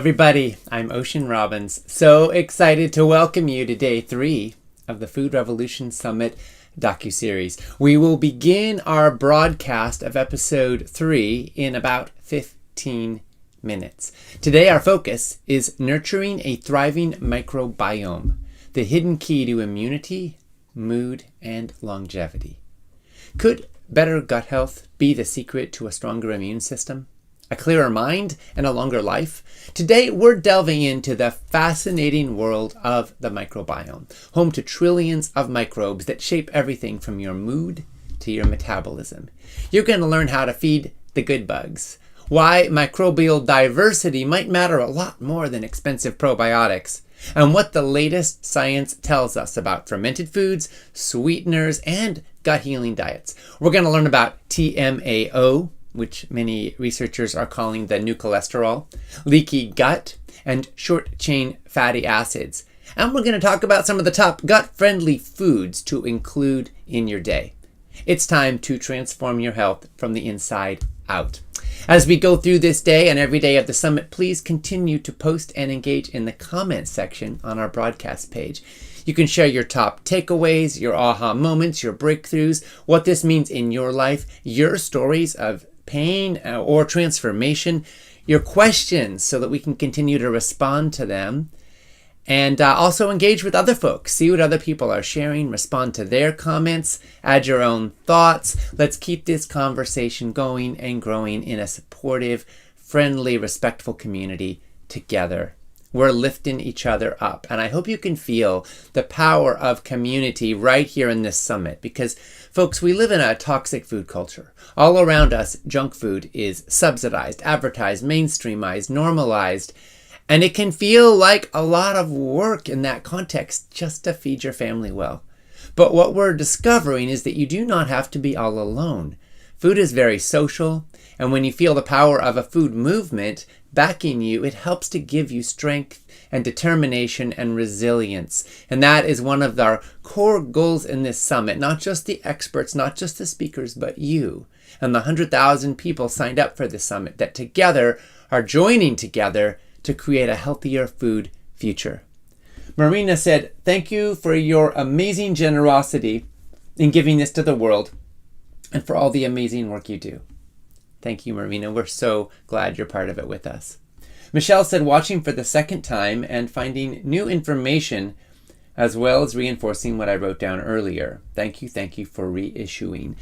everybody. I'm Ocean Robbins. So excited to welcome you to day 3 of the Food Revolution Summit docuseries. We will begin our broadcast of episode 3 in about 15 minutes. Today our focus is nurturing a thriving microbiome, the hidden key to immunity, mood, and longevity. Could better gut health be the secret to a stronger immune system? A clearer mind and a longer life? Today, we're delving into the fascinating world of the microbiome, home to trillions of microbes that shape everything from your mood to your metabolism. You're going to learn how to feed the good bugs, why microbial diversity might matter a lot more than expensive probiotics, and what the latest science tells us about fermented foods, sweeteners, and gut healing diets. We're going to learn about TMAO, which many researchers are calling the new cholesterol, leaky gut, and short-chain fatty acids. And we're going to talk about some of the top gut-friendly foods to include in your day. It's time to transform your health from the inside out. As we go through this day and every day of the summit, please continue to post and engage in the comments section on our broadcast page. You can share your top takeaways, your aha moments, your breakthroughs, what this means in your life, your stories of pain or transformation, your questions so that we can continue to respond to them, and also engage with other folks. See what other people are sharing, respond to their comments, add your own thoughts. Let's keep this conversation going and growing in a supportive, friendly, respectful community together. We're lifting each other up. And I hope you can feel the power of community right here in this summit because, folks, we live in a toxic food culture. All around us, junk food is subsidized, advertised, mainstreamized, normalized, and it can feel like a lot of work in that context just to feed your family well. But what we're discovering is that you do not have to be all alone. Food is very social, and when you feel the power of a food movement backing you, it helps to give you strength and determination and resilience. And that is one of our core goals in this summit. Not just the experts, not just the speakers, but you and the 100,000 people signed up for this summit that together are joining together to create a healthier food future. Marina said, "Thank you for your amazing generosity in giving this to the world and for all the amazing work you do." Thank you, Marina. We're so glad you're part of it with us. Michelle said, "Watching for the second time and finding new information as well as reinforcing what I wrote down earlier. Thank you for reissuing."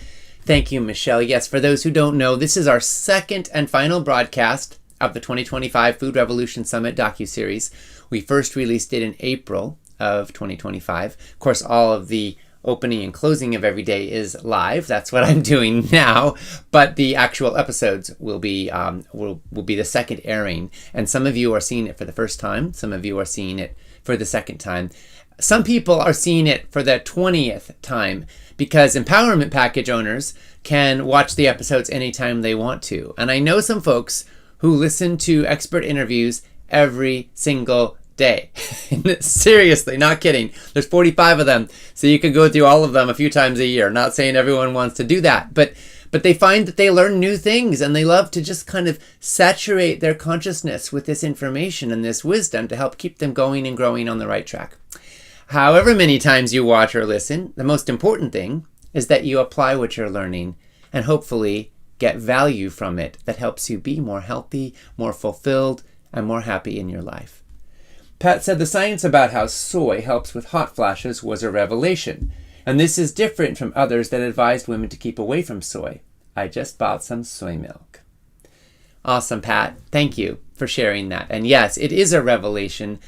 Thank you, Michelle. Yes, for those who don't know, this is our second and final broadcast of the 2025 Food Revolution Summit docuseries. We first released it in April of 2025. Of course, all of the opening and closing of every day is live. That's what I'm doing now. But the actual episodes will be the second airing. And some of you are seeing it for the first time. Some of you are seeing it for the second time. Some people are seeing it for the 20th time because empowerment package owners can watch the episodes anytime they want to. And I know some folks who listen to expert interviews every single day. Seriously, not kidding. There's 45 of them, so you could go through all of them a few times a year. Not saying everyone wants to do that, but they find that they learn new things and they love to just kind of saturate their consciousness with this information and this wisdom to help keep them going and growing on the right track. However many times you watch or listen, the most important thing is that you apply what you're learning and hopefully get value from it that helps you be more healthy, more fulfilled, and more happy in your life. Pat said the science about how soy helps with hot flashes was a revelation, and this is different from others that advised women to keep away from soy. I just bought some soy milk. Awesome, Pat. Thank you for sharing that. And yes, it is a revelation.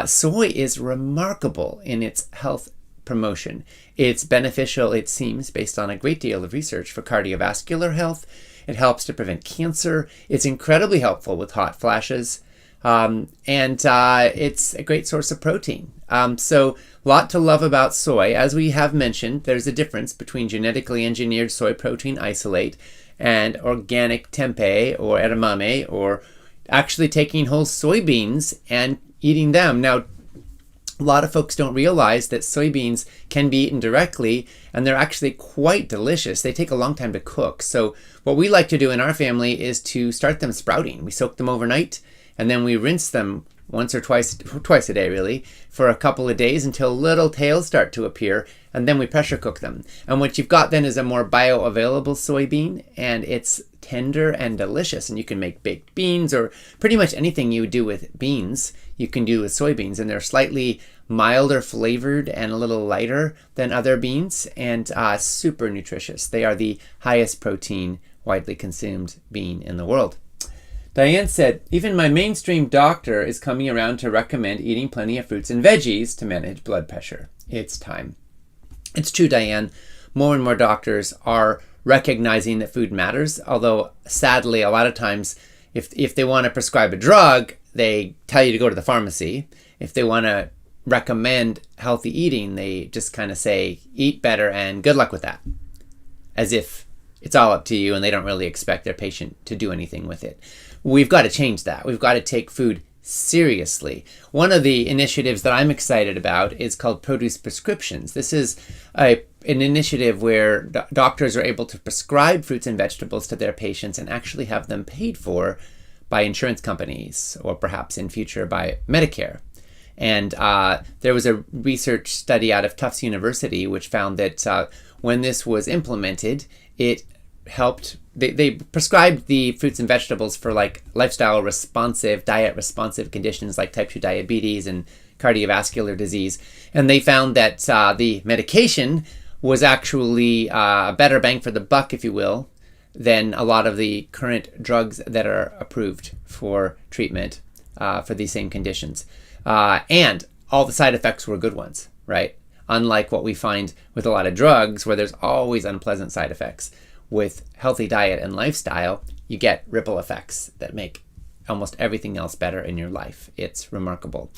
Soy is remarkable in its health promotion. It's beneficial, it seems, based on a great deal of research for cardiovascular health. It helps to prevent cancer. It's incredibly helpful with hot flashes. And it's a great source of protein. So a lot to love about soy. As we have mentioned, there's a difference between genetically engineered soy protein isolate and organic tempeh or edamame, or actually taking whole soybeans and eating them. Now, a lot of folks don't realize that soybeans can be eaten directly, and they're actually quite delicious. They take a long time to cook. So what we like to do in our family is to start them sprouting. We soak them overnight, and then we rinse them once or twice a day, really, for a couple of days until little tails start to appear, and then we pressure cook them. And what you've got then is a more bioavailable soybean, and it's tender and delicious. And you can make baked beans, or pretty much anything you do with beans, you can do with soybeans. And they're slightly milder flavored and a little lighter than other beans, and super nutritious. They are the highest protein, widely consumed bean in the world. Diane said, even my mainstream doctor is coming around to recommend eating plenty of fruits and veggies to manage blood pressure. It's time. It's true, Diane. More and more doctors are recognizing that food matters, although sadly, a lot of times, if they want to prescribe a drug, they tell you to go to the pharmacy. If they want to recommend healthy eating, they just kind of say, eat better and good luck with that. As if it's all up to you and they don't really expect their patient to do anything with it. We've got to change that. We've got to take food seriously. One of the initiatives that I'm excited about is called Produce Prescriptions. This is an initiative where doctors are able to prescribe fruits and vegetables to their patients and actually have them paid for by insurance companies, or perhaps in future by Medicare. And there was a research study out of Tufts University which found that when this was implemented, it helped. They prescribed the fruits and vegetables for like lifestyle responsive, diet responsive conditions like type 2 diabetes and cardiovascular disease. And they found that the medication was actually a better bang for the buck, if you will, than a lot of the current drugs that are approved for treatment for these same conditions. And all the side effects were good ones, right? Unlike what we find with a lot of drugs where there's always unpleasant side effects. With healthy diet and lifestyle, you get ripple effects that make almost everything else better in your life. It's remarkable.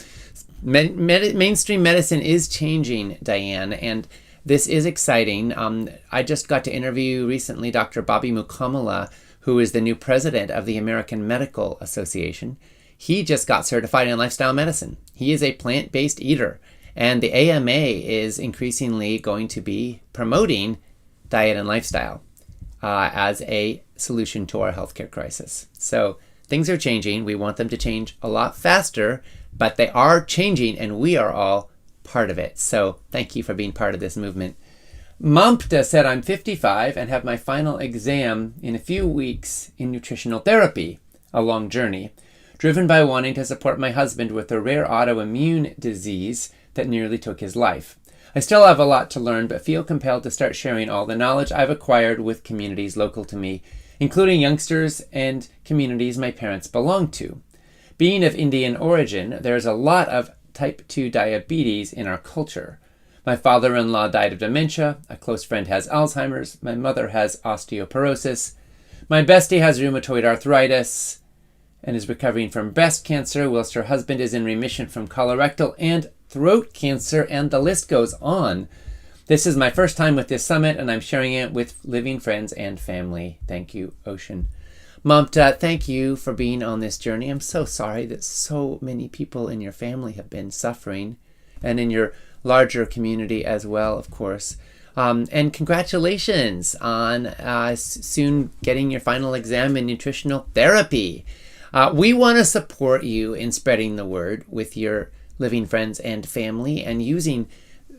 Mainstream medicine is changing, Diane, and this is exciting. I just got to interview recently Dr. Bobby Mukamala, who is the new president of the American Medical Association. He just got certified in lifestyle medicine. He is a plant-based eater, and the AMA is increasingly going to be promoting diet and lifestyle as a solution to our healthcare crisis. So things are changing. We want them to change a lot faster, but they are changing, and we are all part of it. So thank you for being part of this movement. Mampta said, I'm 55 and have my final exam in a few weeks in nutritional therapy, a long journey, driven by wanting to support my husband with a rare autoimmune disease that nearly took his life. I still have a lot to learn, but feel compelled to start sharing all the knowledge I've acquired with communities local to me, including youngsters and communities my parents belong to. Being of Indian origin, there's a lot of type 2 diabetes in our culture. My father-in-law died of dementia, a close friend has Alzheimer's, my mother has osteoporosis, my bestie has rheumatoid arthritis and is recovering from breast cancer, whilst her husband is in remission from colorectal and throat cancer, and the list goes on. This is my first time with this summit, and I'm sharing it with living friends and family. Thank you, Ocean. Mamta, thank you for being on this journey. I'm so sorry that so many people in your family have been suffering, and in your larger community as well, of course. And congratulations on soon getting your final exam in nutritional therapy. We want to support you in spreading the word with your living friends and family, and using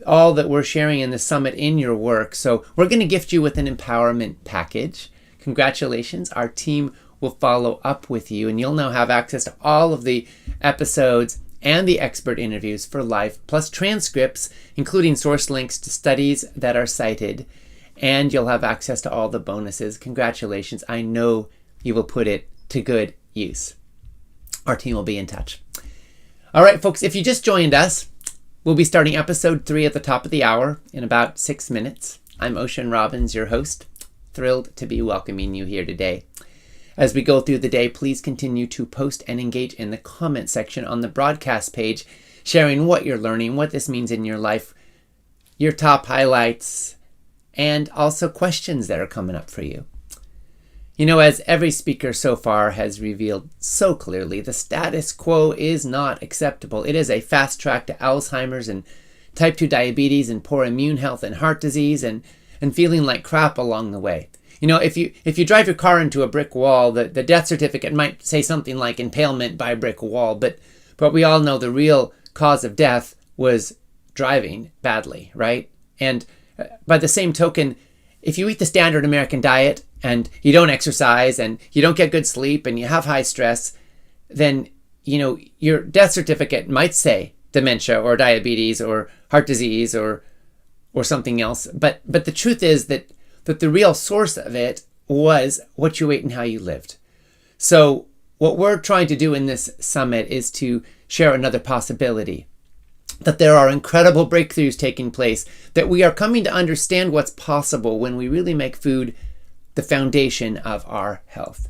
all that we're sharing in the summit in your work. So we're going to gift you with an empowerment package. Congratulations. Our team will follow up with you, and you'll now have access to all of the episodes and the expert interviews for life, plus transcripts, including source links to studies that are cited, and you'll have access to all the bonuses. Congratulations. I know you will put it to good use. Our team will be in touch. All right, folks, if you just joined us, we'll be starting episode 3 at the top of the hour in about 6 minutes. I'm Ocean Robbins, your host. Thrilled to be welcoming you here today. As we go through the day, please continue to post and engage in the comment section on the broadcast page, sharing what you're learning, what this means in your life, your top highlights, and also questions that are coming up for you. You know, as every speaker so far has revealed so clearly, the status quo is not acceptable. It is a fast track to Alzheimer's and type 2 diabetes and poor immune health and heart disease and feeling like crap along the way. If you drive your car into a brick wall, the death certificate might say something like impalement by brick wall, but we all know the real cause of death was driving badly, right? And by the same token, if you eat the standard American diet and you don't exercise and you don't get good sleep and you have high stress, then your death certificate might say dementia or diabetes or heart disease or something else. But the truth is that the real source of it was what you ate and how you lived. So what we're trying to do in this summit is to share another possibility, that there are incredible breakthroughs taking place, that we are coming to understand what's possible when we really make food the foundation of our health.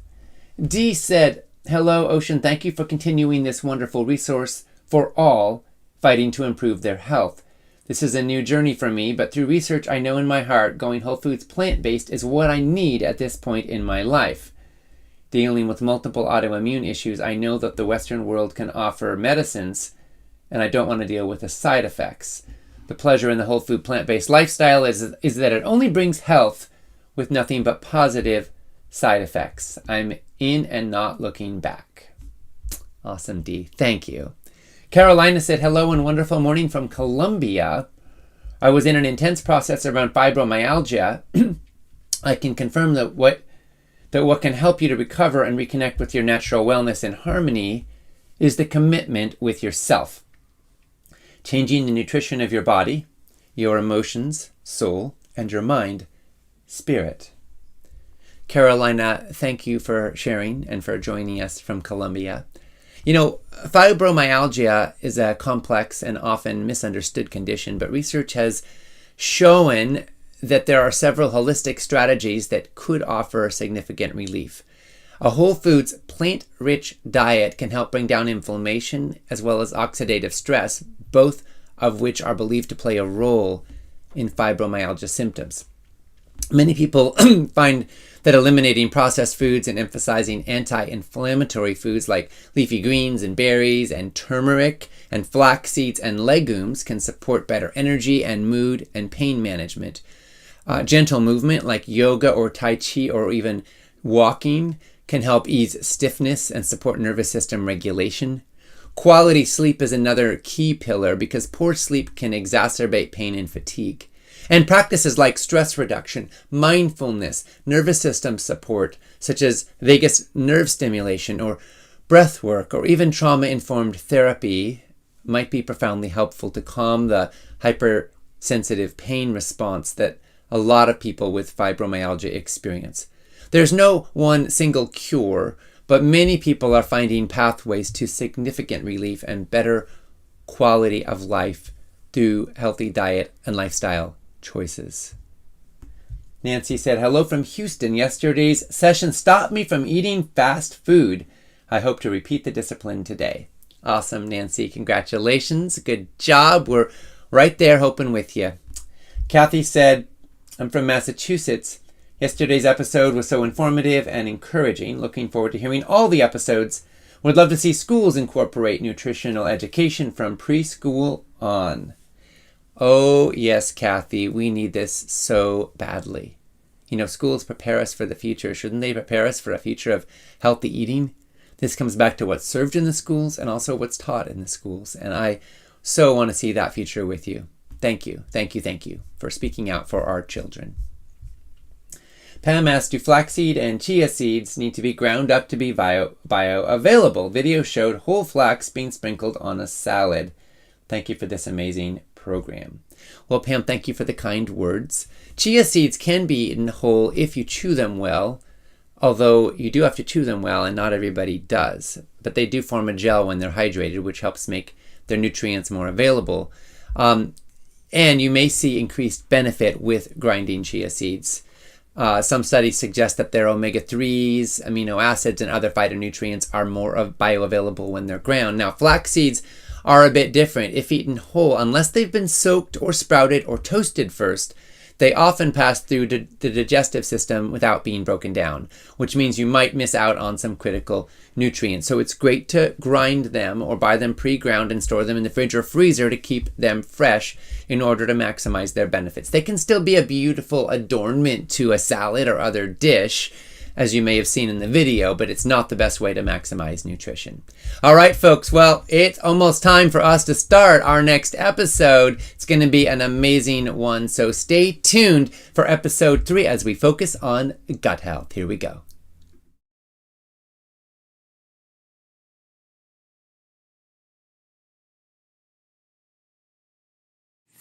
Dee said, hello, Ocean. Thank you for continuing this wonderful resource for all fighting to improve their health. This is a new journey for me, but through research, I know in my heart going whole foods plant-based is what I need at this point in my life. Dealing with multiple autoimmune issues, I know that the Western world can offer medicines, and I don't want to deal with the side effects. The pleasure in the whole food plant-based lifestyle is that it only brings health with nothing but positive side effects. I'm in and not looking back. Awesome, Dee. Thank you. Carolina said, hello and wonderful morning from Colombia. I was in an intense process around fibromyalgia. I can confirm that what can help you to recover and reconnect with your natural wellness and harmony is the commitment with yourself. Changing the nutrition of your body, your emotions, soul, and your mind, spirit. Carolina, thank you for sharing and for joining us from Colombia. Fibromyalgia is a complex and often misunderstood condition, but research has shown that there are several holistic strategies that could offer significant relief. A whole foods, plant-rich diet can help bring down inflammation as well as oxidative stress, both of which are believed to play a role in fibromyalgia symptoms. Many people find that eliminating processed foods and emphasizing anti-inflammatory foods like leafy greens and berries and turmeric and flax seeds and legumes can support better energy and mood and pain management. Gentle movement like yoga or tai chi or even walking can help ease stiffness and support nervous system regulation. Quality sleep is another key pillar because poor sleep can exacerbate pain and fatigue. And practices like stress reduction, mindfulness, nervous system support, such as vagus nerve stimulation or breath work or even trauma-informed therapy might be profoundly helpful to calm the hypersensitive pain response that a lot of people with fibromyalgia experience. There's no one single cure, but many people are finding pathways to significant relief and better quality of life through healthy diet and lifestyle choices. Nancy said, hello from Houston. Yesterday's session stopped me from eating fast food. I hope to repeat the discipline today. Awesome, Nancy. Congratulations. Good job. We're right there hoping with you. Kathy said, I'm from Massachusetts. Yesterday's episode was so informative and encouraging. Looking forward to hearing all the episodes. Would love to see schools incorporate nutritional education from preschool on. Oh, yes, Kathy, we need this so badly. Schools prepare us for the future. Shouldn't they prepare us for a future of healthy eating? This comes back to what's served in the schools and also what's taught in the schools. And I so want to see that future with you. Thank you for speaking out for our children. Pam asked, do flaxseed and chia seeds need to be ground up to be bioavailable? Video showed whole flax being sprinkled on a salad. Thank you for this amazing program. Well, Pam, thank you for the kind words. Chia seeds can be eaten whole if you chew them well, although you do have to chew them well and not everybody does. But they do form a gel when they're hydrated, which helps make their nutrients more available. And you may see increased benefit with grinding chia seeds. Some studies suggest that their omega-3s, amino acids, and other phytonutrients are more bioavailable when they're ground. Now, flax seeds are a bit different. If eaten whole, unless they've been soaked or sprouted or toasted first, they often pass through the digestive system without being broken down, which means you might miss out on some critical nutrients. So it's great to grind them or buy them pre-ground and store them in the fridge or freezer to keep them fresh in order to maximize their benefits. They can still be a beautiful adornment to a salad or other dish, as you may have seen in the video, but it's not the best way to maximize nutrition. All right, folks, well, it's almost time for us to start our next episode. It's going to be an amazing one, so stay tuned for episode 3 as we focus on gut health. Here we go.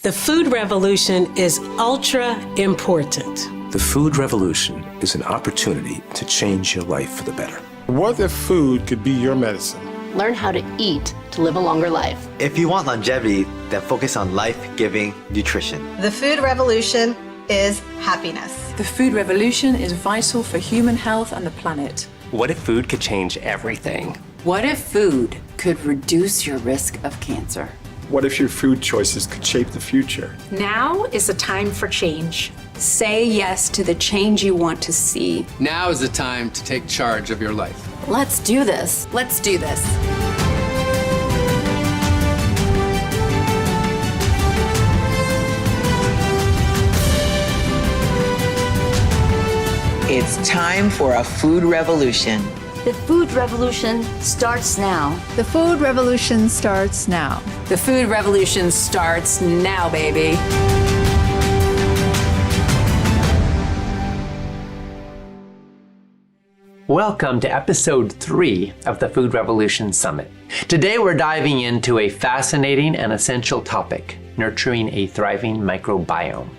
The food revolution is ultra important. The food revolution is an opportunity to change your life for the better. What if food could be your medicine? Learn how to eat to live a longer life. If you want longevity, then focus on life-giving nutrition. The food revolution is happiness. The food revolution is vital for human health and the planet. What if food could change everything? What if food could reduce your risk of cancer? What if your food choices could shape the future? Now is the time for change. Say yes to the change you want to see. Now is the time to take charge of your life. Let's do this. Let's do this. It's time for a food revolution. The food revolution starts now. The food revolution starts now. The food revolution starts now, baby. Welcome to episode 3 of the Food Revolution Summit. Today we're diving into a fascinating and essential topic, nurturing a thriving microbiome.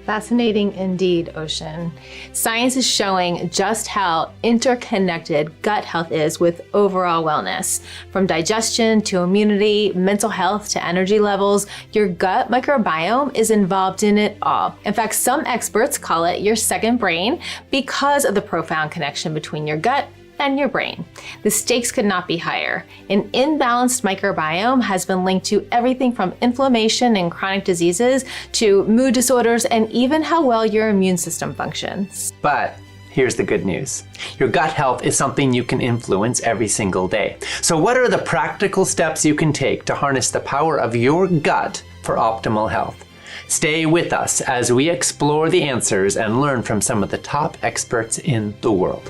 Fascinating indeed, Ocean. Science is showing just how interconnected gut health is with overall wellness. From digestion to immunity, mental health to energy levels, your gut microbiome is involved in it all. In fact, some experts call it your second brain because of the profound connection between your gut and your brain. The stakes could not be higher. An imbalanced microbiome has been linked to everything from inflammation and chronic diseases to mood disorders and even how well your immune system functions. But here's the good news. Your gut health is something you can influence every single day. So what are the practical steps you can take to harness the power of your gut for optimal health? Stay with us as we explore the answers and learn from some of the top experts in the world.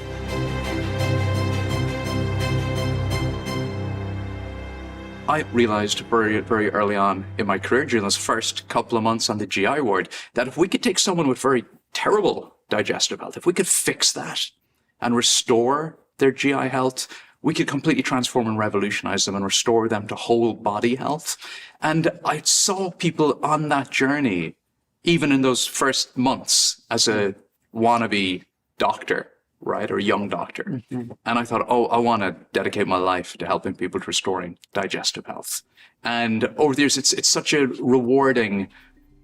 I realized very, very early on in my career, during those first couple of months on the GI ward, that if we could take someone with very terrible digestive health, if we could fix that and restore their GI health, we could completely transform and revolutionize them and restore them to whole body health. And I saw people on that journey, even in those first months as a wannabe doctor, right, or young doctor. Mm-hmm. And I thought, I want to dedicate my life to helping people to restoring digestive health. And over the years, it's such a rewarding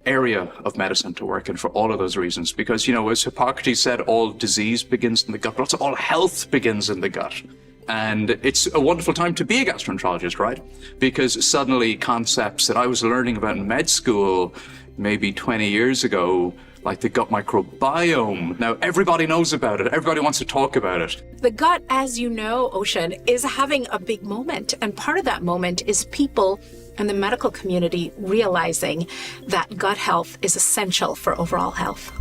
area of medicine to work in for all of those reasons. Because, you know, as Hippocrates said, all disease begins in the gut, but also all health begins in the gut. And it's a wonderful time to be a gastroenterologist, right? Because suddenly concepts that I was learning about in med school maybe 20 years ago, like the gut microbiome. Now everybody knows about it. Everybody wants to talk about it. The gut, as you know, Ocean, is having a big moment. And part of that moment is people and the medical community realizing that gut health is essential for overall health.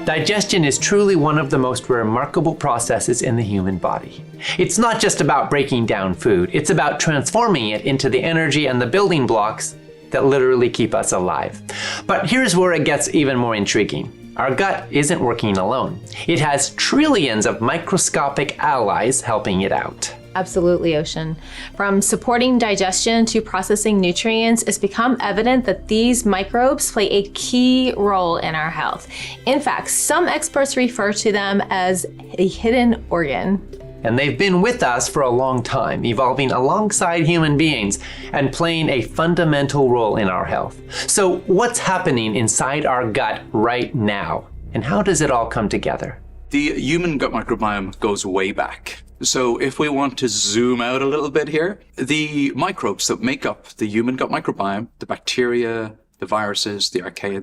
Digestion is truly one of the most remarkable processes in the human body. It's not just about breaking down food, it's about transforming it into the energy and the building blocks that literally keep us alive. But here's where it gets even more intriguing. Our gut isn't working alone. It has trillions of microscopic allies helping it out. Absolutely, Ocean. From supporting digestion to processing nutrients, it's become evident that these microbes play a key role in our health. In fact, some experts refer to them as a hidden organ. And they've been with us for a long time, evolving alongside human beings and playing a fundamental role in our health. So what's happening inside our gut right now? And how does it all come together? The human gut microbiome goes way back. So if we want to zoom out a little bit here, the microbes that make up the human gut microbiome, the bacteria, the viruses, the archaea,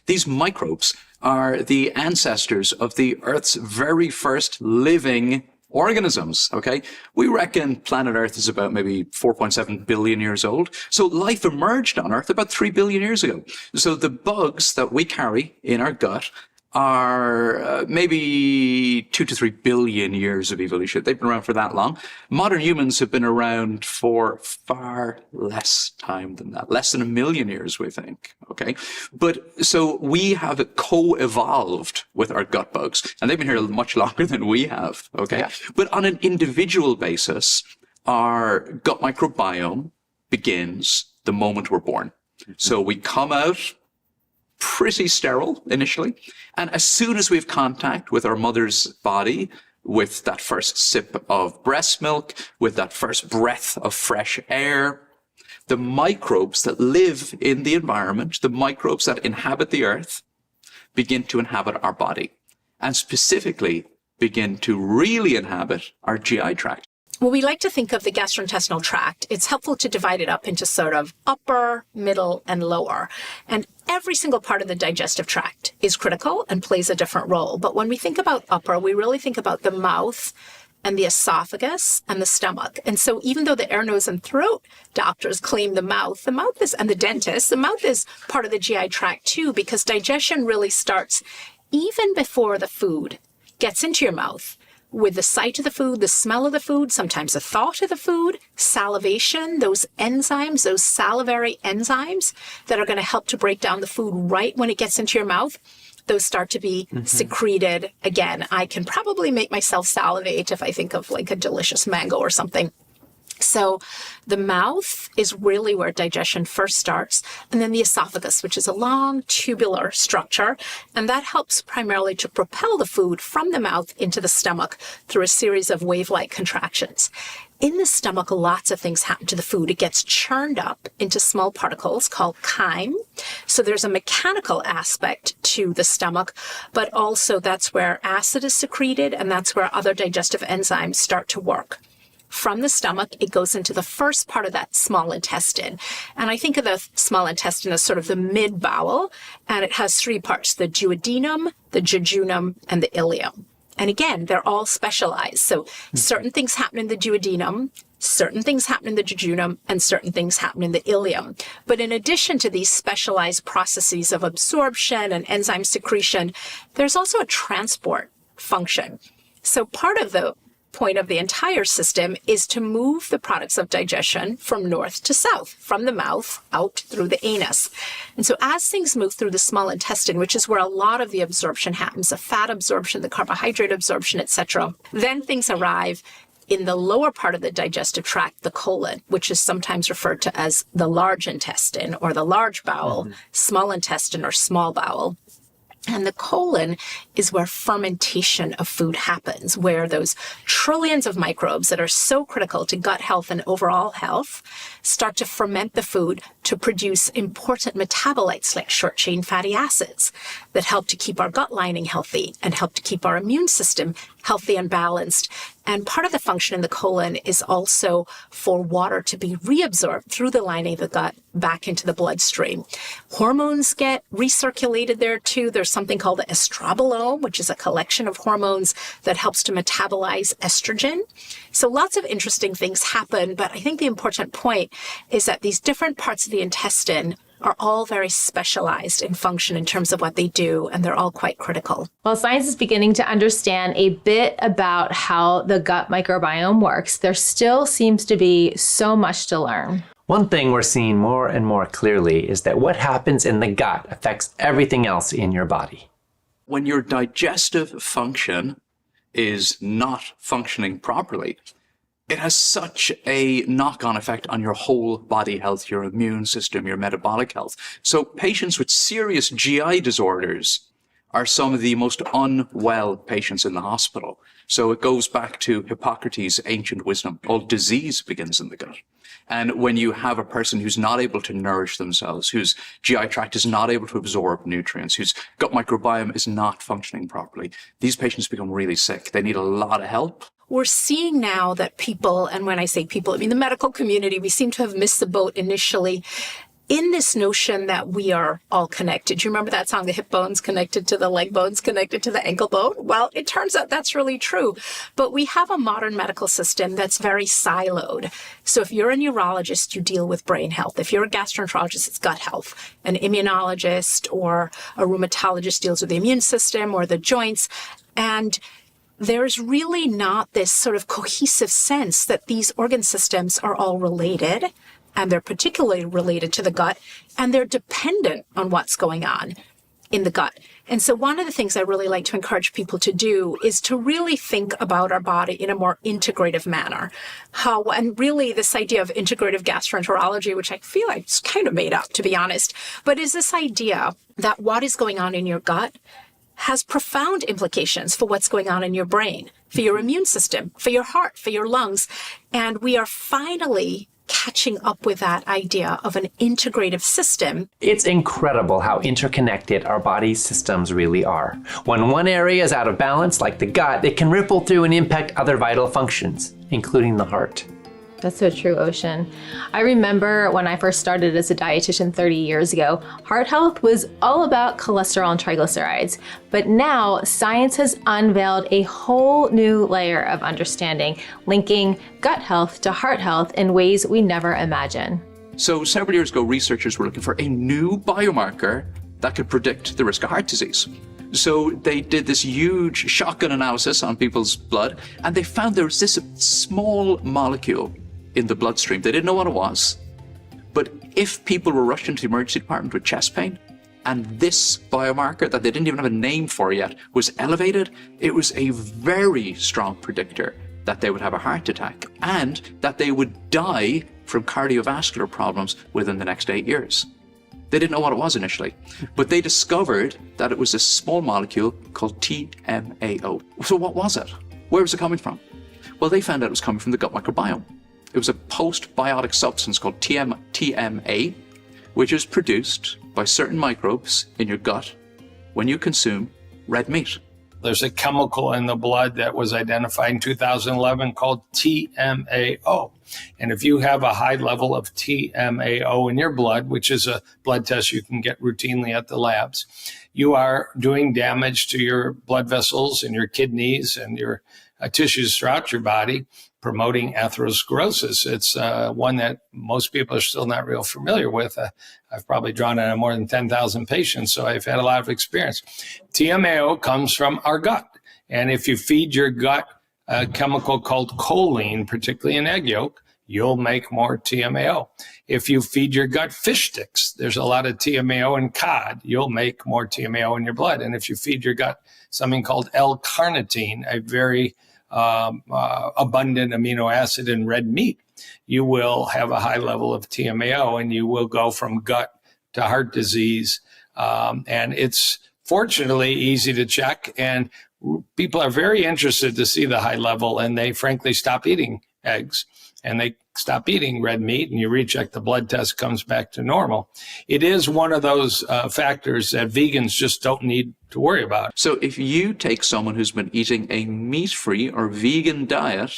these microbes are the ancestors of the Earth's very first living organisms, okay? We reckon planet Earth is about maybe 4.7 billion years old. So life emerged on Earth about 3 billion years ago. So the bugs that we carry in our gut are maybe 2 to 3 billion years of evolution. They've been around for that long. Modern humans have been around for far less time than that, less than 1 million years, we think. Okay. But so we have co-evolved with our gut bugs, and they've been here much longer than we have. Okay. Yeah. But on an individual basis, our gut microbiome begins the moment we're born. So we come out pretty sterile initially. And as soon as we have contact with our mother's body, with that first sip of breast milk, with that first breath of fresh air, the microbes that live in the environment, the microbes that inhabit the earth, begin to inhabit our body, and specifically begin to really inhabit our GI tract. Well, we like to think of the gastrointestinal tract. It's helpful to divide it up into sort of upper, middle, and lower. And every single part of the digestive tract is critical and plays a different role. But when we think about upper, we really think about the mouth and the esophagus and the stomach. And so even though the ear, nose, and throat doctors claim the mouth is, and the dentists, the mouth is part of the GI tract too, because digestion really starts even before the food gets into your mouth. With the sight of the food, the smell of the food, sometimes the thought of the food, salivation, those enzymes, those salivary enzymes that are going to help to break down the food right when it gets into your mouth, those start to be secreted. Again, I can probably make myself salivate if I think of like a delicious mango or something. So the mouth is really where digestion first starts, and then the esophagus, which is a long tubular structure, and that helps primarily to propel the food from the mouth into the stomach through a series of wave-like contractions. In the stomach, lots of things happen to the food. It gets churned up into small particles called chyme. So there's a mechanical aspect to the stomach, but also that's where acid is secreted, and that's where other digestive enzymes start to work. From the stomach, it goes into the first part of that small intestine. And I think of the small intestine as sort of the mid-bowel, and it has 3 parts, the duodenum, the jejunum, and the ileum. And again, they're all specialized. So certain things happen in the duodenum, certain things happen in the jejunum, and certain things happen in the ileum. But in addition to these specialized processes of absorption and enzyme secretion, there's also a transport function. So part of the point of the entire system is to move the products of digestion from north to south, from the mouth out through the anus. And so as things move through the small intestine, which is where a lot of the absorption happens, the fat absorption, the carbohydrate absorption, etc., then things arrive in the lower part of the digestive tract, the colon, which is sometimes referred to as the large intestine or the large bowel, small intestine or small bowel. And the colon is where fermentation of food happens, where those trillions of microbes that are so critical to gut health and overall health start to ferment the food to produce important metabolites like short-chain fatty acids that help to keep our gut lining healthy and help to keep our immune system healthy and balanced. And part of the function in the colon is also for water to be reabsorbed through the lining of the gut back into the bloodstream. Hormones get recirculated there too. There's something called the estrobolome, which is a collection of hormones that helps to metabolize estrogen. So lots of interesting things happen, but I think the important point is that these different parts of the intestine are all very specialized in function in terms of what they do, and they're all quite critical. While science is beginning to understand a bit about how the gut microbiome works, there still seems to be so much to learn. One thing we're seeing more and more clearly is that what happens in the gut affects everything else in your body. When your digestive function is not functioning properly, it has such a knock-on effect on your whole body health, your immune system, your metabolic health. So patients with serious GI disorders are some of the most unwell patients in the hospital. So it goes back to Hippocrates' ancient wisdom. All disease begins in the gut. And when you have a person who's not able to nourish themselves, whose GI tract is not able to absorb nutrients, whose gut microbiome is not functioning properly, these patients become really sick. They need a lot of help. We're seeing now that people, and when I say people, I mean the medical community, we seem to have missed the boat initially in this notion that we are all connected. Do you remember that song, the hip bone's connected to the leg bone's connected to the ankle bone? Well, it turns out that's really true. But we have a modern medical system that's very siloed. So if you're a neurologist, you deal with brain health. If you're a gastroenterologist, it's gut health. An immunologist or a rheumatologist deals with the immune system or the joints. And there's really not this sort of cohesive sense that these organ systems are all related, and they're particularly related to the gut, and they're dependent on what's going on in the gut. And so one of the things I really like to encourage people to do is to really think about our body in a more integrative manner. And really this idea of integrative gastroenterology, which I feel like it's kind of made up, to be honest, but is this idea that what is going on in your gut has profound implications for what's going on in your brain, for your immune system, for your heart, for your lungs. And we are finally catching up with that idea of an integrative system. It's incredible how interconnected our body's systems really are. When one area is out of balance, like the gut, it can ripple through and impact other vital functions, including the heart. That's so true, Ocean. I remember when I first started as a dietitian 30 years ago, heart health was all about cholesterol and triglycerides. But now science has unveiled a whole new layer of understanding, linking gut health to heart health in ways we never imagined. So several years ago, researchers were looking for a new biomarker that could predict the risk of heart disease. So they did this huge shotgun analysis on people's blood, and they found there was this small molecule in the bloodstream. They didn't know what it was, but if people were rushed into the emergency department with chest pain, and this biomarker that they didn't even have a name for yet was elevated, it was a very strong predictor that they would have a heart attack and that they would die from cardiovascular problems within the next 8 years. They didn't know what it was initially, but they discovered that it was a small molecule called TMAO. So what was it? Where was it coming from? Well, they found out it was coming from the gut microbiome. It was a postbiotic substance called TMA, which is produced by certain microbes in your gut when you consume red meat. There's a chemical in the blood that was identified in 2011 called TMAO. And if you have a high level of TMAO in your blood, which is a blood test you can get routinely at the labs, you are doing damage to your blood vessels and your kidneys and your tissues throughout your body, promoting atherosclerosis. It's one that most people are still not real familiar with. I've probably drawn it on more than 10,000 patients, so I've had a lot of experience. TMAO comes from our gut. And if you feed your gut a chemical called choline, particularly in egg yolk, you'll make more TMAO. If you feed your gut fish sticks, there's a lot of TMAO in cod, you'll make more TMAO in your blood. And if you feed your gut something called L-carnitine, a very abundant amino acid in red meat, you will have a high level of TMAO and you will go from gut to heart disease. And it's fortunately easy to check, and people are very interested to see the high level, and they frankly stop eating eggs and they stop eating red meat, and you recheck the blood test, comes back to normal. It is one of those factors that vegans just don't need to worry about. So if you take someone who's been eating a meat-free or vegan diet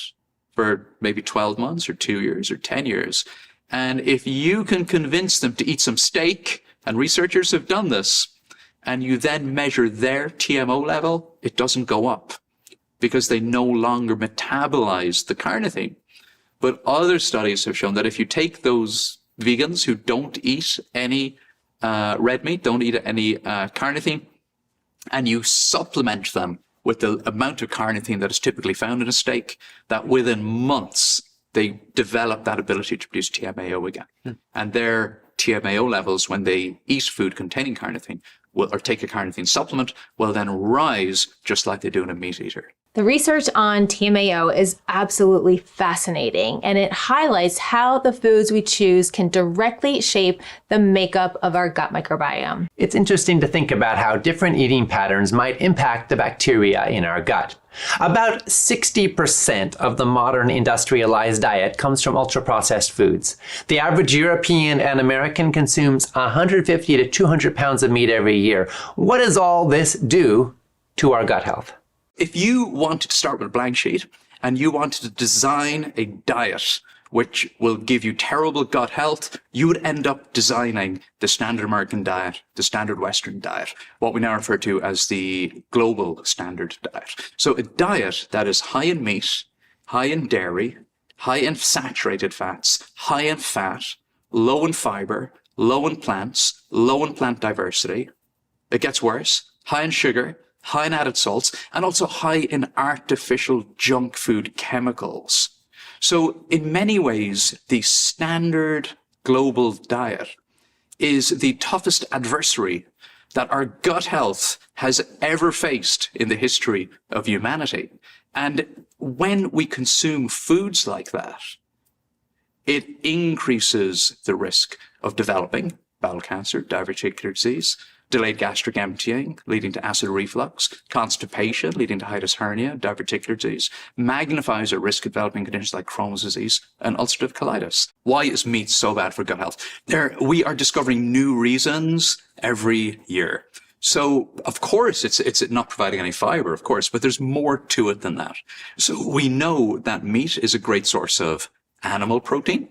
for maybe 12 months or 2 years or 10 years, and if you can convince them to eat some steak, and researchers have done this, and you then measure their TMO level, it doesn't go up because they no longer metabolize the carnitine. But other studies have shown that if you take those vegans who don't eat any red meat, don't eat any carnitine, and you supplement them with the amount of carnitine that is typically found in a steak, that within months, they develop that ability to produce TMAO again. And their TMAO levels, when they eat food containing carnitine, or take a carnitine supplement, will then rise just like they do in a meat eater. The research on TMAO is absolutely fascinating, and it highlights how the foods we choose can directly shape the makeup of our gut microbiome. It's interesting to think about how different eating patterns might impact the bacteria in our gut. About 60% of the modern industrialized diet comes from ultra-processed foods. The average European and American consumes 150 to 200 pounds of meat every year. What does all this do to our gut health? If you wanted to start with a blank sheet and you wanted to design a diet which will give you terrible gut health, you would end up designing the standard American diet, the standard Western diet, what we now refer to as the global standard diet. So a diet that is high in meat, high in dairy, high in saturated fats, high in fat, low in fiber, low in plants, low in plant diversity. It gets worse, high in sugar, high in added salts, and also high in artificial junk food chemicals. So in many ways, the standard global diet is the toughest adversary that our gut health has ever faced in the history of humanity. And when we consume foods like that, it increases the risk of developing bowel cancer, diverticular disease, delayed gastric emptying, leading to acid reflux, constipation, leading to hiatus hernia, diverticular disease, magnifies our risk of developing conditions like Crohn's disease and ulcerative colitis. Why is meat so bad for gut health? We are discovering new reasons every year. So, of course, it's not providing any fiber, of course, but there's more to it than that. So we know that meat is a great source of animal protein,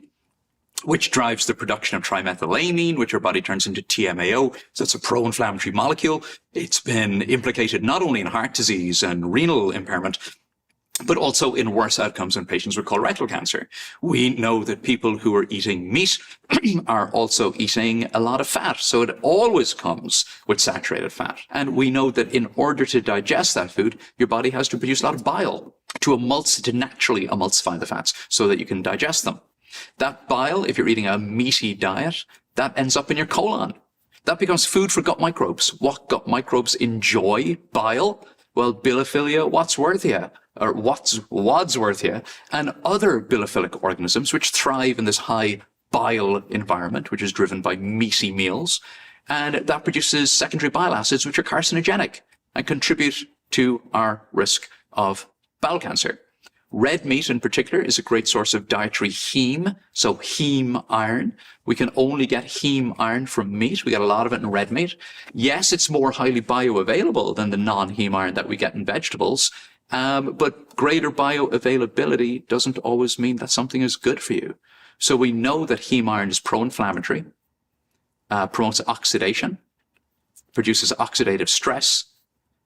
which drives the production of trimethylamine, which our body turns into TMAO. So it's a pro-inflammatory molecule. It's been implicated not only in heart disease and renal impairment, but also in worse outcomes in patients with colorectal cancer. We know that people who are eating meat are also eating a lot of fat. So it always comes with saturated fat. And we know that in order to digest that food, your body has to produce a lot of bile to naturally emulsify the fats so that you can digest them. That bile, if you're eating a meaty diet, that ends up in your colon. That becomes food for gut microbes. What gut microbes enjoy bile? Well, Bilophila wadsworthia, or Wadsworthia, and other bilophilic organisms which thrive in this high bile environment, which is driven by meaty meals. And that produces secondary bile acids, which are carcinogenic and contribute to our risk of bowel cancer. Red meat in particular is a great source of dietary heme, so heme iron. We can only get heme iron from meat. We get a lot of it in red meat. Yes, it's more highly bioavailable than the non-heme iron that we get in vegetables, but greater bioavailability doesn't always mean that something is good for you. So we know that heme iron is pro-inflammatory, promotes oxidation, produces oxidative stress,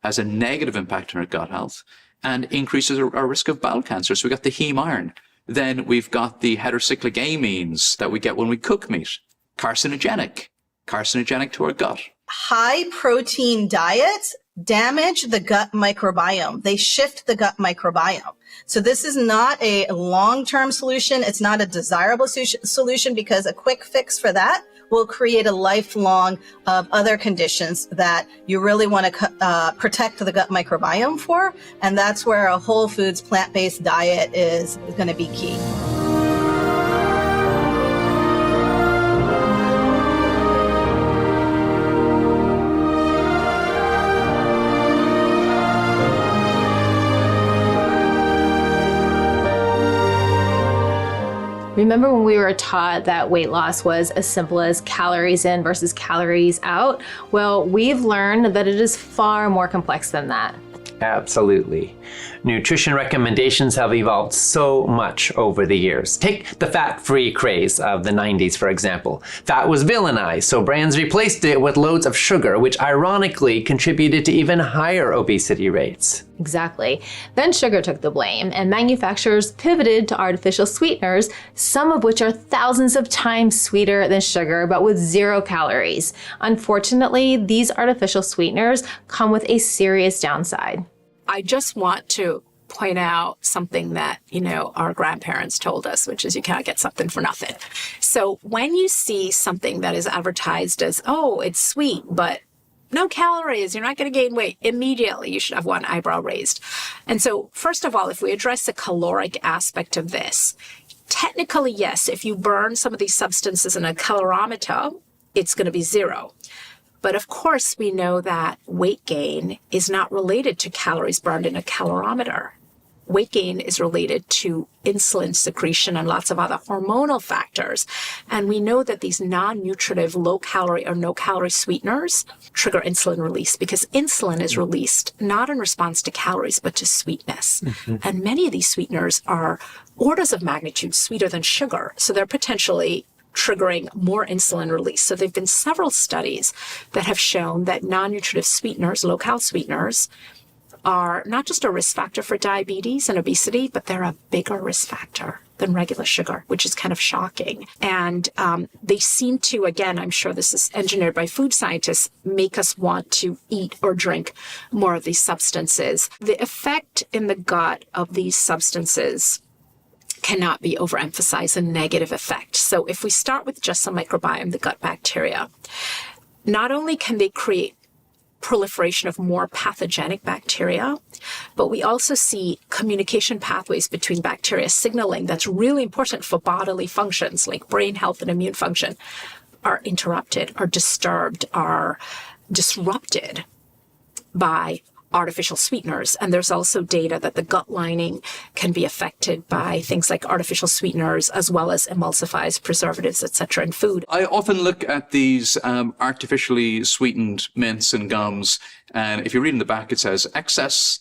has a negative impact on our gut health, and increases our risk of bowel cancer. So we got the heme iron. Then we've got the heterocyclic amines that we get when we cook meat. Carcinogenic to our gut. High protein diets damage the gut microbiome. They shift the gut microbiome. So this is not a long-term solution. It's not a desirable solution because a quick fix for that will create a lifelong of other conditions that you really want to protect the gut microbiome for. And that's where a whole foods plant-based diet is going to be key. Remember when we were taught that weight loss was as simple as calories in versus calories out? Well, we've learned that it is far more complex than that. Absolutely. Nutrition recommendations have evolved so much over the years. Take the fat-free craze of the 90s, for example. Fat was villainized, so brands replaced it with loads of sugar, which ironically contributed to even higher obesity rates. Exactly. Then sugar took the blame, and manufacturers pivoted to artificial sweeteners, some of which are thousands of times sweeter than sugar, but with 0 calories. Unfortunately, these artificial sweeteners come with a serious downside. I just want to point out something that, our grandparents told us, which is you can't get something for nothing. So when you see something that is advertised as, oh, it's sweet, but no calories, you're not going to gain weight. Immediately, you should have one eyebrow raised. And so, first of all, if we address the caloric aspect of this, technically, yes, if you burn some of these substances in a calorimeter, it's going to be 0. But of course, we know that weight gain is not related to calories burned in a calorimeter. Weight gain is related to insulin secretion and lots of other hormonal factors. And we know that these non-nutritive, low-calorie or no-calorie sweeteners trigger insulin release because insulin is released not in response to calories, but to sweetness. And many of these sweeteners are orders of magnitude sweeter than sugar. So they're potentially triggering more insulin release. So there have been several studies that have shown that non-nutritive sweeteners, low-cal sweeteners, are not just a risk factor for diabetes and obesity, but they're a bigger risk factor than regular sugar, which is kind of shocking. And they seem to, again, I'm sure this is engineered by food scientists, make us want to eat or drink more of these substances. The effect in the gut of these substances cannot be overemphasized, a negative effect. So if we start with just the microbiome, the gut bacteria, not only can they create proliferation of more pathogenic bacteria, but we also see communication pathways between bacteria signaling that's really important for bodily functions like brain health and immune function are interrupted, are disturbed, are disrupted by artificial sweeteners. And there's also data that the gut lining can be affected by things like artificial sweeteners, as well as emulsifiers, preservatives, etc. in food. I often look at these artificially sweetened mints and gums, and if you read in the back, it says excess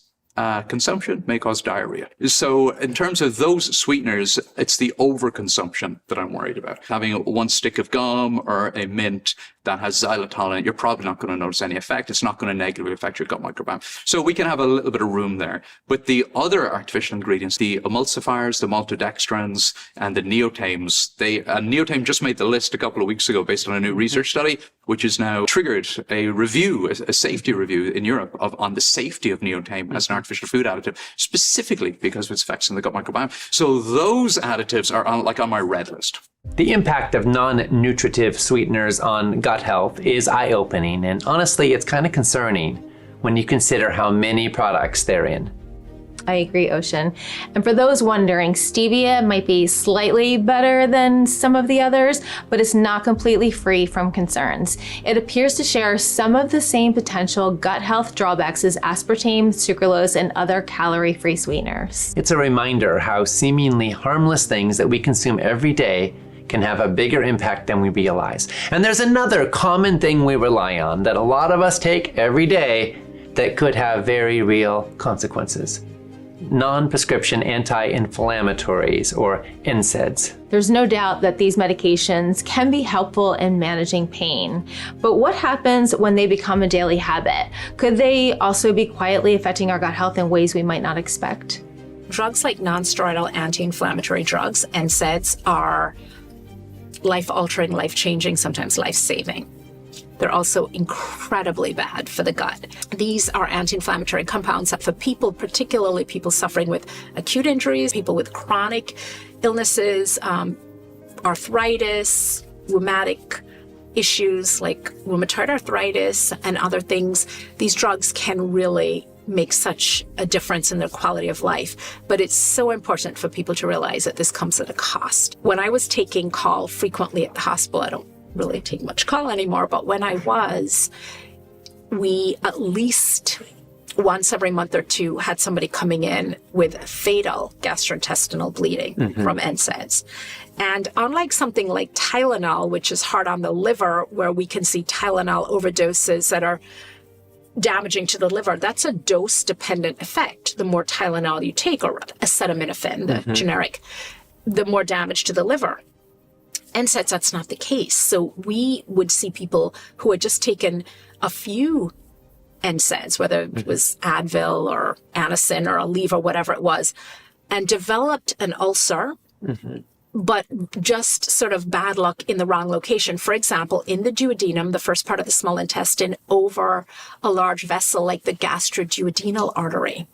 consumption may cause diarrhea. So in terms of those sweeteners, it's the overconsumption that I'm worried about. Having one stick of gum or a mint that has xylitol in it, you're probably not going to notice any effect. It's not going to negatively affect your gut microbiome. So we can have a little bit of room there. But the other artificial ingredients, the emulsifiers, the maltodextrins, and the neotames, neotame just made the list a couple of weeks ago based on a new research study, which has now triggered a review, a safety review in Europe on the safety of neotame as an artificial food additive, specifically because of its effects on the gut microbiome. So those additives are on my red list. The impact of non-nutritive sweeteners on gut health is eye-opening, and honestly, it's kind of concerning when you consider how many products they're in. I agree, Ocean. And for those wondering, stevia might be slightly better than some of the others, but it's not completely free from concerns. It appears to share some of the same potential gut health drawbacks as aspartame, sucralose, and other calorie-free sweeteners. It's a reminder how seemingly harmless things that we consume every day can have a bigger impact than we realize. And there's another common thing we rely on that a lot of us take every day that could have very real consequences. Non-prescription anti-inflammatories, or NSAIDs. There's no doubt that these medications can be helpful in managing pain. But what happens when they become a daily habit? Could they also be quietly affecting our gut health in ways we might not expect? Drugs like non-steroidal anti-inflammatory drugs, NSAIDs, are life-altering, life-changing, sometimes life-saving. They're also incredibly bad for the gut. These are anti-inflammatory compounds that for people, particularly people suffering with acute injuries, people with chronic illnesses, arthritis, rheumatic issues like rheumatoid arthritis and other things, these drugs can really make such a difference in their quality of life. But it's so important for people to realize that this comes at a cost. When I was taking call frequently at the hospital, I don't really take much call anymore, but when I was, we at least once every month or two had somebody coming in with fatal gastrointestinal bleeding from NSAIDs. And unlike something like Tylenol, which is hard on the liver, where we can see Tylenol overdoses that are damaging to the liver, that's a dose-dependent effect. The more Tylenol you take, or acetaminophen, the generic, the more damage to the liver. NSAIDs, that's not the case. So we would see people who had just taken a few NSAIDs, whether it was Advil or Anacin or Aleve or whatever it was, and developed an ulcer, but just sort of bad luck in the wrong location. For example, in the duodenum, the first part of the small intestine, over a large vessel like the gastroduodenal artery.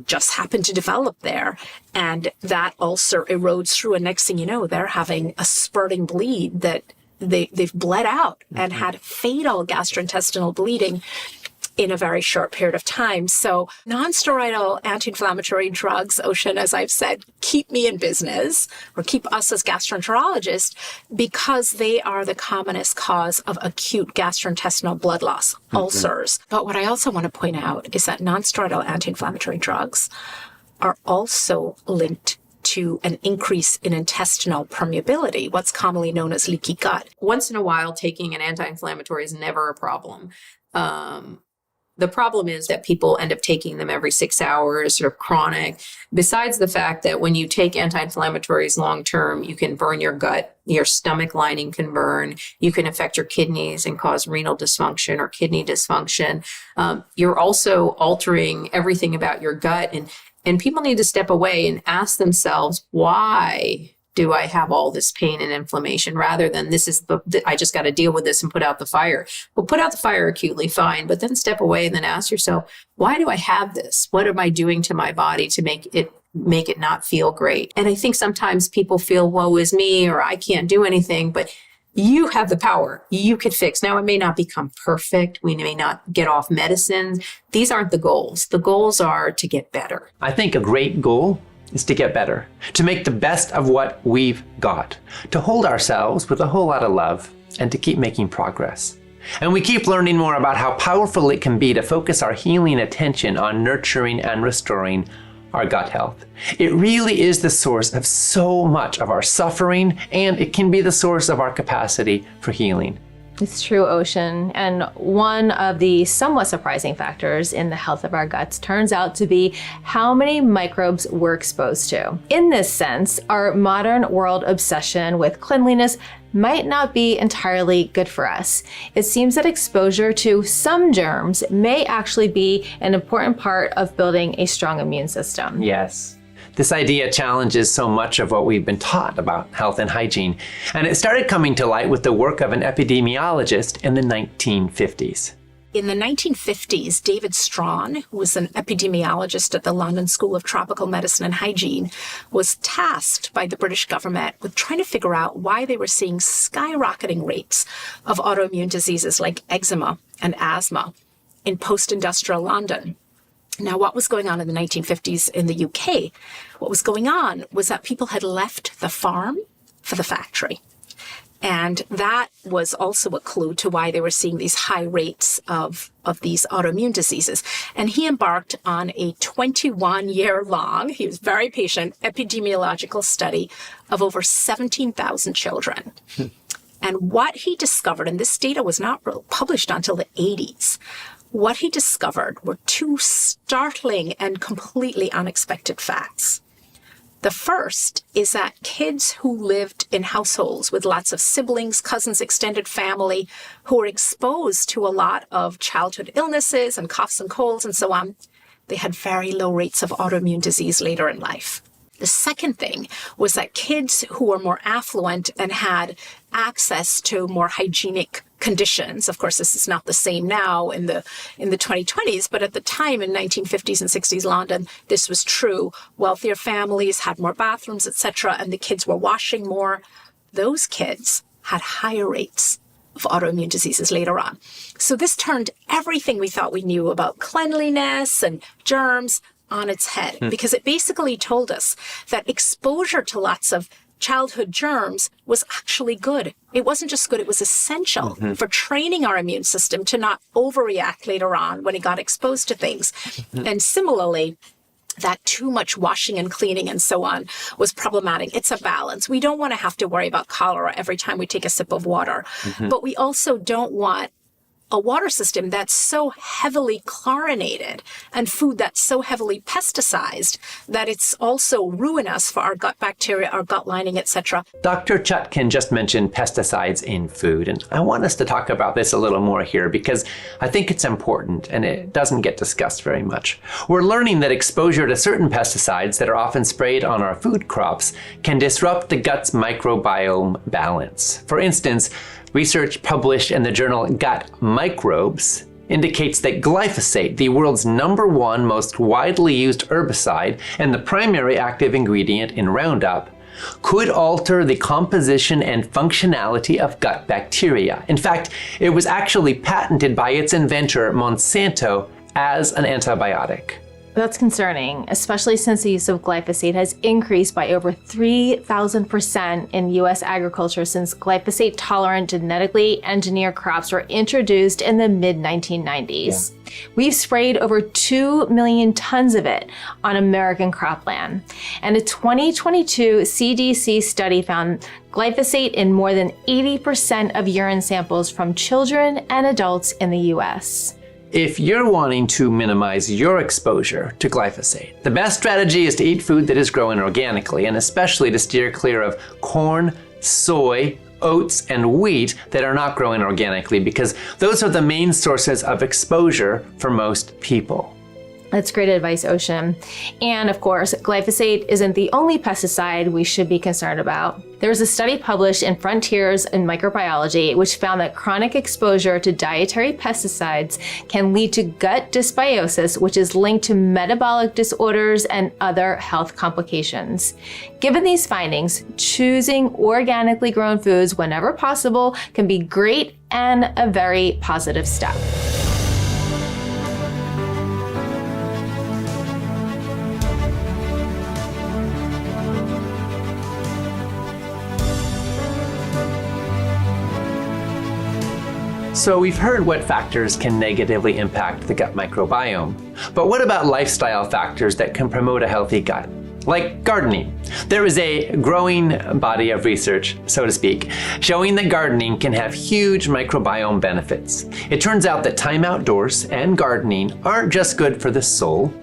Just happened to develop there, and that ulcer erodes through, and next thing you know, they're having a spurting bleed that they've bled out and had fatal gastrointestinal bleeding in a very short period of time. So non-steroidal anti-inflammatory drugs, Ocean, as I've said, keep me in business, or keep us as gastroenterologists, because they are the commonest cause of acute gastrointestinal blood loss, ulcers. But what I also want to point out is that non-steroidal anti-inflammatory drugs are also linked to an increase in intestinal permeability, what's commonly known as leaky gut. Once in a while, taking an anti-inflammatory is never a problem. The problem is that people end up taking them every 6 hours, sort of chronic. Besides the fact that when you take anti-inflammatories long-term, you can burn your gut, your stomach lining can burn, you can affect your kidneys and cause renal dysfunction or kidney dysfunction. You're also altering everything about your gut. And people need to step away and ask themselves, why do I have all this pain and inflammation, rather than I just got to deal with this and put out the fire. Well, put out the fire acutely, fine, but then step away and then ask yourself, why do I have this? What am I doing to my body to make it not feel great? And I think sometimes people feel, woe is me, or I can't do anything, but you have the power. You could fix. Now, it may not become perfect. We may not get off medicines. These aren't the goals. The goals are to get better. I think a great goal is to get better, to make the best of what we've got, to hold ourselves with a whole lot of love, and to keep making progress. And we keep learning more about how powerful it can be to focus our healing attention on nurturing and restoring our gut health. It really is the source of so much of our suffering, and it can be the source of our capacity for healing. It's true, Ocean. And one of the somewhat surprising factors in the health of our guts turns out to be how many microbes we're exposed to. In this sense, our modern world obsession with cleanliness might not be entirely good for us. It seems that exposure to some germs may actually be an important part of building a strong immune system. Yes. This idea challenges so much of what we've been taught about health and hygiene, and it started coming to light with the work of an epidemiologist in the 1950s. In the 1950s, David Strawn, who was an epidemiologist at the London School of Tropical Medicine and Hygiene, was tasked by the British government with trying to figure out why they were seeing skyrocketing rates of autoimmune diseases like eczema and asthma in post-industrial London. Now, what was going on in the 1950s in the UK? What was going on was that people had left the farm for the factory. And that was also a clue to why they were seeing these high rates of these autoimmune diseases. And he embarked on a 21-year-long, he was very patient, epidemiological study of over 17,000 children. And what he discovered, and this data was not published until the 80s, what he discovered were two startling and completely unexpected facts. The first is that kids who lived in households with lots of siblings, cousins, extended family, who were exposed to a lot of childhood illnesses and coughs and colds and so on, they had very low rates of autoimmune disease later in life. The second thing was that kids who were more affluent and had access to more hygienic conditions, of course, this is not the same now in the 2020s, but at the time in 1950s and 60s London, this was true. Wealthier families had more bathrooms, etc., and the kids were washing more. Those kids had higher rates of autoimmune diseases later on. So this turned everything we thought we knew about cleanliness and germs on its head, because it basically told us that exposure to lots of childhood germs was actually good. It wasn't just good, it was essential for training our immune system to not overreact later on when it got exposed to things. And similarly, that too much washing and cleaning and so on was problematic. It's a balance. We don't want to have to worry about cholera every time we take a sip of water, but we also don't want a water system that's so heavily chlorinated and food that's so heavily pesticized that it's also ruinous for our gut bacteria, our gut lining, etc. Dr. Chutkan just mentioned pesticides in food, and I want us to talk about this a little more here because I think it's important and it doesn't get discussed very much. We're learning that exposure to certain pesticides that are often sprayed on our food crops can disrupt the gut's microbiome balance. For instance, research published in the journal Gut Microbes indicates that glyphosate, the world's #1 most widely used herbicide and the primary active ingredient in Roundup, could alter the composition and functionality of gut bacteria. In fact, it was actually patented by its inventor, Monsanto, as an antibiotic. That's concerning, especially since the use of glyphosate has increased by over 3,000% in U.S. agriculture since glyphosate-tolerant genetically engineered crops were introduced in the mid-1990s. Yeah. We've sprayed over 2 million tons of it on American cropland. And a 2022 CDC study found glyphosate in more than 80% of urine samples from children and adults in the U.S. If you're wanting to minimize your exposure to glyphosate, the best strategy is to eat food that is grown organically, and especially to steer clear of corn, soy, oats, and wheat that are not grown organically, because those are the main sources of exposure for most people. That's great advice, Ocean. And of course, glyphosate isn't the only pesticide we should be concerned about. There was a study published in Frontiers in Microbiology which found that chronic exposure to dietary pesticides can lead to gut dysbiosis, which is linked to metabolic disorders and other health complications. Given these findings, choosing organically grown foods whenever possible can be great and a very positive step. So we've heard what factors can negatively impact the gut microbiome. But what about lifestyle factors that can promote a healthy gut? Like gardening. There is a growing body of research, so to speak, showing that gardening can have huge microbiome benefits. It turns out that time outdoors and gardening aren't just good for the soul,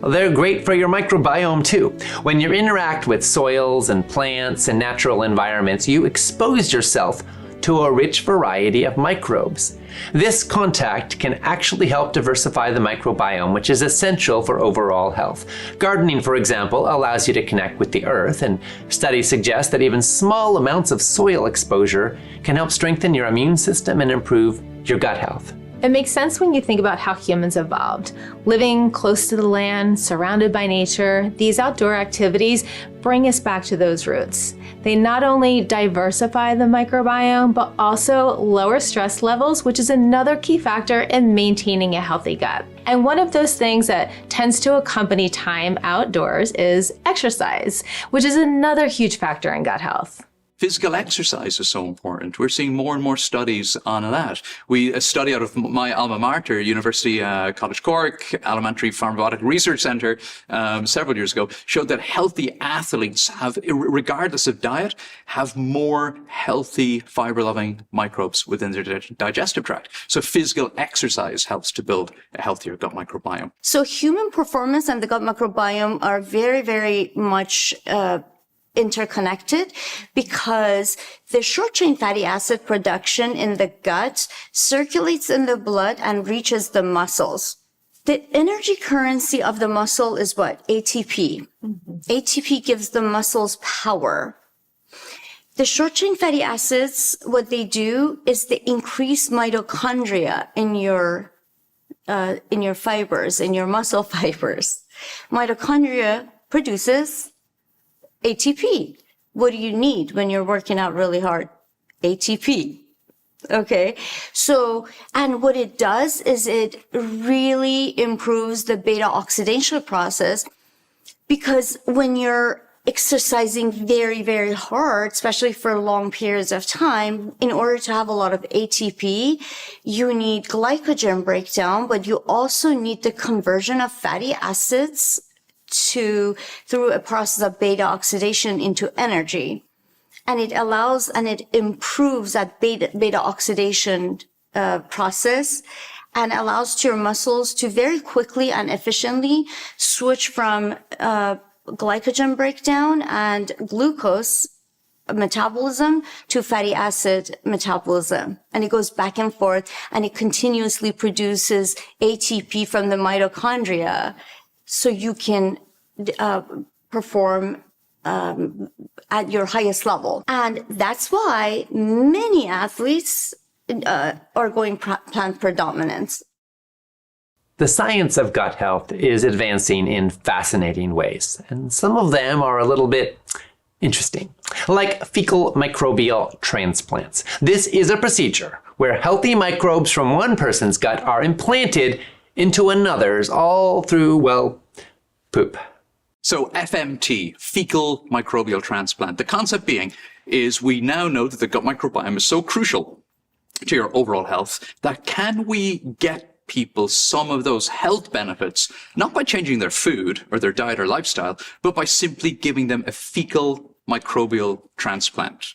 they're great for your microbiome too. When you interact with soils and plants and natural environments, you expose yourself to a rich variety of microbes. This contact can actually help diversify the microbiome, which is essential for overall health. Gardening, for example, allows you to connect with the earth, and studies suggest that even small amounts of soil exposure can help strengthen your immune system and improve your gut health. It makes sense when you think about how humans evolved. Living close to the land, surrounded by nature, these outdoor activities bring us back to those roots. They not only diversify the microbiome, but also lower stress levels, which is another key factor in maintaining a healthy gut. And one of those things that tends to accompany time outdoors is exercise, which is another huge factor in gut health. Physical exercise is so important. We're seeing more and more studies on that. A study out of my alma mater, University College Cork, Elementary Pharmacotic Research Centre, several years ago, showed that healthy athletes have, regardless of diet, have more healthy fiber-loving microbes within their digestive tract. So physical exercise helps to build a healthier gut microbiome. So human performance and the gut microbiome are very, very much interconnected, because the short-chain fatty acid production in the gut circulates in the blood and reaches the muscles. The energy currency of the muscle is what? ATP. ATP gives the muscles power. The short-chain fatty acids, what they do is they increase mitochondria in your fibers, in your muscle fibers. Mitochondria produces ATP. What do you need when you're working out really hard? ATP. Okay. So, and what it does is it really improves the beta oxidation process, because when you're exercising very, very hard, especially for long periods of time, in order to have a lot of ATP, you need glycogen breakdown, but you also need the conversion of fatty acids through a process of beta oxidation into energy. And it allows and it improves that beta oxidation process, and allows your muscles to very quickly and efficiently switch from glycogen breakdown and glucose metabolism to fatty acid metabolism. And it goes back and forth, and it continuously produces ATP from the mitochondria, so you can perform at your highest level. And that's why many athletes are going plant predominance. The science of gut health is advancing in fascinating ways, and some of them are a little bit Interesting. Like fecal microbial transplants. This is a procedure where healthy microbes from one person's gut are implanted into another's, all through, well, poop. So FMT, fecal microbial transplant. The concept being is we now know that the gut microbiome is so crucial to your overall health that can we get people some of those health benefits, not by changing their food or their diet or lifestyle, but by simply giving them a fecal microbial transplant.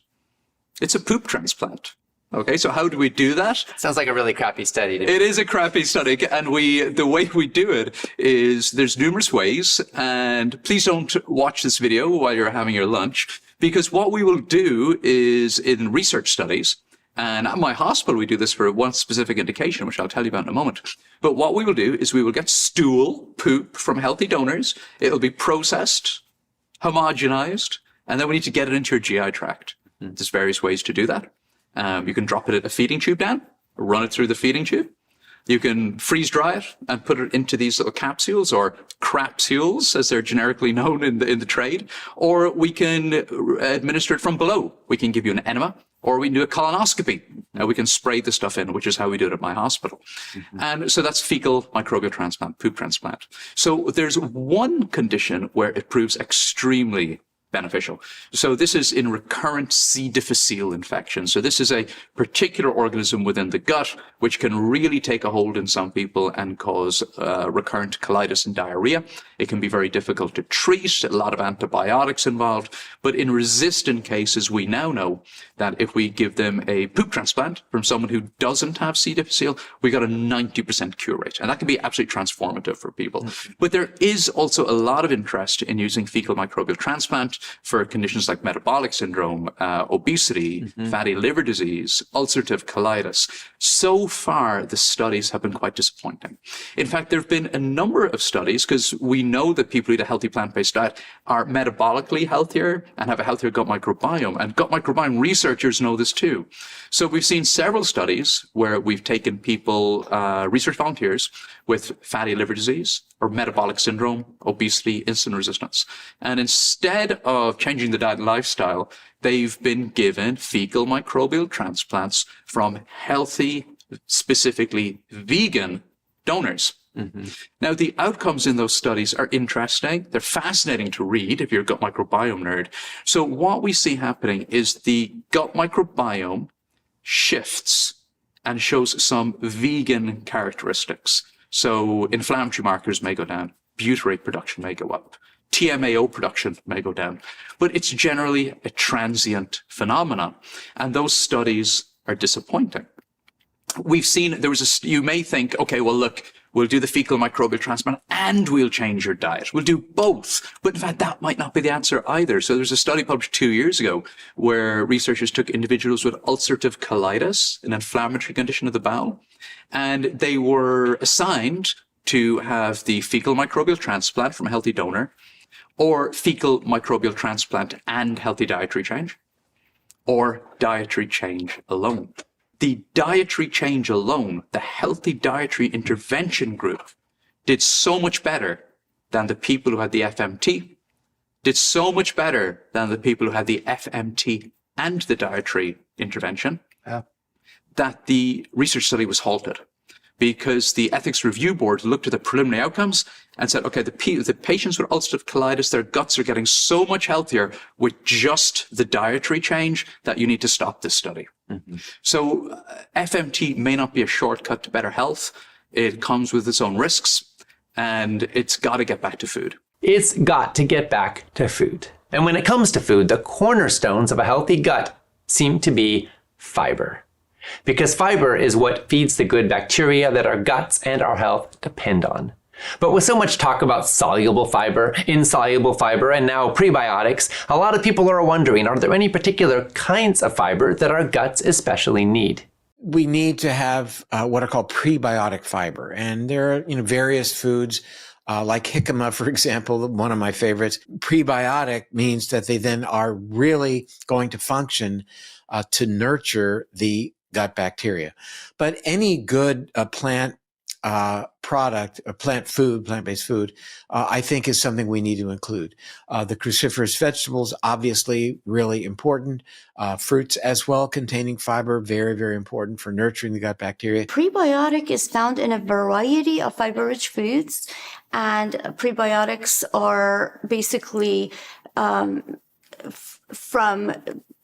It's a poop transplant. Okay, so how do we do that? Sounds like a really crappy study. It is a crappy study, and the way we do it is there's numerous ways, and please don't watch this video while you're having your lunch, because what we will do is in research studies, and at my hospital we do this for one specific indication, which I'll tell you about in a moment. But what we will do is we will get stool, poop from healthy donors. It'll be processed, homogenized, and then we need to get it into your GI tract. There's various ways to do that. You can drop it in a feeding tube down, run it through the feeding tube. You can freeze dry it and put it into these little capsules or crapsules, as they're generically known in the trade. Or we can administer it from below. We can give you an enema, or we can do a colonoscopy. Now we can spray the stuff in, which is how we do it at my hospital. And so that's fecal microbial transplant, poop transplant. So there's one condition where it proves extremely beneficial. So this is in recurrent C. difficile infection. So this is a particular organism within the gut which can really take a hold in some people and cause recurrent colitis and diarrhea. It can be very difficult to treat, a lot of antibiotics involved. But in resistant cases, we now know that if we give them a poop transplant from someone who doesn't have C. difficile, we got a 90% cure rate. And that can be absolutely transformative for people. But there is also a lot of interest in using fecal microbial transplant for conditions like metabolic syndrome, obesity, fatty liver disease, ulcerative colitis. So far, the studies have been quite disappointing. In fact, there have been a number of studies, because we know that people who eat a healthy plant-based diet are metabolically healthier and have a healthier gut microbiome. And gut microbiome researchers know this too. So we've seen several studies where we've taken people, research volunteers, with fatty liver disease or metabolic syndrome, obesity, insulin resistance. And instead of changing the diet and lifestyle, they've been given fecal microbial transplants from healthy, specifically vegan donors. Now, the outcomes in those studies are interesting. They're fascinating to read if you're a gut microbiome nerd. So what we see happening is the gut microbiome shifts and shows some vegan characteristics. So inflammatory markers may go down, butyrate production may go up, TMAO production may go down, but it's generally a transient phenomenon. And those studies are disappointing. We've seen, you may think, okay, well, look, we'll do the fecal microbial transplant and we'll change your diet. We'll do both. But in fact, that might not be the answer either. So there's a study published 2 years ago where researchers took individuals with ulcerative colitis, an inflammatory condition of the bowel, and they were assigned to have the fecal microbial transplant from a healthy donor, or fecal microbial transplant and healthy dietary change, or dietary change alone. The dietary change alone, the healthy dietary intervention group, did so much better than the people who had the FMT, did so much better than the people who had the FMT and the dietary intervention, that the research study was halted because the ethics review board looked at the preliminary outcomes and said, okay, the patients with ulcerative colitis, their guts are getting so much healthier with just the dietary change that you need to stop this study. So FMT may not be a shortcut to better health. It comes with its own risks, and it's got to get back to food. It's got to get back to food. And when it comes to food, the cornerstones of a healthy gut seem to be fiber. Because fiber is what feeds the good bacteria that our guts and our health depend on. But with so much talk about soluble fiber, insoluble fiber, and now prebiotics, a lot of people are wondering, are there any particular kinds of fiber that our guts especially need? We need to have what are called prebiotic fiber. And there are various foods like jicama, for example, one of my favorites. Prebiotic means that they then are really going to function to nurture the gut bacteria. But any good plant product, a plant-based food, I think is something we need to include. The cruciferous vegetables, obviously really important. Fruits as well, containing fiber, very, very important for nurturing the gut bacteria. Prebiotic is found in a variety of fiber-rich foods, and prebiotics are basically from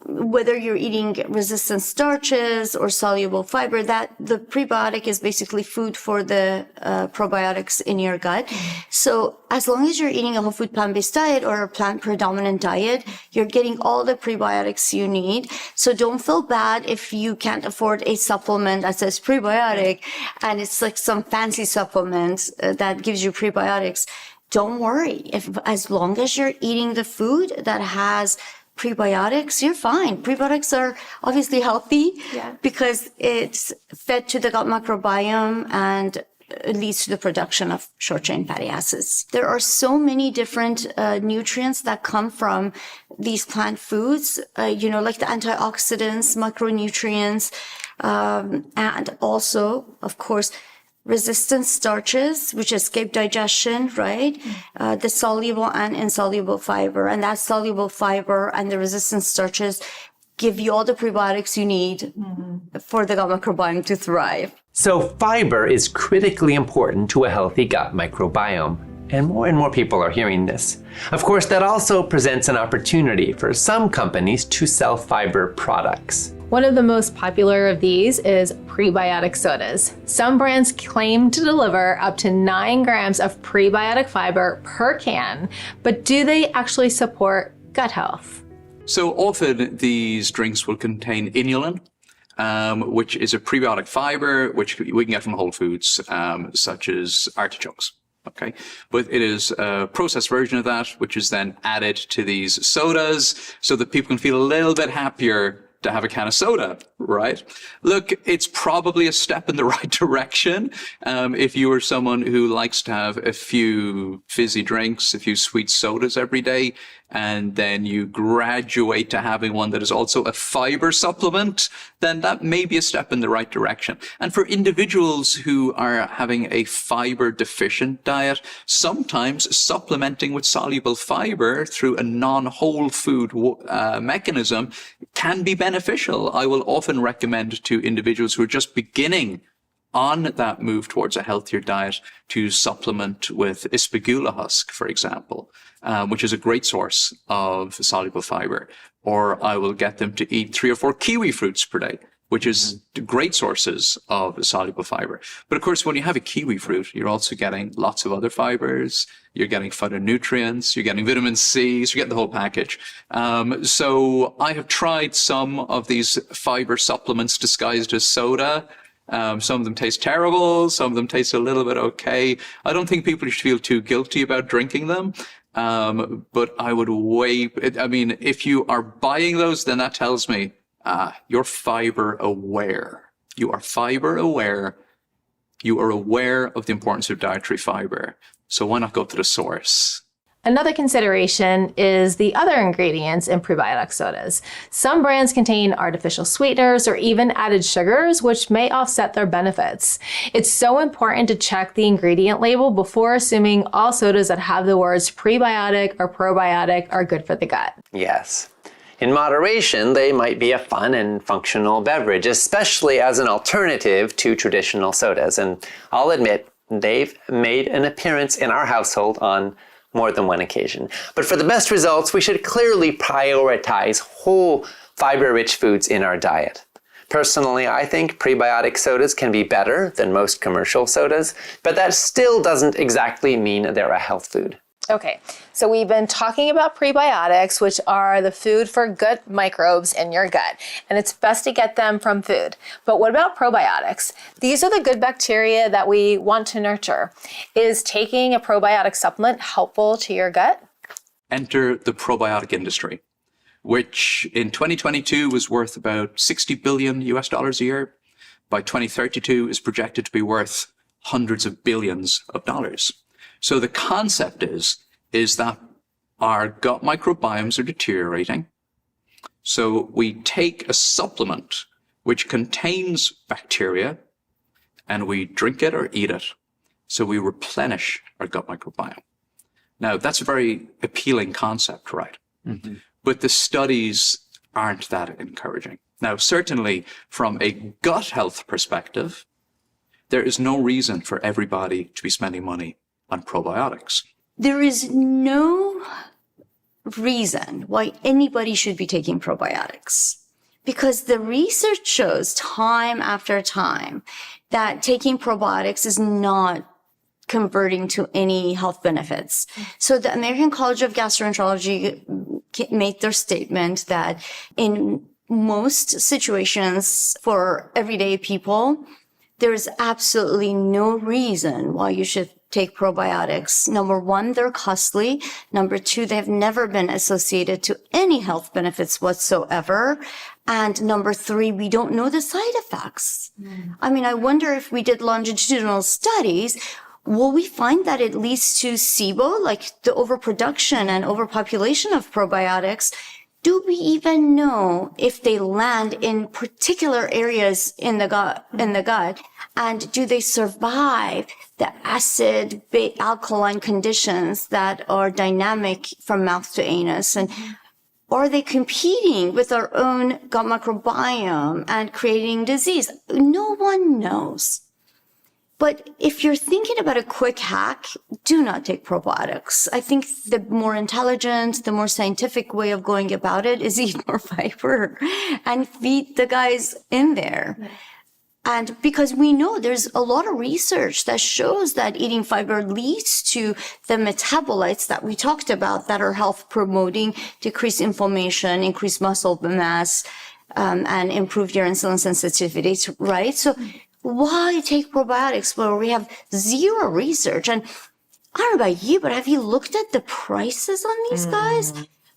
whether you're eating resistant starches or soluble fiber, that the prebiotic is basically food for the probiotics in your gut. So as long as you're eating a whole food plant-based diet or a plant predominant diet, you're getting all the prebiotics you need. So don't feel bad if you can't afford a supplement that says prebiotic and it's like some fancy supplement that gives you prebiotics. Don't worry. As long as you're eating the food that has prebiotics, you're fine. Prebiotics are obviously healthy because it's fed to the gut microbiome and it leads to the production of short-chain fatty acids. There are so many different nutrients that come from these plant foods, like the antioxidants, micronutrients, and also, of course, resistant starches, which escape digestion, right? The soluble and insoluble fiber. And that soluble fiber and the resistant starches give you all the probiotics you need for the gut microbiome to thrive. So fiber is critically important to a healthy gut microbiome. And more people are hearing this. Of course, that also presents an opportunity for some companies to sell fiber products. One of the most popular of these is prebiotic sodas. Some brands claim to deliver up to 9 grams of prebiotic fiber per can, but do they actually support gut health? So often these drinks will contain inulin, which is a prebiotic fiber, which we can get from Whole Foods, such as artichokes. Okay, but it is a processed version of that, which is then added to these sodas so that people can feel a little bit happier to have a can of soda, right? Look, it's probably a step in the right direction. If you are someone who likes to have a few fizzy drinks, a few sweet sodas every day, and then you graduate to having one that is also a fiber supplement, then that may be a step in the right direction. And for individuals who are having a fiber deficient diet, sometimes supplementing with soluble fiber through a non-whole food mechanism can be beneficial. I will often recommend to individuals who are just beginning on that move towards a healthier diet to supplement with ispagula husk, for example, which is a great source of soluble fiber. Or I will get them to eat 3 or 4 kiwi fruits per day, which is great sources of soluble fiber. But of course, when you have a kiwi fruit, you're also getting lots of other fibers. You're getting phytonutrients, you're getting vitamin C, so you're getting the whole package. So I have tried some of these fiber supplements disguised as soda. Some of them taste terrible. Some of them taste a little bit okay. I don't think people should feel too guilty about drinking them. But I would if you are buying those, then that tells me you're fiber aware. You are fiber aware. You are aware of the importance of dietary fiber. So why not go to the source? Another consideration is the other ingredients in prebiotic sodas. Some brands contain artificial sweeteners or even added sugars, which may offset their benefits. It's so important to check the ingredient label before assuming all sodas that have the words prebiotic or probiotic are good for the gut. Yes. In moderation, they might be a fun and functional beverage, especially as an alternative to traditional sodas. And I'll admit, they've made an appearance in our household on more than one occasion. But for the best results, we should clearly prioritize whole fiber-rich foods in our diet. Personally, I think prebiotic sodas can be better than most commercial sodas, but that still doesn't exactly mean they're a health food. Okay, so we've been talking about prebiotics, which are the food for good microbes in your gut, and it's best to get them from food. But what about probiotics? These are the good bacteria that we want to nurture. Is taking a probiotic supplement helpful to your gut? Enter the probiotic industry, which in 2022 was worth about $60 billion a year. By 2032 is projected to be worth hundreds of billions of dollars. So the concept is that our gut microbiomes are deteriorating. So we take a supplement which contains bacteria and we drink it or eat it. So we replenish our gut microbiome. Now, that's a very appealing concept, right? Mm-hmm. But the studies aren't that encouraging. Now, certainly from a gut health perspective, there is no reason for everybody to be spending money on probiotics. There is no reason why anybody should be taking probiotics, because the research shows time after time that taking probiotics is not converting to any health benefits. So the American College of Gastroenterology made their statement that in most situations for everyday people, there's absolutely no reason why you should take probiotics. Number one, they're costly. Number two, they've never been associated to any health benefits whatsoever. And number three, we don't know the side effects. I mean, I wonder if we did longitudinal studies, will we find that it leads to SIBO, like the overproduction and overpopulation of probiotics? Do we even know if they land in particular areas in the gut? And do they survive the acid, alkaline conditions that are dynamic from mouth to anus? And are they competing with our own gut microbiome and creating disease? No one knows. But if you're thinking about a quick hack, do not take probiotics. I think the more intelligent, the more scientific way of going about it is eat more fiber and feed the guys in there. And because we know there's a lot of research that shows that eating fiber leads to the metabolites that we talked about that are health promoting, decrease inflammation, increase muscle mass, and improve your insulin sensitivity, right? So why take probiotics where we have zero research? And I don't know about you, but have you looked at the prices on these guys?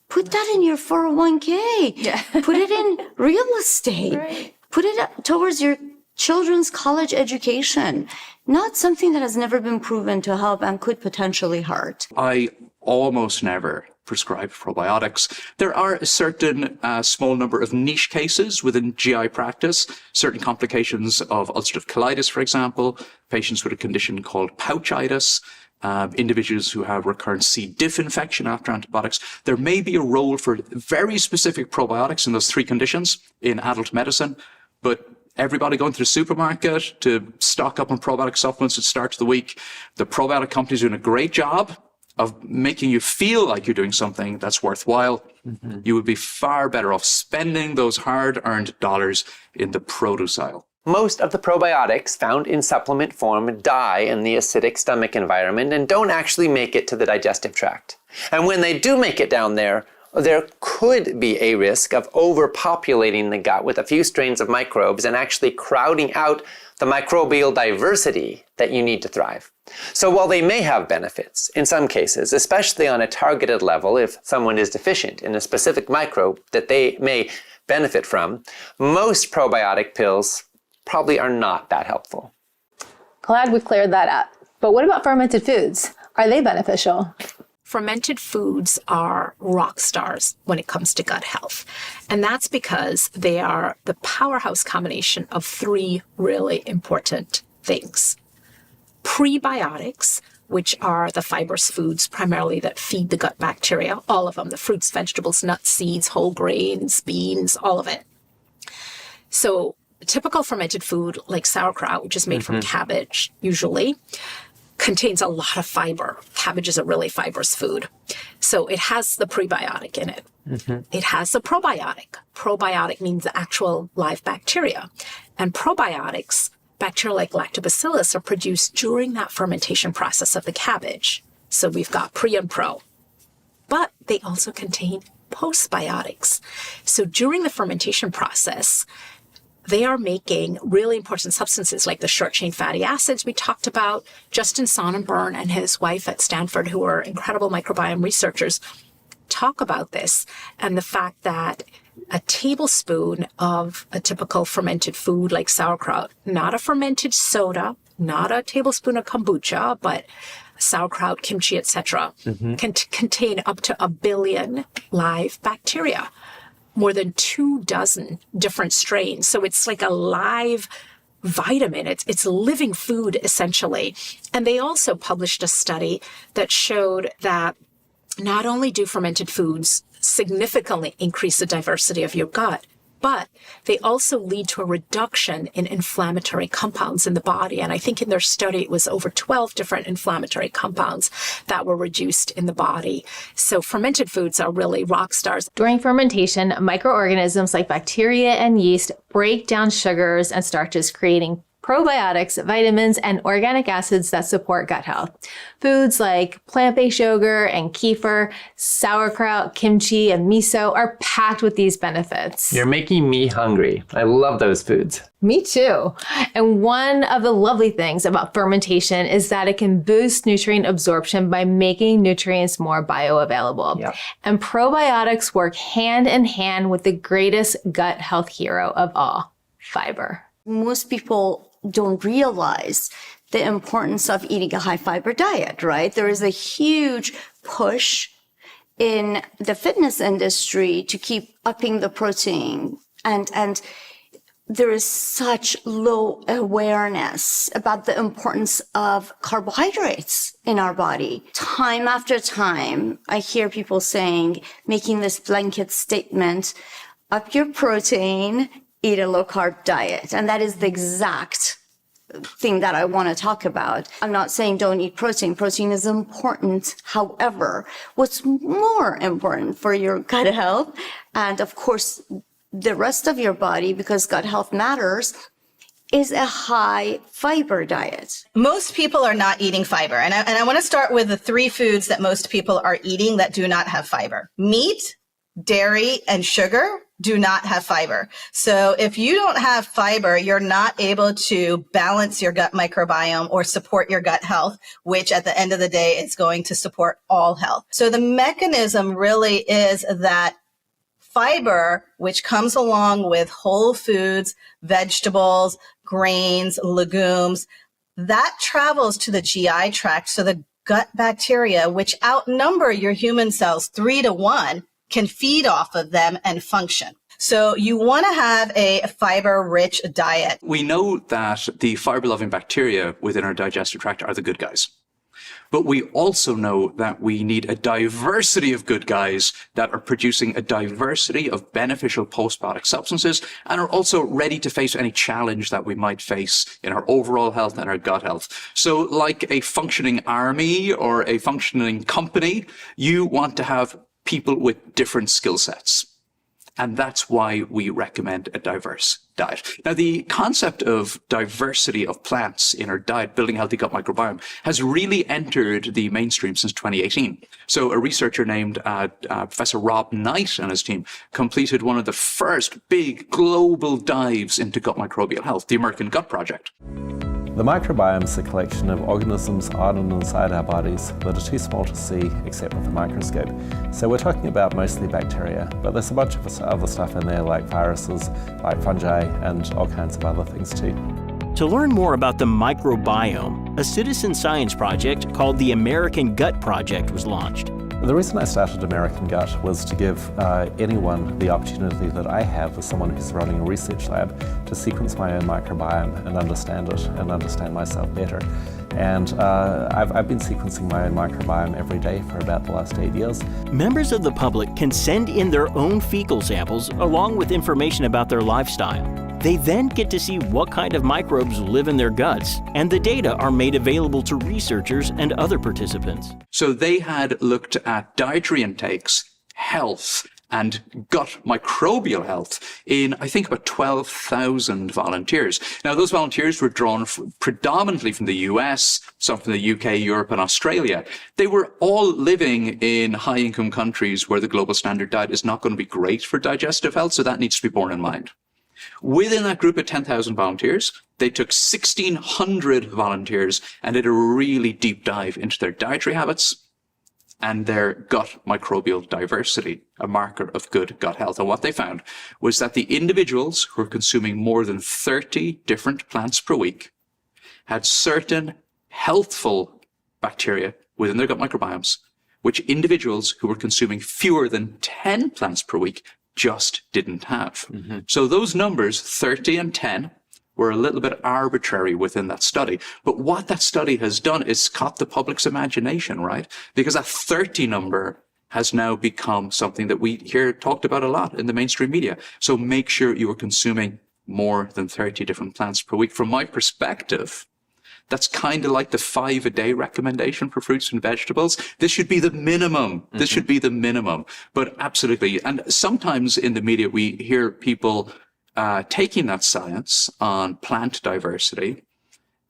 Put that in your 401k. Yeah. Put it in real estate. Right. Put it towards your children's college education. Not something that has never been proven to help and could potentially hurt. I almost never prescribe probiotics. There are a certain small number of niche cases within GI practice, certain complications of ulcerative colitis, for example, patients with a condition called pouchitis, individuals who have recurrent C. diff infection after antibiotics. There may be a role for very specific probiotics in those three conditions in adult medicine, but everybody going to the supermarket to stock up on probiotic supplements at the start of the week, the probiotic companies are doing a great job of making you feel like you're doing something that's worthwhile. You would be far better off spending those hard-earned dollars in the produce aisle. Most of the probiotics found in supplement form die in the acidic stomach environment and don't actually make it to the digestive tract. And when they do make it down there could be a risk of overpopulating the gut with a few strains of microbes and actually crowding out the microbial diversity that you need to thrive. So while they may have benefits in some cases, especially on a targeted level if someone is deficient in a specific microbe that they may benefit from, most probiotic pills probably are not that helpful. Glad we've cleared that up. But what about fermented foods? Are they beneficial? Fermented foods are rock stars when it comes to gut health. And that's because they are the powerhouse combination of three really important things. Prebiotics, which are the fibrous foods primarily that feed the gut bacteria, all of them, the fruits, vegetables, nuts, seeds, whole grains, beans, all of it. So typical fermented food like sauerkraut, which is made from cabbage usually, contains a lot of fiber. Cabbage is a really fibrous food. So it has the prebiotic in it. It has the probiotic. Probiotic means the actual live bacteria. And probiotics, bacteria like lactobacillus, are produced during that fermentation process of the cabbage. So we've got pre and pro. But they also contain postbiotics. So during the fermentation process, they are making really important substances like the short-chain fatty acids we talked about. Justin Sonnenborn and his wife at Stanford, who are incredible microbiome researchers, talk about this and the fact that a tablespoon of a typical fermented food like sauerkraut, not a fermented soda, not a tablespoon of kombucha, but sauerkraut, kimchi, etc., can contain up to 1 billion live bacteria. More than 24 different strains. So it's like a live vitamin. It's living food, essentially. And they also published a study that showed that not only do fermented foods significantly increase the diversity of your gut, but they also lead to a reduction in inflammatory compounds in the body. And I think in their study, it was over 12 different inflammatory compounds that were reduced in the body. So fermented foods are really rock stars. During fermentation, microorganisms like bacteria and yeast break down sugars and starches, creating probiotics, vitamins, and organic acids that support gut health. Foods like plant-based yogurt and kefir, sauerkraut, kimchi, and miso are packed with these benefits. You're making me hungry. I love those foods. Me too. And one of the lovely things about fermentation is that it can boost nutrient absorption by making nutrients more bioavailable. Yep. And probiotics work hand in hand with the greatest gut health hero of all, fiber. Most people don't realize the importance of eating a high fiber diet, right? There is a huge push in the fitness industry to keep upping the protein, and there is such low awareness about the importance of carbohydrates in our body. Time after time, I hear people saying, making this blanket statement, up your protein, eat a low carb diet. And that is the exact thing that I want to talk about. I'm not saying don't eat protein. Protein is important. However, what's more important for your gut health, and of course, the rest of your body, because gut health matters, is a high fiber diet. Most people are not eating fiber. And I want to start with the 3 foods that most people are eating that do not have fiber. Meat, dairy, and sugar do not have fiber. So if you don't have fiber, you're not able to balance your gut microbiome or support your gut health, which at the end of the day is going to support all health. So the mechanism really is that fiber, which comes along with whole foods, vegetables, grains, legumes, that travels to the GI tract. So the gut bacteria, which outnumber your human cells 3 to 1, can feed off of them and function. So you want to have a fiber-rich diet. We know that the fiber-loving bacteria within our digestive tract are the good guys. But we also know that we need a diversity of good guys that are producing a diversity of beneficial postbiotic substances and are also ready to face any challenge that we might face in our overall health and our gut health. So like a functioning army or a functioning company, you want to have people with different skill sets. And that's why we recommend a diverse diet. Now, the concept of diversity of plants in our diet, building a healthy gut microbiome, has really entered the mainstream since 2018. So a researcher named Professor Rob Knight and his team completed one of the first big global dives into gut microbial health, the American Gut Project. The microbiome is a collection of organisms on and inside our bodies that are too small to see except with a microscope. So we're talking about mostly bacteria, but there's a bunch of other stuff in there like viruses, like fungi, and all kinds of other things too. To learn more about the microbiome, a citizen science project called the American Gut Project was launched. The reason I started American Gut was to give anyone the opportunity that I have as someone who's running a research lab to sequence my own microbiome and understand it and understand myself better. And I've been sequencing my own microbiome every day for about the last 8 years. Members of the public can send in their own fecal samples along with information about their lifestyle. They then get to see what kind of microbes live in their guts, and the data are made available to researchers and other participants. So they had looked at dietary intakes, health, and gut microbial health in, I think, about 12,000 volunteers. Now, those volunteers were drawn predominantly from the US, some from the UK, Europe, and Australia. They were all living in high-income countries where the global standard diet is not going to be great for digestive health, so that needs to be borne in mind. Within that group of 10,000 volunteers, they took 1,600 volunteers and did a really deep dive into their dietary habits and their gut microbial diversity, a marker of good gut health. And what they found was that the individuals who were consuming more than 30 different plants per week had certain healthful bacteria within their gut microbiomes, which individuals who were consuming fewer than 10 plants per week just didn't have. So those numbers, 30 and 10, were a little bit arbitrary within that study. But what that study has done is caught the public's imagination, right? Because that 30 number has now become something that we hear talked about a lot in the mainstream media. So make sure you are consuming more than 30 different plants per week. From my perspective, that's kind of like the 5 a day recommendation for fruits and vegetables. This should be the minimum. This should be the minimum. But absolutely. And sometimes in the media, we hear people taking that science on plant diversity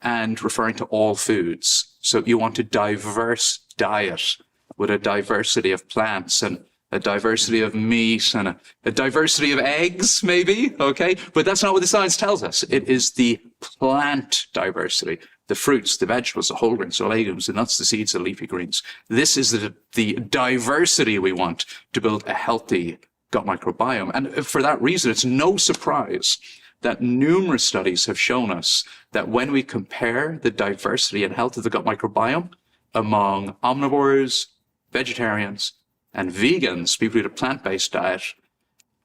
and referring to all foods. So you want a diverse diet with a diversity of plants and a diversity of meat and a diversity of eggs, maybe, okay? But that's not what the science tells us. It is the plant diversity, the fruits, the vegetables, the whole grains, the legumes, the nuts, the seeds, the leafy greens. This is the diversity we want to build a healthy gut microbiome. And for that reason, it's no surprise that numerous studies have shown us that when we compare the diversity and health of the gut microbiome among omnivores, vegetarians, and vegans, people who eat a plant-based diet,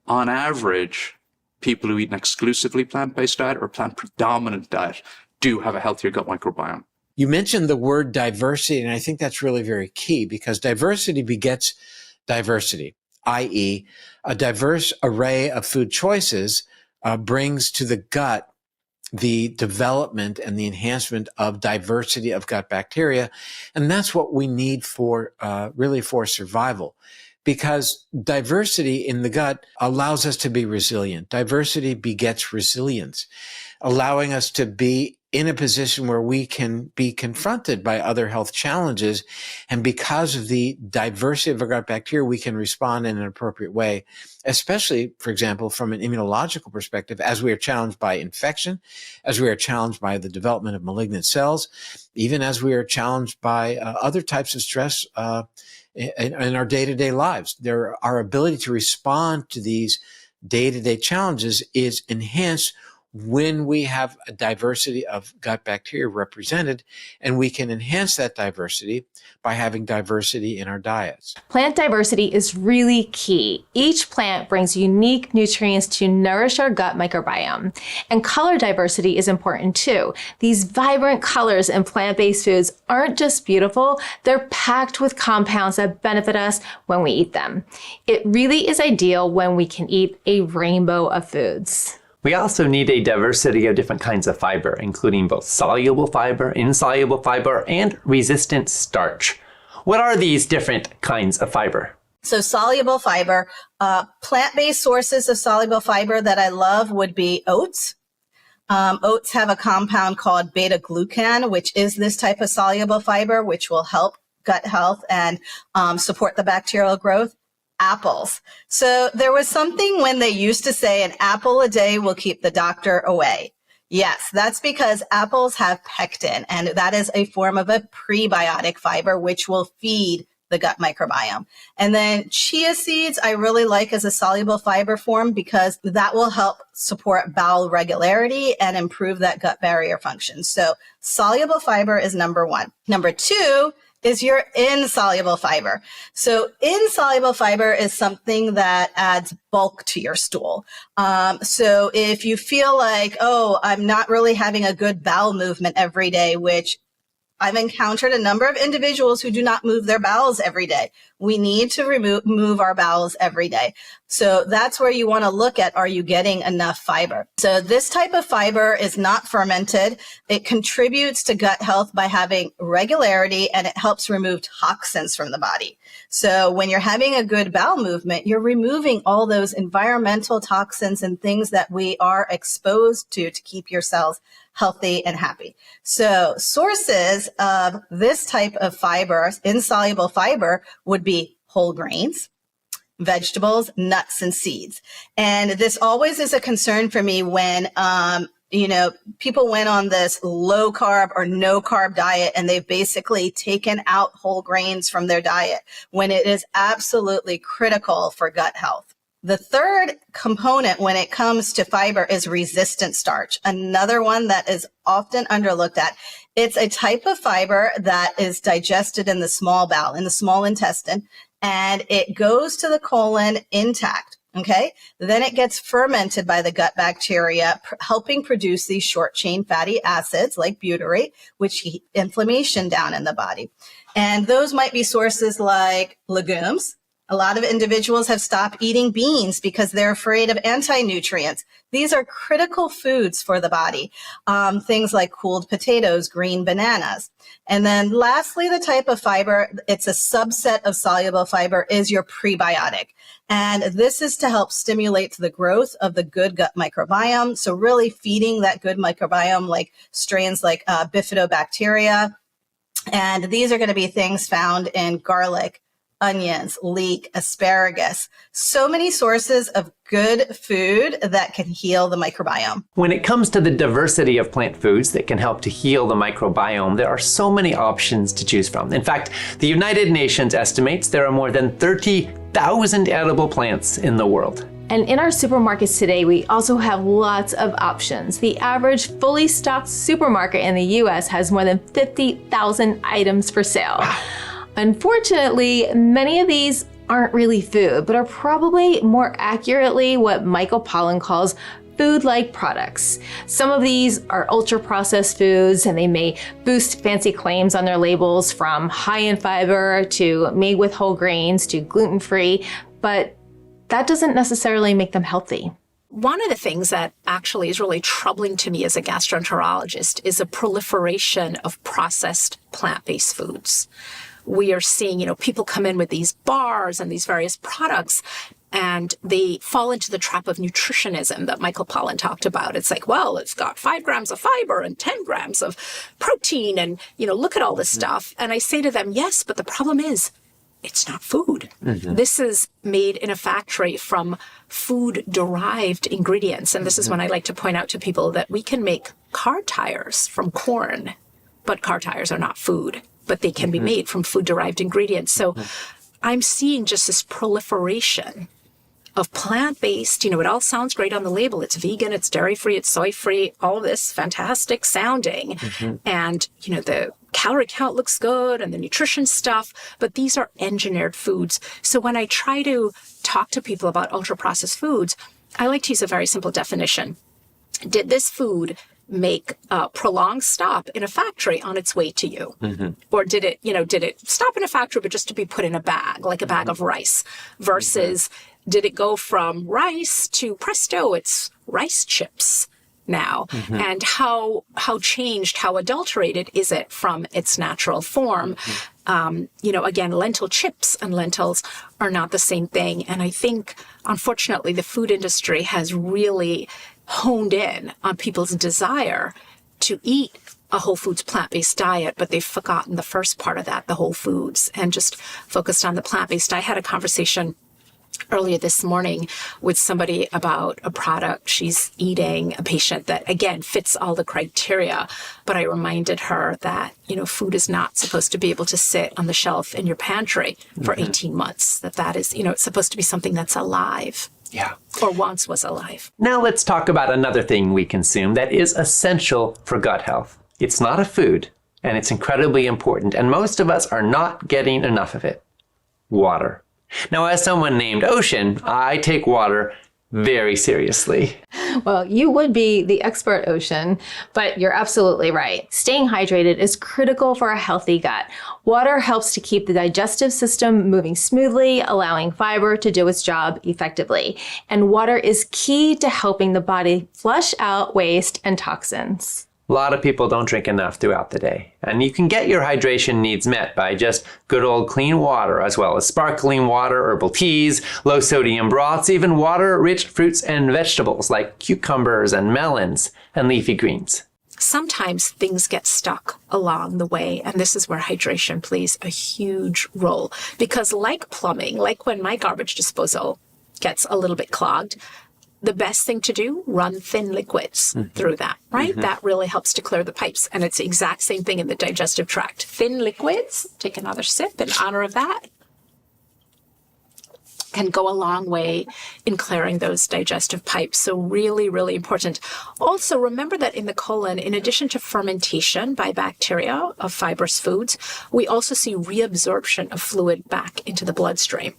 on average, people who eat an exclusively plant-based diet or plant-predominant diet do have a healthier gut microbiome. You mentioned the word diversity, and I think that's really very key because diversity begets diversity, i.e., a diverse array of food choices brings to the gut the development and the enhancement of diversity of gut bacteria. And that's what we need for, really for survival, because diversity in the gut allows us to be resilient. Diversity begets resilience, allowing us to be in a position where we can be confronted by other health challenges. And because of the diversity of our gut bacteria, we can respond in an appropriate way, especially, for example, from an immunological perspective, as we are challenged by infection, as we are challenged by the development of malignant cells, even as we are challenged by other types of stress in our day-to-day lives. Our ability to respond to these day-to-day challenges is enhanced when we have a diversity of gut bacteria represented, and we can enhance that diversity by having diversity in our diets. Plant diversity is really key. Each plant brings unique nutrients to nourish our gut microbiome. And color diversity is important too. These vibrant colors in plant-based foods aren't just beautiful, they're packed with compounds that benefit us when we eat them. It really is ideal when we can eat a rainbow of foods. We also need a diversity of different kinds of fiber, including both soluble fiber, insoluble fiber, and resistant starch. What are these different kinds of fiber? So soluble fiber, plant-based sources of soluble fiber that I love would be oats. Oats have a compound called beta-glucan, which is this type of soluble fiber, which will help gut health and support the bacterial growth. Apples. So there was something when they used to say an apple a day will keep the doctor away. Yes, that's because apples have pectin, and that is a form of a prebiotic fiber, which will feed the gut microbiome. And then chia seeds, I really like as a soluble fiber form because that will help support bowel regularity and improve that gut barrier function. So soluble fiber is number one. Number two is your insoluble fiber. So insoluble fiber is something that adds bulk to your stool. So if you feel like, oh, I'm not really having a good bowel movement every day, which I've encountered a number of individuals who do not move their bowels every day. We need to move our bowels every day. So that's where you want to look at, are you getting enough fiber? So this type of fiber is not fermented. It contributes to gut health by having regularity, and it helps remove toxins from the body. So when you're having a good bowel movement, you're removing all those environmental toxins and things that we are exposed to keep your cells healthy and happy. So sources of this type of fiber, insoluble fiber, would be whole grains, vegetables, nuts, and seeds. And this always is a concern for me when, people went on this low carb or no carb diet and they've basically taken out whole grains from their diet when it is absolutely critical for gut health. The third component when it comes to fiber is resistant starch, another one that is often underlooked at. It's a type of fiber that is digested in the small bowel, in the small intestine, and it goes to the colon intact. Okay. Then it gets fermented by the gut bacteria, helping produce these short chain fatty acids like butyrate, which keep inflammation down in the body. And those might be sources like legumes. A lot of individuals have stopped eating beans because they're afraid of anti-nutrients. These are critical foods for the body. Things like cooled potatoes, green bananas. And then lastly, the type of fiber, it's a subset of soluble fiber, is your prebiotic. And this is to help stimulate the growth of the good gut microbiome. So really feeding that good microbiome, like strains like bifidobacteria. And these are going to be things found in garlic, onions, leek, asparagus. So many sources of good food that can heal the microbiome. When it comes to the diversity of plant foods that can help to heal the microbiome, there are so many options to choose from. In fact, the United Nations estimates there are more than 30,000 edible plants in the world. And in our supermarkets today, we also have lots of options. The average fully stocked supermarket in the US has more than 50,000 items for sale. Unfortunately, many of these aren't really food, but are probably more accurately what Michael Pollan calls food-like products. Some of these are ultra-processed foods, and they may boost fancy claims on their labels, from high in fiber to made with whole grains to gluten-free, but that doesn't necessarily make them healthy. One of the things that actually is really troubling to me as a gastroenterologist is a proliferation of processed plant-based foods. We are seeing, people come in with these bars and these various products, and they fall into the trap of nutritionism that Michael Pollan talked about. It's like, well, it's got 5 grams of fiber and 10 grams of protein, and, look at all this stuff. And I say to them, yes, but the problem is, it's not food. Mm-hmm. This is made in a factory from food-derived ingredients. And this is when I like to point out to people that we can make car tires from corn, but car tires are not food, but they can be made from food-derived ingredients. So I'm seeing just this proliferation of plant-based, it all sounds great on the label. It's vegan, it's dairy-free, it's soy-free, all this fantastic sounding. And, the calorie count looks good and the nutrition stuff, but these are engineered foods. So when I try to talk to people about ultra-processed foods, I like to use a very simple definition. Did this food make a prolonged stop in a factory on its way to you? Or did it stop in a factory, but just to be put in a bag, like a bag of rice, versus did it go from rice to presto, it's rice chips now? And how changed, how adulterated is it from its natural form? Again, lentil chips and lentils are not the same thing. And I think, unfortunately, the food industry has really honed in on people's desire to eat a whole foods plant-based diet, but they've forgotten the first part of that, the whole foods, and just focused on the plant-based. I had a conversation earlier this morning with somebody about a product she's eating, a patient that, again, fits all the criteria. But I reminded her that, food is not supposed to be able to sit on the shelf in your pantry for 18 months, that is, it's supposed to be something that's alive. Yeah. Or once was alive. Now let's talk about another thing we consume that is essential for gut health. It's not a food, and it's incredibly important, and most of us are not getting enough of it. Water. Now, as someone named Ocean, I take water very seriously. Well, you would be the expert, Ocean, but you're absolutely right. Staying hydrated is critical for a healthy gut. Water helps to keep the digestive system moving smoothly, allowing fiber to do its job effectively. And water is key to helping the body flush out waste and toxins. A lot of people don't drink enough throughout the day, and you can get your hydration needs met by just good old clean water, as well as sparkling water, herbal teas, low sodium broths, even water-rich fruits and vegetables like cucumbers and melons and leafy greens. Sometimes things get stuck along the way, and this is where hydration plays a huge role. Because like plumbing, like when my garbage disposal gets a little bit clogged, the best thing to do, run thin liquids through that, right? That really helps to clear the pipes. And it's the exact same thing in the digestive tract. Thin liquids, take another sip in honor of that, can go a long way in clearing those digestive pipes. So really, really important. Also, remember that in the colon, in addition to fermentation by bacteria of fibrous foods, we also see reabsorption of fluid back into the bloodstream.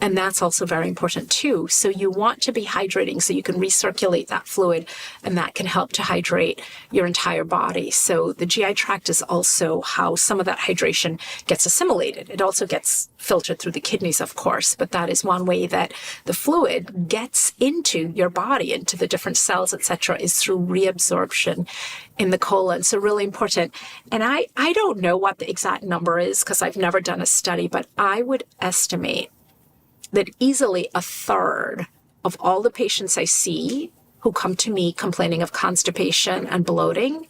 And that's also very important too. So you want to be hydrating so you can recirculate that fluid, and that can help to hydrate your entire body. So the GI tract is also how some of that hydration gets assimilated. It also gets filtered through the kidneys, of course, but that is one way that the fluid gets into your body, into the different cells, etc., is through reabsorption in the colon. So really important. And I don't know what the exact number is because I've never done a study, but I would estimate that easily a third of all the patients I see who come to me complaining of constipation and bloating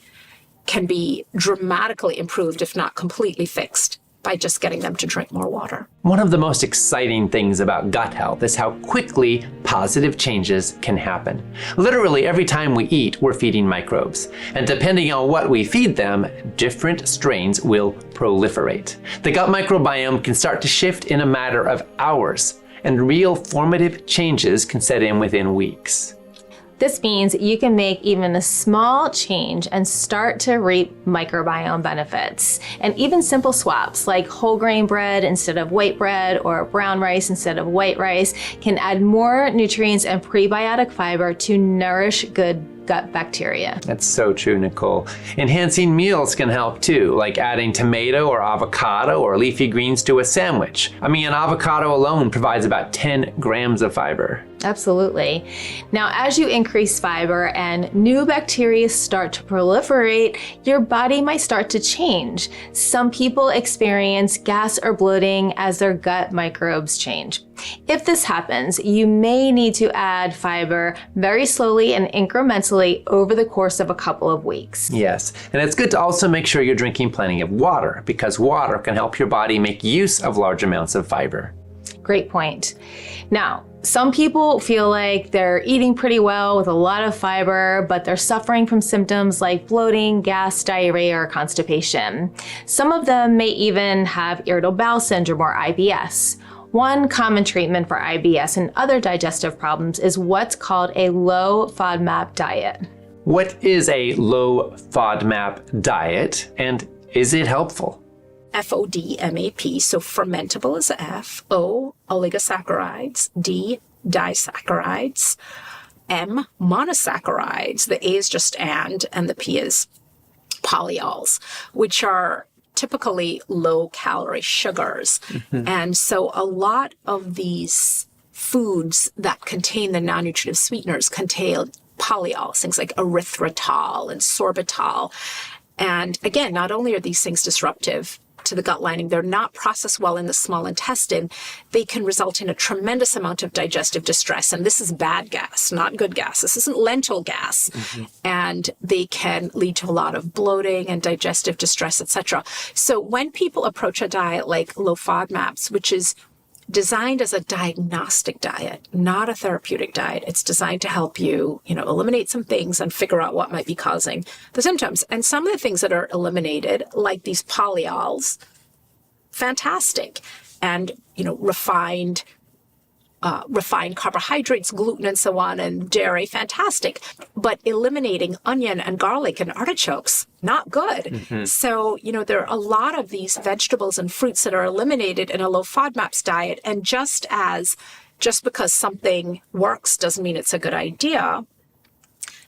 can be dramatically improved, if not completely fixed, by just getting them to drink more water. One of the most exciting things about gut health is how quickly positive changes can happen. Literally every time we eat, we're feeding microbes. And depending on what we feed them, different strains will proliferate. The gut microbiome can start to shift in a matter of hours, and real formative changes can set in within weeks. This means you can make even a small change and start to reap microbiome benefits. And even simple swaps like whole grain bread instead of white bread or brown rice instead of white rice can add more nutrients and prebiotic fiber to nourish good gut bacteria. That's so true, Nicole. Enhancing meals can help too, like adding tomato or avocado or leafy greens to a sandwich. I mean, an avocado alone provides about 10 grams of fiber. Absolutely. Now, as you increase fiber and new bacteria start to proliferate, your body might start to change. Some people experience gas or bloating as their gut microbes change. If this happens, you may need to add fiber very slowly and incrementally over the course of a couple of weeks. Yes, and it's good to also make sure you're drinking plenty of water, because water can help your body make use of large amounts of fiber. Great point. Now, some people feel like they're eating pretty well with a lot of fiber, but they're suffering from symptoms like bloating, gas, diarrhea, or constipation. Some of them may even have irritable bowel syndrome or IBS. One common treatment for IBS and other digestive problems is what's called a low-FODMAP diet. What is a low-FODMAP diet, and is it helpful? FODMAP, so fermentable is F, O, oligosaccharides, D, disaccharides, M, monosaccharides, the A is just and the P is polyols, which are typically low-calorie sugars. Mm-hmm. And so a lot of these foods that contain the non-nutritive sweeteners contain polyols, things like erythritol and sorbitol. And again, not only are these things disruptive to the gut lining, they're not processed well in the small intestine, they can result in a tremendous amount of digestive distress. And this is bad gas, not good gas. This isn't lentil gas. Mm-hmm. And they can lead to a lot of bloating and digestive distress, etc. So when people approach a diet like low FODMAPs, which is designed as a diagnostic diet, not a therapeutic diet. It's designed to help you, eliminate some things and figure out what might be causing the symptoms. And some of the things that are eliminated, like these polyols, fantastic. And, refined carbohydrates, gluten, and so on, and dairy, fantastic. But eliminating onion and garlic and artichokes, not good. Mm-hmm. So, there are a lot of these vegetables and fruits that are eliminated in a low FODMAPs diet. And just because something works doesn't mean it's a good idea.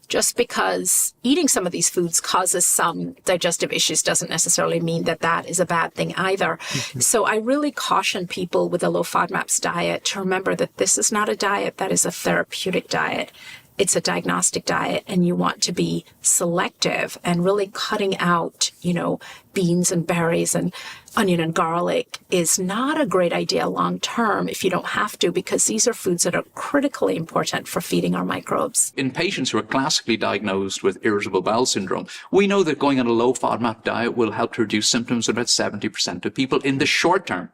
Just because eating some of these foods causes some digestive issues doesn't necessarily mean that that is a bad thing either. Mm-hmm. So I really caution people with a low FODMAPs diet to remember that this is not a diet that is a therapeutic diet. It's a diagnostic diet, and you want to be selective and really cutting out, beans and berries and onion and garlic is not a great idea long term if you don't have to, because these are foods that are critically important for feeding our microbes. In patients who are classically diagnosed with irritable bowel syndrome, we know that going on a low FODMAP diet will help to reduce symptoms in about 70% of people in the short term.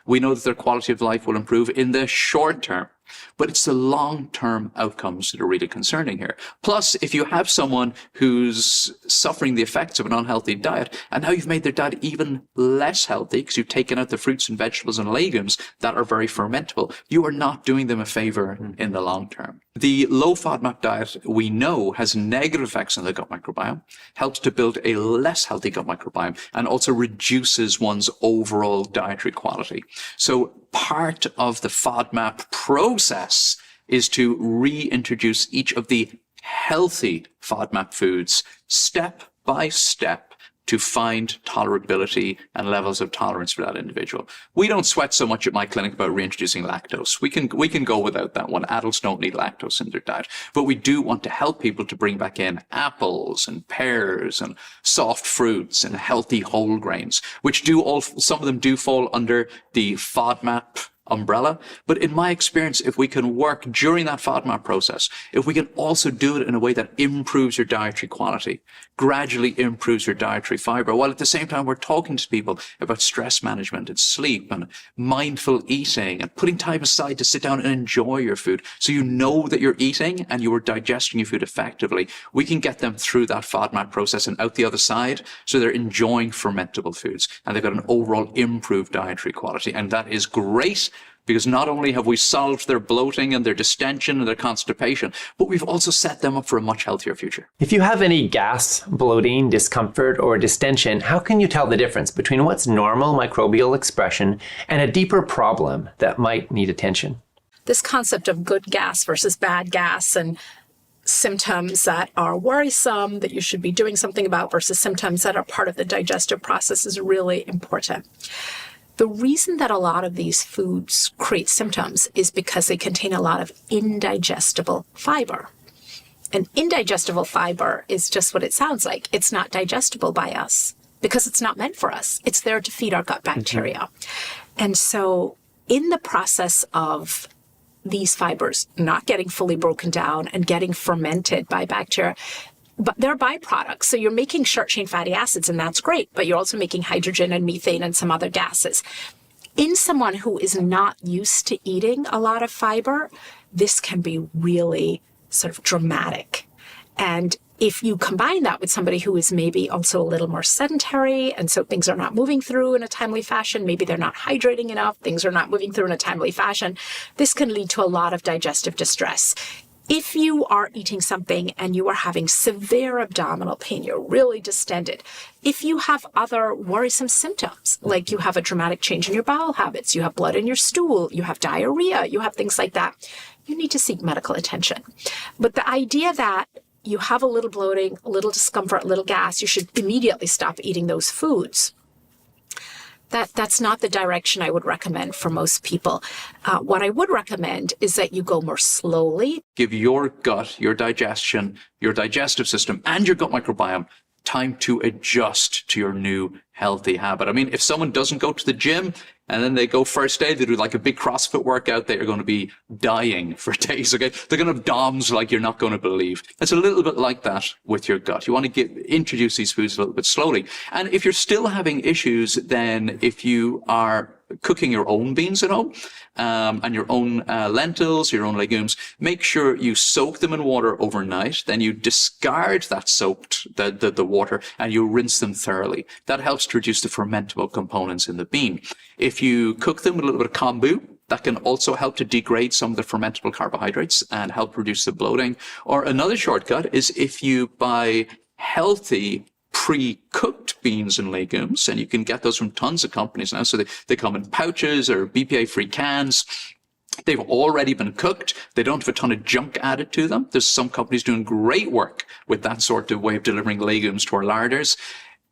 We know that their quality of life will improve in the short term. But it's the long-term outcomes that are really concerning here. Plus, if you have someone who's suffering the effects of an unhealthy diet, and now you've made their diet even less healthy because you've taken out the fruits and vegetables and legumes that are very fermentable, you are not doing them a favor in the long term. The low FODMAP diet, we know, has negative effects on the gut microbiome, helps to build a less healthy gut microbiome, and also reduces one's overall dietary quality. So part of the FODMAP process is to reintroduce each of the healthy FODMAP foods step by step to find tolerability and levels of tolerance for that individual. We don't sweat so much at my clinic about reintroducing lactose. We can go without that one. Adults don't need lactose in their diet. But we do want to help people to bring back in apples and pears and soft fruits and healthy whole grains, which some of them do fall under the FODMAP umbrella. But in my experience, if we can work during that FODMAP process, if we can also do it in a way that improves your dietary quality, gradually improves your dietary fiber, while at the same time we're talking to people about stress management and sleep and mindful eating and putting time aside to sit down and enjoy your food so you know that you're eating and you are digesting your food effectively, we can get them through that FODMAP process and out the other side so they're enjoying fermentable foods and they've got an overall improved dietary quality. And that is great, because not only have we solved their bloating and their distension and their constipation, but we've also set them up for a much healthier future. If you have any gas, bloating, discomfort, or distension, how can you tell the difference between what's normal microbial expression and a deeper problem that might need attention? This concept of good gas versus bad gas and symptoms that are worrisome that you should be doing something about versus symptoms that are part of the digestive process is really important. The reason that a lot of these foods create symptoms is because they contain a lot of indigestible fiber. And indigestible fiber is just what it sounds like. It's not digestible by us because it's not meant for us. It's there to feed our gut bacteria. And so in the process of these fibers not getting fully broken down and getting fermented by bacteria, but they're byproducts. So you're making short-chain fatty acids, and that's great, but you're also making hydrogen and methane and some other gases. In someone who is not used to eating a lot of fiber, this can be really sort of dramatic. And if you combine that with somebody who is maybe also a little more sedentary, and so things are not moving through in a timely fashion, maybe they're not hydrating enough, things are not moving through in a timely fashion, this can lead to a lot of digestive distress. If you are eating something and you are having severe abdominal pain, you're really distended, if you have other worrisome symptoms, like you have a dramatic change in your bowel habits, you have blood in your stool, you have diarrhea, you have things like that, you need to seek medical attention. But the idea that you have a little bloating, a little discomfort, a little gas, you should immediately stop eating those foods. That's not the direction I would recommend for most people. What I would recommend is that you go more slowly. Give your gut, your digestion, your digestive system, and your gut microbiome time to adjust to your new healthy habit. I mean, if someone doesn't go to the gym and then they go first day, they do like a big CrossFit workout, they are going to be dying for days, okay? They're going to have DOMs like you're not going to believe. It's a little bit like that with your gut. You want to introduce these foods a little bit slowly. And if you're still having issues, then if you are cooking your own beans at home, and your own lentils, your own legumes, make sure you soak them in water overnight. Then you discard that soaked, the water, and you rinse them thoroughly. That helps to reduce the fermentable components in the bean. If you cook them with a little bit of kombu, that can also help to degrade some of the fermentable carbohydrates and help reduce the bloating. Or another shortcut is if you buy healthy pre-cooked beans and legumes, and you can get those from tons of companies now. So they come in pouches or BPA-free cans. They've already been cooked. They don't have a ton of junk added to them. There's some companies doing great work with that sort of way of delivering legumes to our larders.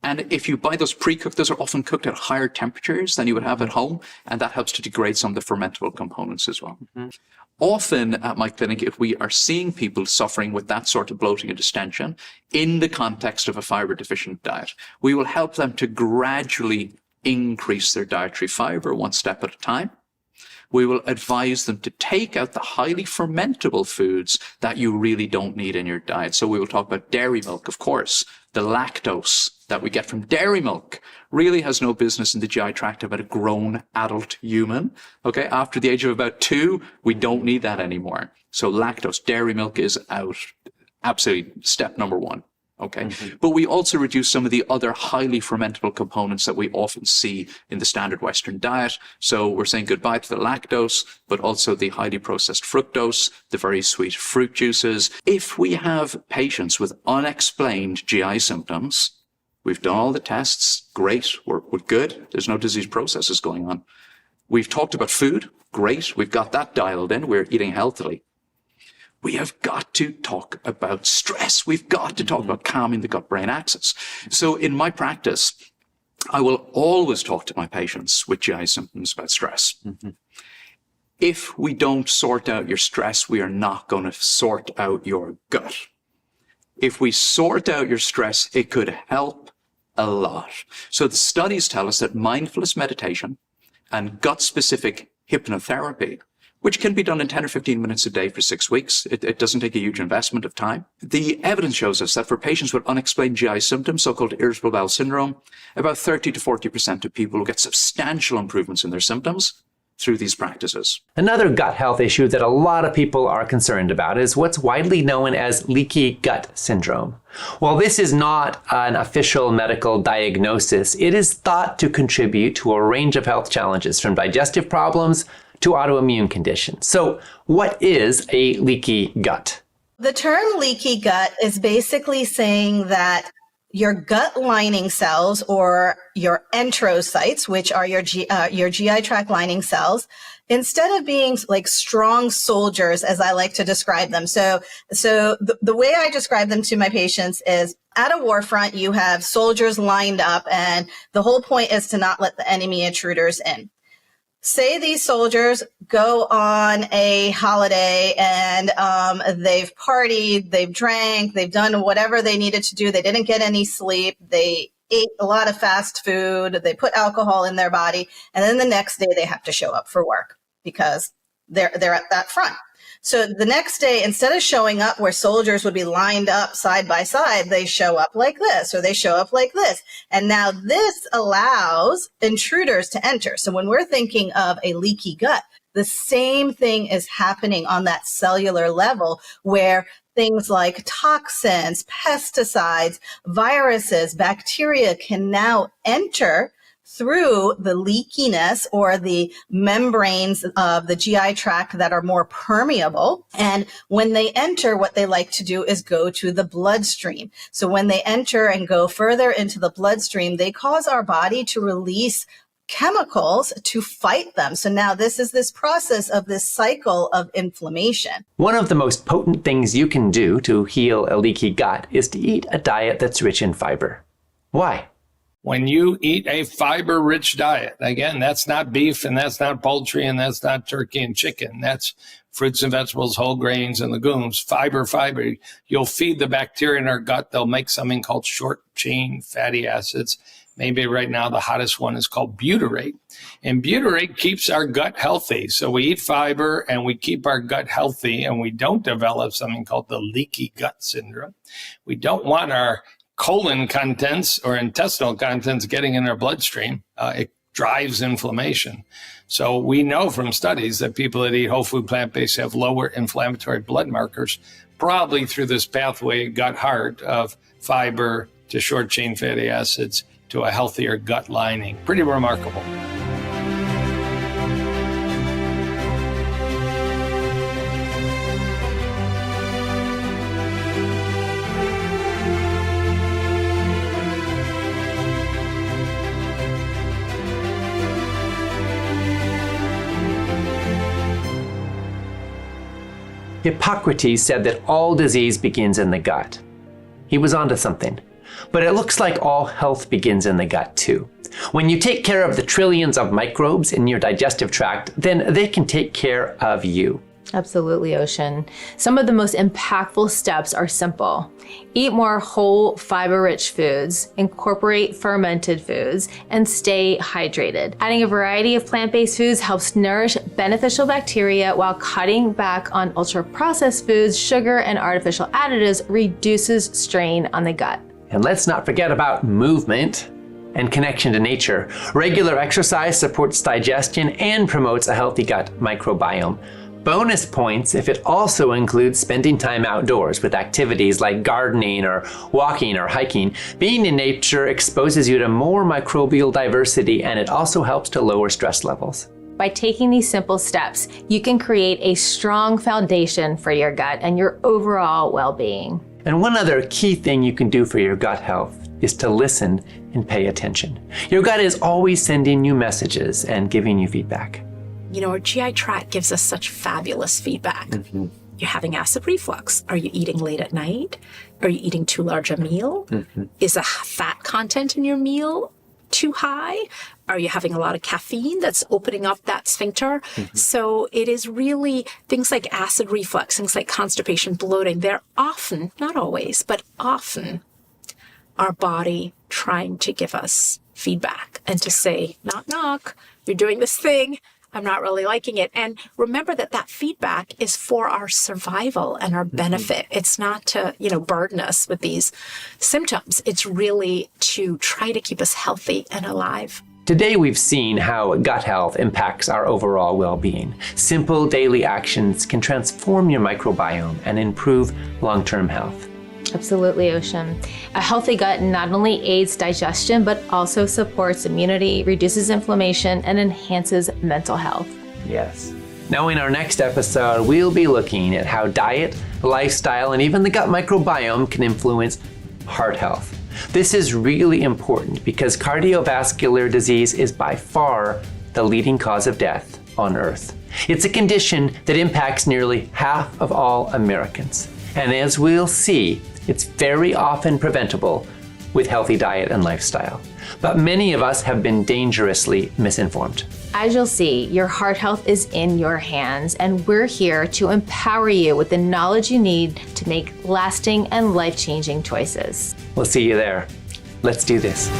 And if you buy those pre-cooked, those are often cooked at higher temperatures than you would have at home, and that helps to degrade some of the fermentable components as well. Often at my clinic, if we are seeing people suffering with that sort of bloating and distension in the context of a fiber deficient diet, we will help them to gradually increase their dietary fiber one step at a time. We will advise them to take out the highly fermentable foods that you really don't need in your diet. So we will talk about dairy milk, of course. The lactose that we get from dairy milk really has no business in the GI tract of a grown adult human. Okay, after the age of about 2, we don't need that anymore. So lactose, dairy milk is out. Absolutely, step number 1. Okay. But we also reduce some of the other highly fermentable components that we often see in the standard Western diet. So we're saying goodbye to the lactose, but also the highly processed fructose, the very sweet fruit juices. If we have patients with unexplained GI symptoms, we've done all the tests, great, we're good, there's no disease processes going on. We've talked about food, great, we've got that dialed in, we're eating healthily. We have got to talk about stress. We've got to talk about calming the gut-brain axis. So in my practice, I will always talk to my patients with GI symptoms about stress. If we don't sort out your stress, we are not going to sort out your gut. If we sort out your stress, it could help a lot. So the studies tell us that mindfulness meditation and gut-specific hypnotherapy, which can be done in 10 or 15 minutes a day for 6 weeks. It doesn't take a huge investment of time. The evidence shows us that for patients with unexplained GI symptoms, so-called irritable bowel syndrome, about 30 to 40% of people will get substantial improvements in their symptoms through these practices. Another gut health issue that a lot of people are concerned about is what's widely known as leaky gut syndrome. While this is not an official medical diagnosis, it is thought to contribute to a range of health challenges, from digestive problems to autoimmune conditions. So what is a leaky gut? The term leaky gut is basically saying that your gut lining cells, or your enterocytes, which are your GI tract lining cells, instead of being like strong soldiers, as I like to describe them. So the way I describe them to my patients is, at a war front, you have soldiers lined up, and the whole point is to not let the enemy intruders in. Say these soldiers go on a holiday and they've partied, they've drank, they've done whatever they needed to do. They didn't get any sleep. They ate a lot of fast food. They put alcohol in their body. And then the next day they have to show up for work because they're at that front. So the next day, instead of showing up where soldiers would be lined up side by side, they show up like this, or they show up like this. And now this allows intruders to enter. So when we're thinking of a leaky gut, the same thing is happening on that cellular level, where things like toxins, pesticides, viruses, bacteria can now enter through the leakiness or the membranes of the GI tract that are more permeable. And when they enter, what they like to do is go to the bloodstream. So when they enter and go further into the bloodstream, they cause our body to release chemicals to fight them. So now this is this process of this cycle of inflammation. One of the most potent things you can do to heal a leaky gut is to eat a diet that's rich in fiber. Why? When you eat a fiber-rich diet, again, that's not beef and that's not poultry and that's not turkey and chicken. That's fruits and vegetables, whole grains and legumes, fiber. You'll feed the bacteria in our gut. They'll make something called short-chain fatty acids. Maybe right now the hottest one is called butyrate. And butyrate keeps our gut healthy. So we eat fiber and we keep our gut healthy, and we don't develop something called the leaky gut syndrome. We don't want our colon contents or intestinal contents getting in our bloodstream. It drives inflammation. So we know from studies that people that eat whole food plant-based have lower inflammatory blood markers, probably through this pathway gut-heart of fiber to short-chain fatty acids to a healthier gut lining. Pretty remarkable. Hippocrates said that all disease begins in the gut. He was onto something. But it looks like all health begins in the gut too. When you take care of the trillions of microbes in your digestive tract, then they can take care of you. Absolutely, Ocean. Some of the most impactful steps are simple. Eat more whole, fiber-rich foods, incorporate fermented foods, and stay hydrated. Adding a variety of plant-based foods helps nourish beneficial bacteria, while cutting back on ultra-processed foods, sugar, and artificial additives reduces strain on the gut. And let's not forget about movement and connection to nature. Regular exercise supports digestion and promotes a healthy gut microbiome. Bonus points if it also includes spending time outdoors with activities like gardening or walking or hiking. Being in nature exposes you to more microbial diversity, and it also helps to lower stress levels. By taking these simple steps, you can create a strong foundation for your gut and your overall well-being. And one other key thing you can do for your gut health is to listen and pay attention. Your gut is always sending you messages and giving you feedback. You know, our GI tract gives us such fabulous feedback. Mm-hmm. You're having acid reflux. Are you eating late at night? Are you eating too large a meal? Mm-hmm. Is the fat content in your meal too high? Are you having a lot of caffeine that's opening up that sphincter? Mm-hmm. So it is really things like acid reflux, things like constipation, bloating. They're often, not always, but often our body trying to give us feedback and to say, knock, knock, you're doing this thing. I'm not really liking it. And remember that that feedback is for our survival and our benefit. It's not to, burden us with these symptoms. It's really to try to keep us healthy and alive. Today we've seen how gut health impacts our overall well-being. Simple daily actions can transform your microbiome and improve long-term health. Absolutely, Ocean. A healthy gut not only aids digestion, but also supports immunity, reduces inflammation, and enhances mental health. Yes. Now in our next episode, we'll be looking at how diet, lifestyle, and even the gut microbiome can influence heart health. This is really important because cardiovascular disease is by far the leading cause of death on Earth. It's a condition that impacts nearly half of all Americans. And as we'll see, it's very often preventable with healthy diet and lifestyle. But many of us have been dangerously misinformed. As you'll see, your heart health is in your hands, and we're here to empower you with the knowledge you need to make lasting and life-changing choices. We'll see you there. Let's do this.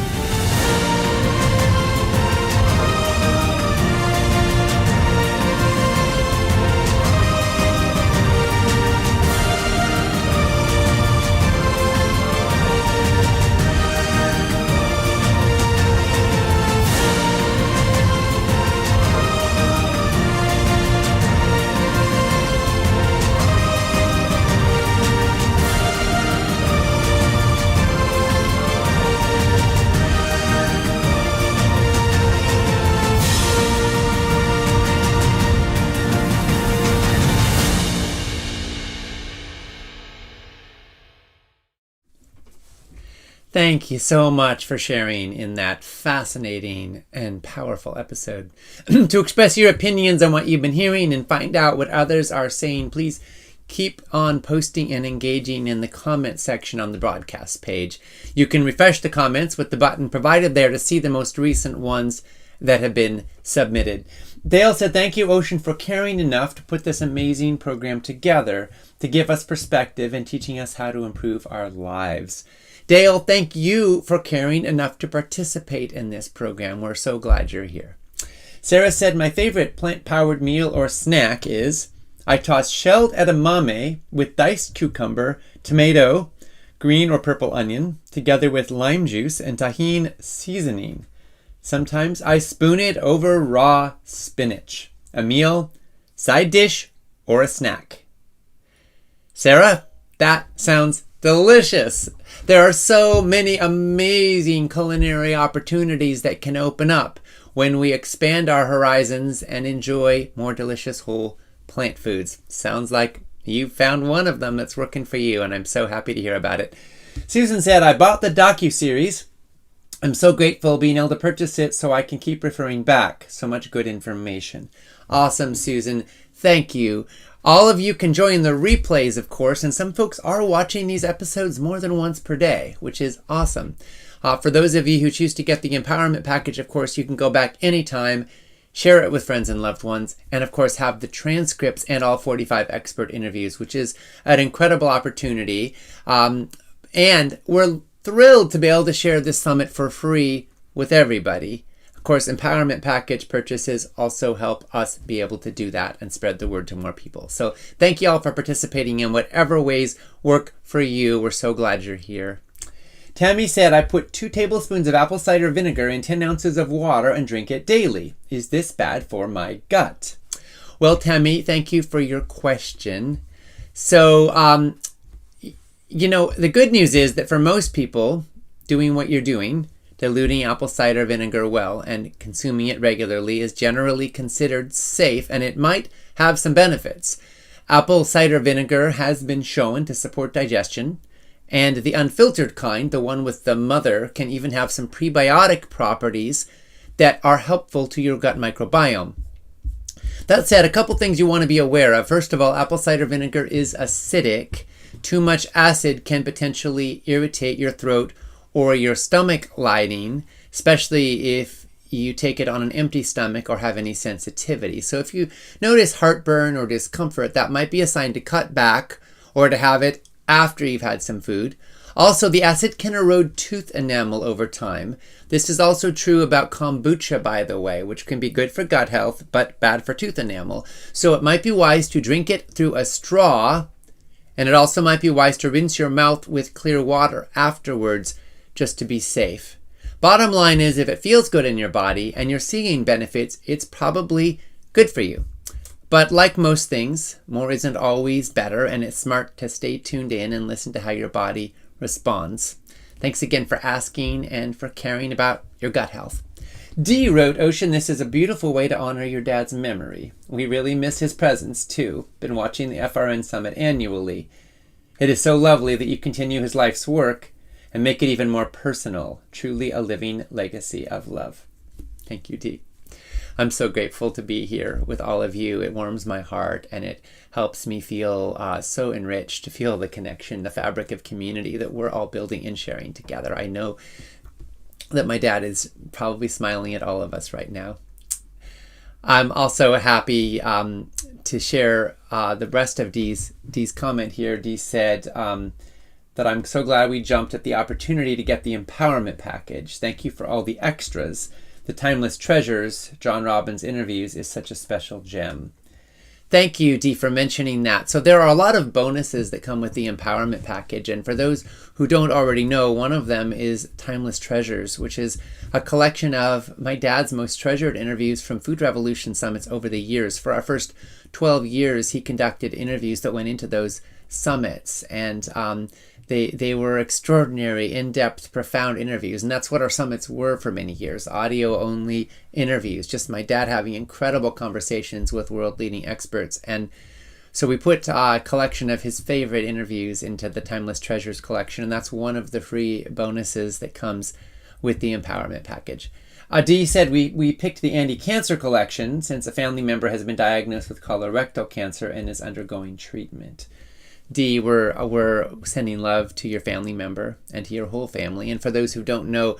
Thank you so much for sharing in that fascinating and powerful episode. To express your opinions on what you've been hearing and find out what others are saying, please keep on posting and engaging in the comment section on the broadcast page. You can refresh the comments with the button provided there to see the most recent ones that have been submitted. Dale said, thank you, Ocean, for caring enough to put this amazing program together to give us perspective and teaching us how to improve our lives. Dale, thank you for caring enough to participate in this program. We're so glad you're here. Sarah said, my favorite plant-powered meal or snack is, I toss shelled edamame with diced cucumber, tomato, green or purple onion, together with lime juice and tahini seasoning. Sometimes I spoon it over raw spinach. A meal, side dish, or a snack. Sarah, that sounds delicious. There are so many amazing culinary opportunities that can open up when we expand our horizons and enjoy more delicious whole plant foods. Sounds like you found one of them that's working for you, and I'm so happy to hear about it. Susan said, I bought the docuseries. I'm so grateful being able to purchase it so I can keep referring back. So much good information. Awesome, Susan. Thank you. All of you can join the replays, of course, and some folks are watching these episodes more than once per day, which is awesome. For those of you who choose to get the empowerment package, of course, you can go back anytime, share it with friends and loved ones, and of course have the transcripts and all 45 expert interviews, which is an incredible opportunity. And we're thrilled to be able to share this summit for free with everybody. Of course, empowerment package purchases also help us be able to do that and spread the word to more people. So thank you all for participating in whatever ways work for you. We're so glad you're here. Tammy said, I put 2 tablespoons of apple cider vinegar in 10 ounces of water and drink it daily. Is this bad for my gut? Well, Tammy, thank you for your question. So, the good news is that for most people doing what you're doing, diluting apple cider vinegar well and consuming it regularly is generally considered safe, and it might have some benefits. Apple cider vinegar has been shown to support digestion, and the unfiltered kind, the one with the mother, can even have some prebiotic properties that are helpful to your gut microbiome. That said, a couple things you want to be aware of. First of all, apple cider vinegar is acidic. Too much acid can potentially irritate your throat or your stomach lining, especially if you take it on an empty stomach or have any sensitivity. So if you notice heartburn or discomfort, that might be a sign to cut back or to have it after you've had some food. Also, the acid can erode tooth enamel over time. This is also true about kombucha, by the way, which can be good for gut health, but bad for tooth enamel. So it might be wise to drink it through a straw, and it also might be wise to rinse your mouth with clear water afterwards, just to be safe. Bottom line is, if it feels good in your body and you're seeing benefits, it's probably good for you. But like most things, more isn't always better, and it's smart to stay tuned in and listen to how your body responds. Thanks again for asking and for caring about your gut health. Dee wrote, Ocean, this is a beautiful way to honor your dad's memory. We really miss his presence too. Been watching the FRN Summit annually. It is so lovely that you continue his life's work and make it even more personal. Truly a living legacy of love. Thank you, Dee. I'm so grateful to be here with all of you. It warms my heart, and it helps me feel so enriched to feel the connection, the fabric of community that we're all building and sharing together. I know that my dad is probably smiling at all of us right now. I'm also happy to share the rest of Dee's comment here. Dee said that I'm so glad we jumped at the opportunity to get the empowerment package. Thank you for all the extras. The Timeless Treasures, John Robbins' interviews, is such a special gem. Thank you, Dee, for mentioning that. So there are a lot of bonuses that come with the empowerment package. And for those who don't already know, one of them is Timeless Treasures, which is a collection of my dad's most treasured interviews from Food Revolution summits over the years. For our first 12 years, he conducted interviews that went into those summits. And they were extraordinary, in-depth, profound interviews. And that's what our summits were for many years. Audio-only interviews. Just my dad having incredible conversations with world-leading experts. And so we put a collection of his favorite interviews into the Timeless Treasures collection. And that's one of the free bonuses that comes with the empowerment package. Dee said we picked the anti-cancer collection since a family member has been diagnosed with colorectal cancer and is undergoing treatment. Dee, we're sending love to your family member and to your whole family. And for those who don't know,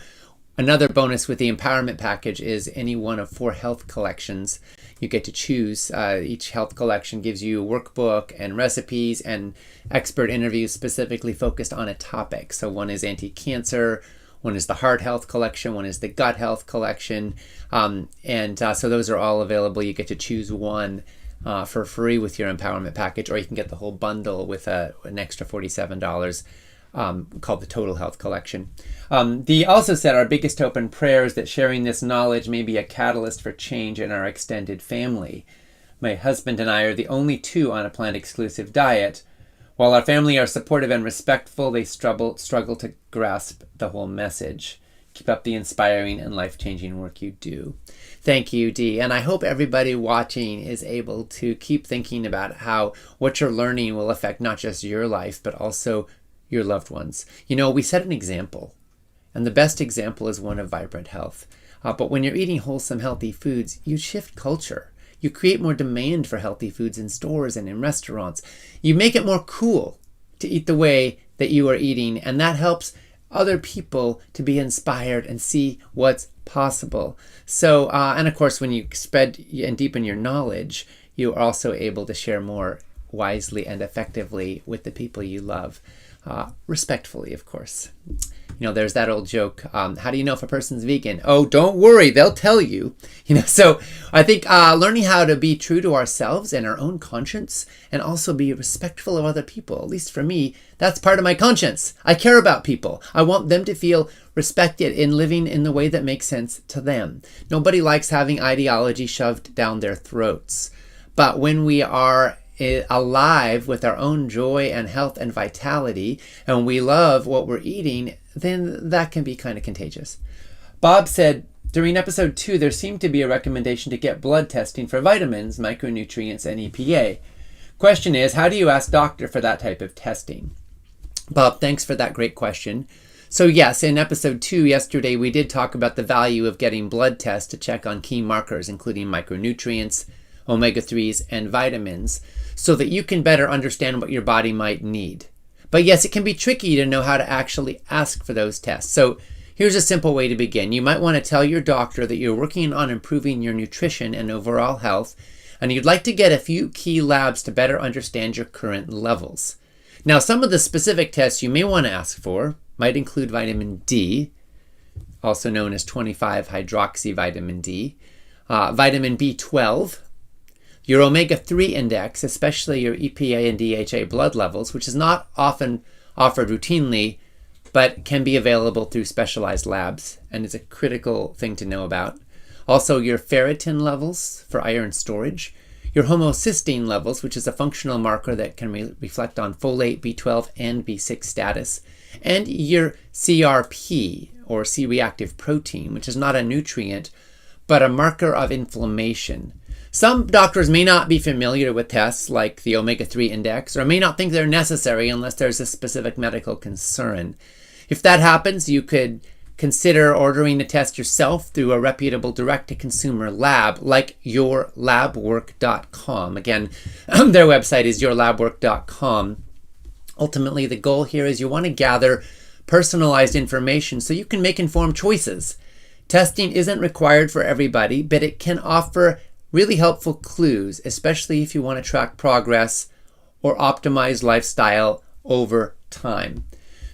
another bonus with the empowerment package is any one of 4 health collections. You get to choose. Each health collection gives you a workbook and recipes and expert interviews specifically focused on a topic. So one is anti-cancer, one is the heart health collection, one is the gut health collection. So those are all available. You get to choose one for free with your empowerment package, or you can get the whole bundle with an extra $47 called the Total Health Collection. Dee also said our biggest hope and prayer is that sharing this knowledge may be a catalyst for change in our extended family. My husband and I are the only 2 on a plant-exclusive diet. While our family are supportive and respectful, they struggle to grasp the whole message. Keep up the inspiring and life-changing work you do. Thank you, Dee. And I hope everybody watching is able to keep thinking about how what you're learning will affect not just your life, but also your loved ones. You know, we set an example, and the best example is one of vibrant health. But when you're eating wholesome, healthy foods, you shift culture. You create more demand for healthy foods in stores and in restaurants. You make it more cool to eat the way that you are eating, and that helps other people to be inspired and see what's possible. So, and of course, when you spread and deepen your knowledge, you are also able to share more wisely and effectively with the people you love, respectfully, of course. You know, there's that old joke, how do you know if a person's vegan? Oh, don't worry, they'll tell you. So I think learning how to be true to ourselves and our own conscience, and also be respectful of other people, at least for me, that's part of my conscience. I care about people. I want them to feel respected in living in the way that makes sense to them. Nobody likes having ideology shoved down their throats. But when we are alive with our own joy and health and vitality, and we love what we're eating, then that can be kind of contagious. Bob said, during episode 2, there seemed to be a recommendation to get blood testing for vitamins, micronutrients, and EPA. Question is, how do you ask doctor for that type of testing? Bob, thanks for that great question. So yes, in episode 2 yesterday, we did talk about the value of getting blood tests to check on key markers, including micronutrients, omega-3s, and vitamins, so that you can better understand what your body might need. But yes, it can be tricky to know how to actually ask for those tests. So here's a simple way to begin. You might want to tell your doctor that you're working on improving your nutrition and overall health, and you'd like to get a few key labs to better understand your current levels. Now, some of the specific tests you may want to ask for might include vitamin D, also known as 25-hydroxyvitamin D, vitamin B12, your omega-3 index, especially your EPA and DHA blood levels, which is not often offered routinely, but can be available through specialized labs and is a critical thing to know about. Also, your ferritin levels for iron storage, your homocysteine levels, which is a functional marker that can reflect on folate, B12, and B6 status, and your CRP, or C-reactive protein, which is not a nutrient, but a marker of inflammation. Some doctors may not be familiar with tests like the omega-3 index, or may not think they're necessary unless there's a specific medical concern. If that happens, you could consider ordering a test yourself through a reputable direct-to-consumer lab like yourlabwork.com. Again, their website is yourlabwork.com. Ultimately, the goal here is you want to gather personalized information so you can make informed choices. Testing isn't required for everybody, but it can offer really helpful clues, especially if you want to track progress or optimize lifestyle over time.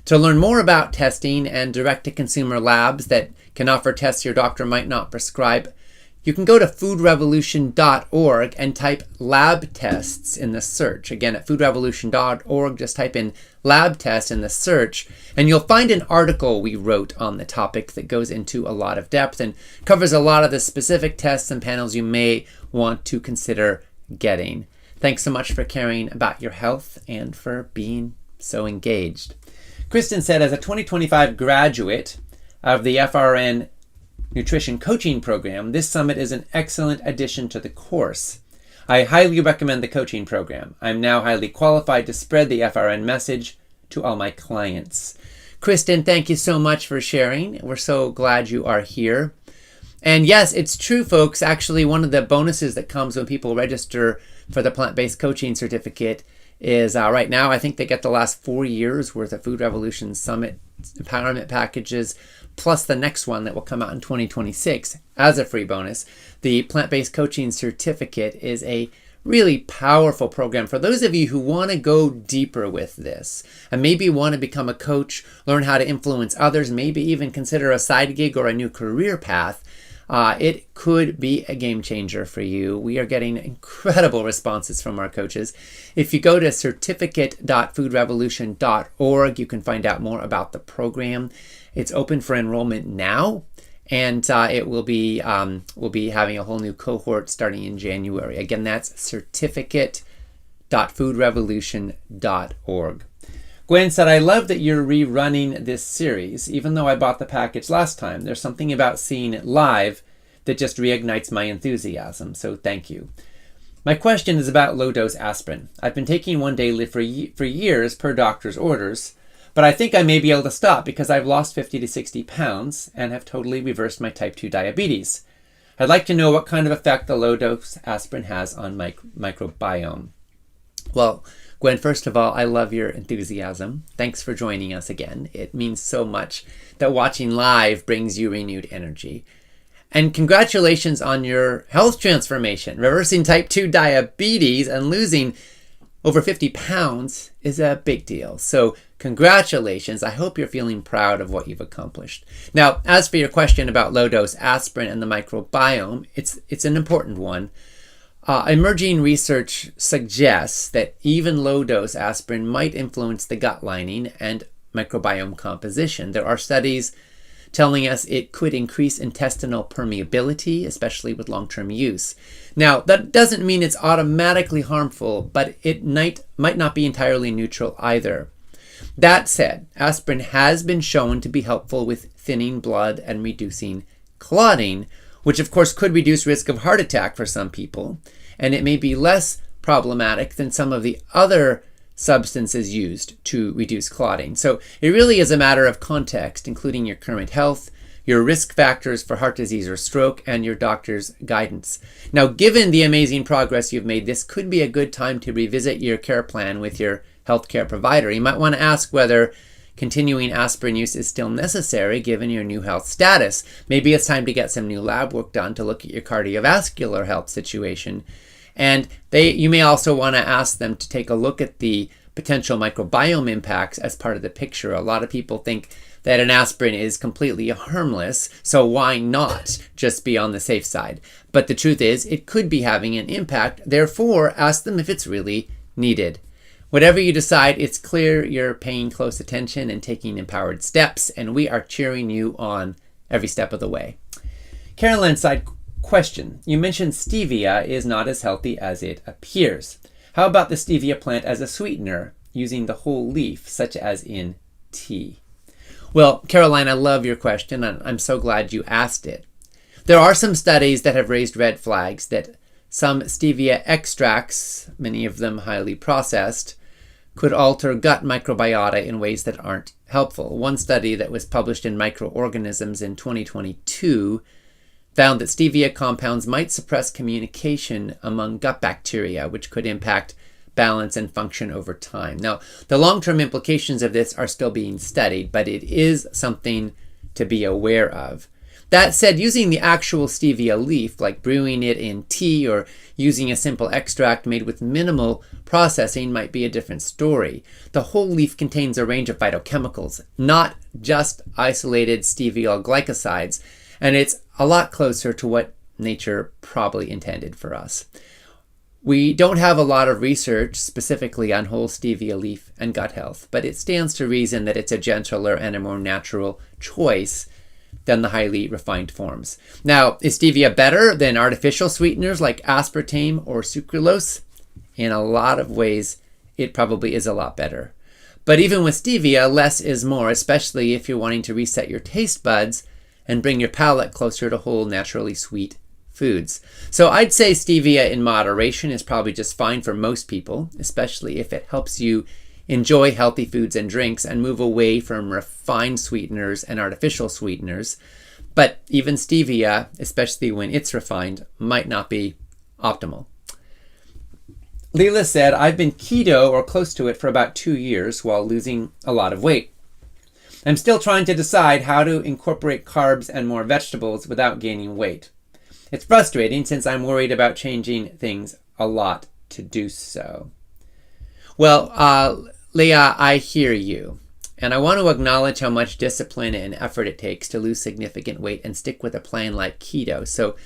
To learn more about testing and direct-to-consumer labs that can offer tests your doctor might not prescribe, you can go to foodrevolution.org and type lab tests in the search. Again, at foodrevolution.org, just type in lab tests in the search, and you'll find an article we wrote on the topic that goes into a lot of depth and covers a lot of the specific tests and panels you may want to consider getting. Thanks so much for caring about your health and for being so engaged. Kristen said, as a 2025 graduate of the FRN Nutrition Coaching Program, this summit is an excellent addition to the course. I highly recommend the coaching program. I'm now highly qualified to spread the FRN message to all my clients. Kristen, thank you so much for sharing. We're so glad you are here. And yes, it's true, folks. Actually, one of the bonuses that comes when people register for the plant-based coaching certificate is right now, I think they get the last 4 years worth of Food Revolution Summit empowerment packages, plus the next one that will come out in 2026 as a free bonus. The plant-based coaching certificate is a really powerful program for those of you who want to go deeper with this and maybe want to become a coach, learn how to influence others, maybe even consider a side gig or a new career path. It could be a game changer for you. We are getting incredible responses from our coaches. If you go to certificate.foodrevolution.org, you can find out more about the program. It's open for enrollment now, and it will be we'll be having a whole new cohort starting in January. Again, that's certificate.foodrevolution.org. Gwen said, I love that you're rerunning this series. Even though I bought the package last time, there's something about seeing it live that just reignites my enthusiasm, so thank you. My question is about low-dose aspirin. I've been taking one daily for years per doctor's orders, but I think I may be able to stop because I've lost 50 to 60 pounds and have totally reversed my type 2 diabetes. I'd like to know what kind of effect the low-dose aspirin has on my microbiome. Well, Gwen, first of all, I love your enthusiasm. Thanks for joining us again. It means so much that watching live brings you renewed energy. And congratulations on your health transformation. Reversing type 2 diabetes and losing over 50 pounds is a big deal. So congratulations. I hope you're feeling proud of what you've accomplished. Now, as for your question about low-dose aspirin and the microbiome, it's an important one. Emerging research suggests that even low-dose aspirin might influence the gut lining and microbiome composition. There are studies telling us it could increase intestinal permeability, especially with long-term use. Now, that doesn't mean it's automatically harmful, but it might not be entirely neutral either. That said, aspirin has been shown to be helpful with thinning blood and reducing clotting, which of course could reduce risk of heart attack for some people, and it may be less problematic than some of the other substances used to reduce clotting. So it really is a matter of context, including your current health, your risk factors for heart disease or stroke, and your doctor's guidance. Now, given the amazing progress you've made, this could be a good time to revisit your care plan with your healthcare provider. You might want to ask whether continuing aspirin use is still necessary given your new health status. Maybe it's time to get some new lab work done to look at your cardiovascular health situation. And you may also want to ask them to take a look at the potential microbiome impacts as part of the picture. A lot of people think that an aspirin is completely harmless, so why not just be on the safe side? But the truth is, it could be having an impact. Therefore, ask them if it's really needed. Whatever you decide, it's clear you're paying close attention and taking empowered steps, and we are cheering you on every step of the way. Carolyn side question. You mentioned stevia is not as healthy as it appears. How about the stevia plant as a sweetener using the whole leaf, such as in tea? Well, Caroline, I love your question, and I'm so glad you asked it. There are some studies that have raised red flags that some stevia extracts, many of them highly processed, could alter gut microbiota in ways that aren't helpful. One study that was published in Microorganisms in 2022 found that stevia compounds might suppress communication among gut bacteria, which could impact balance and function over time. Now, the long-term implications of this are still being studied, but it is something to be aware of. That said, using the actual stevia leaf, like brewing it in tea or using a simple extract made with minimal processing, might be a different story. The whole leaf contains a range of phytochemicals, not just isolated steviol glycosides, and it's a lot closer to what nature probably intended for us. We don't have a lot of research specifically on whole stevia leaf and gut health, but it stands to reason that it's a gentler and a more natural choice than the highly refined forms. Now, is stevia better than artificial sweeteners like aspartame or sucralose? In a lot of ways, it probably is a lot better. But even with stevia, less is more, especially if you're wanting to reset your taste buds and bring your palate closer to whole, naturally sweet foods. So I'd say stevia in moderation is probably just fine for most people, especially if it helps you enjoy healthy foods and drinks and move away from refined sweeteners and artificial sweeteners. But even stevia, especially when it's refined, might not be optimal. Leela said, I've been keto or close to it for about 2 years while losing a lot of weight. I'm still trying to decide how to incorporate carbs and more vegetables without gaining weight. It's frustrating since I'm worried about changing things a lot to do so. Well, Leah, I hear you. And I want to acknowledge how much discipline and effort it takes to lose significant weight and stick with a plan like keto. So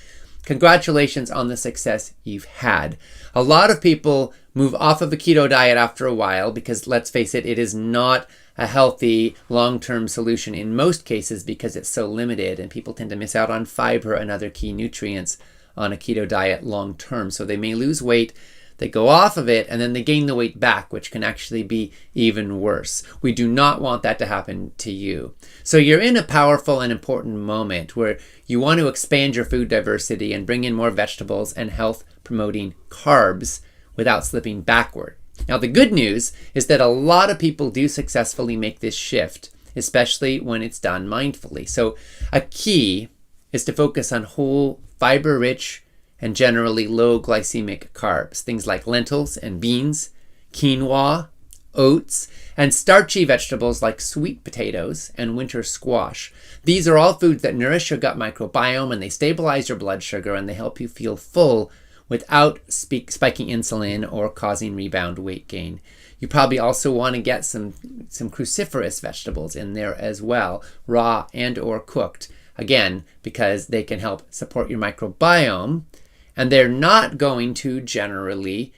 congratulations on the success you've had. A lot of people move off of a keto diet after a while because, let's face it, it is not a healthy long-term solution in most cases because it's so limited, and people tend to miss out on fiber and other key nutrients on a keto diet long-term. So they may lose weight, they go off of it, and then they gain the weight back, which can actually be even worse. We do not want that to happen to you. So you're in a powerful and important moment where you want to expand your food diversity and bring in more vegetables and health-promoting carbs without slipping backward. Now, the good news is that a lot of people do successfully make this shift, especially when it's done mindfully. So a key is to focus on whole, fiber-rich, and generally low glycemic carbs, things like lentils and beans, quinoa, oats, and starchy vegetables like sweet potatoes and winter squash. These are all foods that nourish your gut microbiome, and they stabilize your blood sugar, and they help you feel full without spiking insulin or causing rebound weight gain. You probably also want to get some cruciferous vegetables in there as well, raw and or cooked, again, because they can help support your microbiome, and they're not going to generally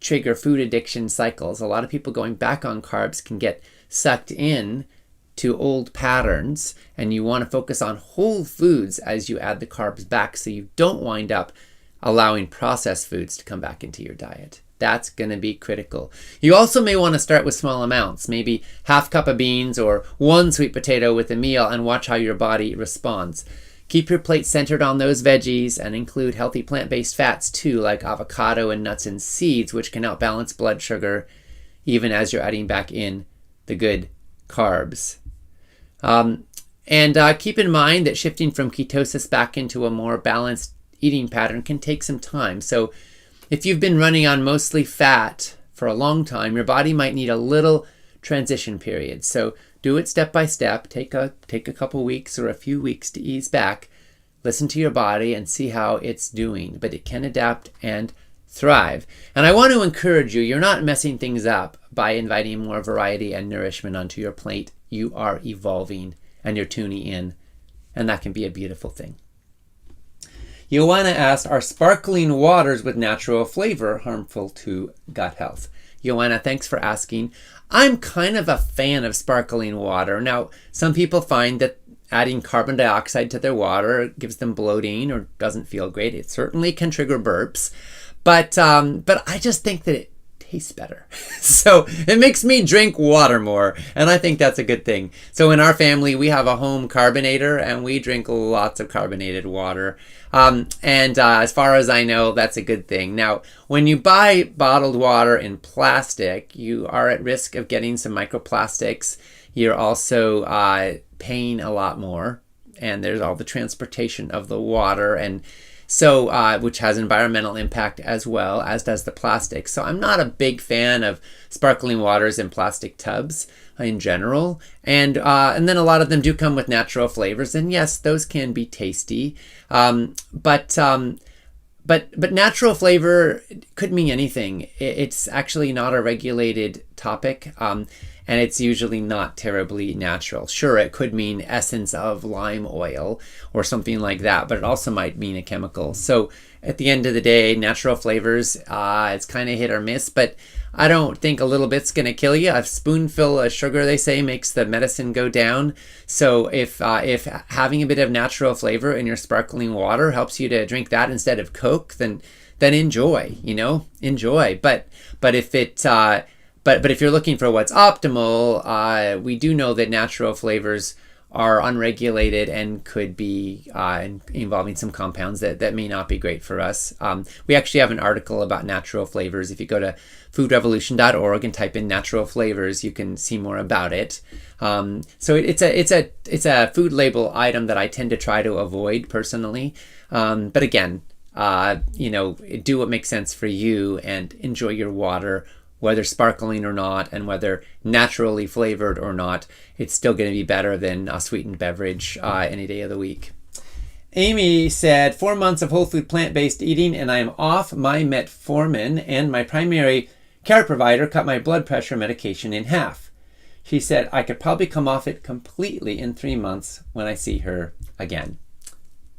trigger food addiction cycles. A lot of people going back on carbs can get sucked in to old patterns, and you want to focus on whole foods as you add the carbs back so you don't wind up allowing processed foods to come back into your diet. That's going to be critical. You also may want to start with small amounts, maybe half cup of beans or 1 sweet potato with a meal, and watch how your body responds. Keep your plate centered on those veggies and include healthy plant-based fats too, like avocado and nuts and seeds, which can help balance blood sugar even as you're adding back in the good carbs. Keep in mind that shifting from ketosis back into a more balanced eating pattern can take some time. So if you've been running on mostly fat for a long time, your body might need a little transition period. So do it step by step. Take a couple weeks or a few weeks to ease back. Listen to your body and see how it's doing. But it can adapt and thrive. And I want to encourage you, you're not messing things up by inviting more variety and nourishment onto your plate. You are evolving and you're tuning in. And that can be a beautiful thing. Joanna asked, are sparkling waters with natural flavor harmful to gut health? Joanna, thanks for asking. I'm kind of a fan of sparkling water. Now, some people find that adding carbon dioxide to their water gives them bloating or doesn't feel great. It certainly can trigger burps, but I just think that it tastes better. So it makes me drink water more, and I think that's a good thing. So in our family, we have a home carbonator, and we drink lots of carbonated water. As far as I know, that's a good thing. Now, when you buy bottled water in plastic, you are at risk of getting some microplastics. You're also paying a lot more, and there's all the transportation of the water, and so which has environmental impact as well, as does the plastic. So I'm not a big fan of sparkling waters in plastic tubs in general, and then a lot of them do come with natural flavors, and yes, those can be tasty, but natural flavor could mean anything. It's actually not a regulated topic, and it's usually not terribly natural. Sure, it could mean essence of lime oil or something like that, but it also might mean a chemical. So at the end of the day, natural flavors, it's kind of hit or miss, but I don't think a little bit's going to kill you. A spoonful of sugar, they say, makes the medicine go down. So if having a bit of natural flavor in your sparkling water helps you to drink that instead of Coke, then enjoy, enjoy. But if it But if you're looking for what's optimal, we do know that natural flavors are unregulated and could be involving some compounds that may not be great for us. We actually have an article about natural flavors. If you go to foodrevolution.org and type in natural flavors, you can see more about it. So it's a food label item that I tend to try to avoid personally. But again, do what makes sense for you and enjoy your water, whether sparkling or not, and whether naturally flavored or not. It's still going to be better than a sweetened beverage any day of the week. Amy said, 4 months of whole food plant-based eating, and I am off my metformin, and my primary care provider cut my blood pressure medication in half. She said I could probably come off it completely in 3 months when I see her again.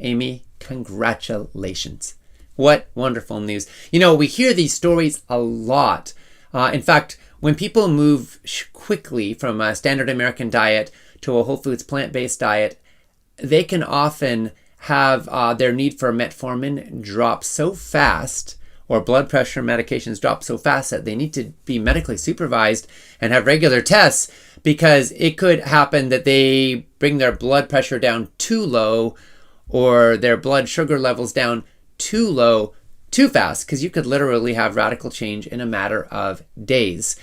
Amy, congratulations. What wonderful news. We hear these stories a lot. In fact, when people move quickly from a standard American diet to a whole foods plant-based diet, they can often have their need for metformin drop so fast, or blood pressure medications drop so fast, that they need to be medically supervised and have regular tests, because it could happen that they bring their blood pressure down too low or their blood sugar levels down too low too fast, because you could literally have radical change in a matter of days.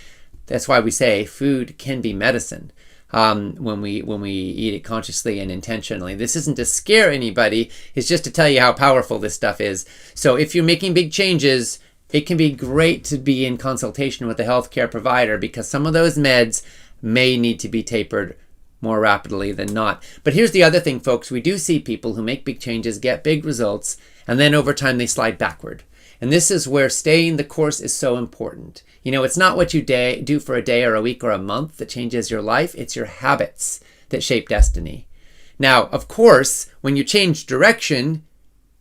That's why we say food can be medicine when we eat it consciously and intentionally. This isn't to scare anybody. It's just to tell you how powerful this stuff is. So if you're making big changes, it can be great to be in consultation with a healthcare provider, because some of those meds may need to be tapered more rapidly than not. But here's the other thing, folks. We do see people who make big changes, get big results, and then over time they slide backward. And this is where staying the course is so important. It's not what you do for a day or a week or a month that changes your life. It's your habits that shape destiny. Now, of course, when you change direction,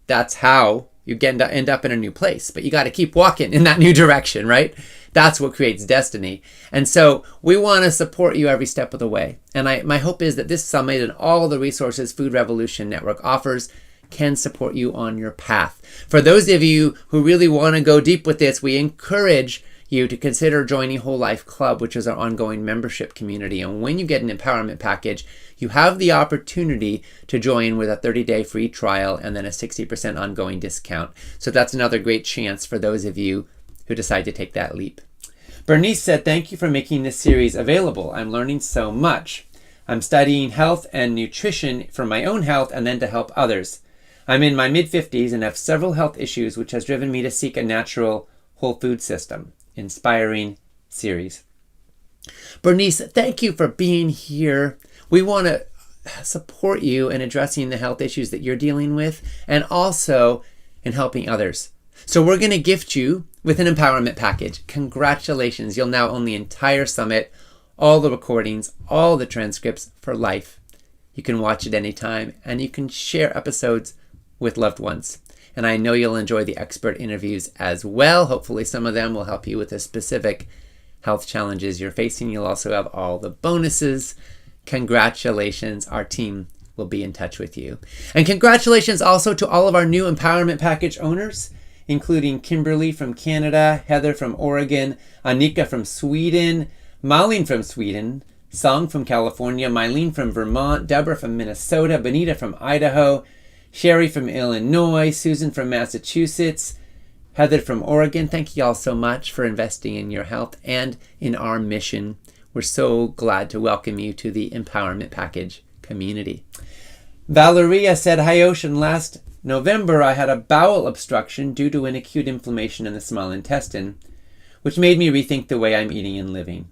that's how you end up in a new place. But you got to keep walking in that new direction, right? That's what creates destiny. And so we want to support you every step of the way. And my hope is that this summit and all the resources Food Revolution Network offers can support you on your path. For those of you who really want to go deep with this, we encourage you to consider joining Whole Life Club, which is our ongoing membership community. And when you get an empowerment package, you have the opportunity to join with a 30-day free trial and then a 60% ongoing discount. So that's another great chance for those of you who decide to take that leap. Bernice said, thank you for making this series available. I'm learning so much. I'm studying health and nutrition for my own health and then to help others. I'm in my mid-50s and have several health issues, which has driven me to seek a natural whole food system. Inspiring series. Bernice, thank you for being here. We want to support you in addressing the health issues that you're dealing with and also in helping others. So we're going to gift you with an empowerment package. Congratulations. You'll now own the entire summit, all the recordings, all the transcripts for life. You can watch it anytime and you can share episodes with loved ones. And I know you'll enjoy the expert interviews as well. Hopefully some of them will help you with the specific health challenges you're facing. You'll also have all the bonuses. Congratulations. Our team will be in touch with you. And congratulations also to all of our new empowerment package owners, including Kimberly from Canada, Heather from Oregon, Anika from Sweden, Malin from Sweden, Song from California, Mylene from Vermont, Deborah from Minnesota, Benita from Idaho, Sherry from Illinois, Susan from Massachusetts, Heather from Oregon. Thank you all so much for investing in your health and in our mission. We're so glad to welcome you to the Empowerment Package community. Valeria said, hi Ocean, last November I had a bowel obstruction due to an acute inflammation in the small intestine, which made me rethink the way I'm eating and living.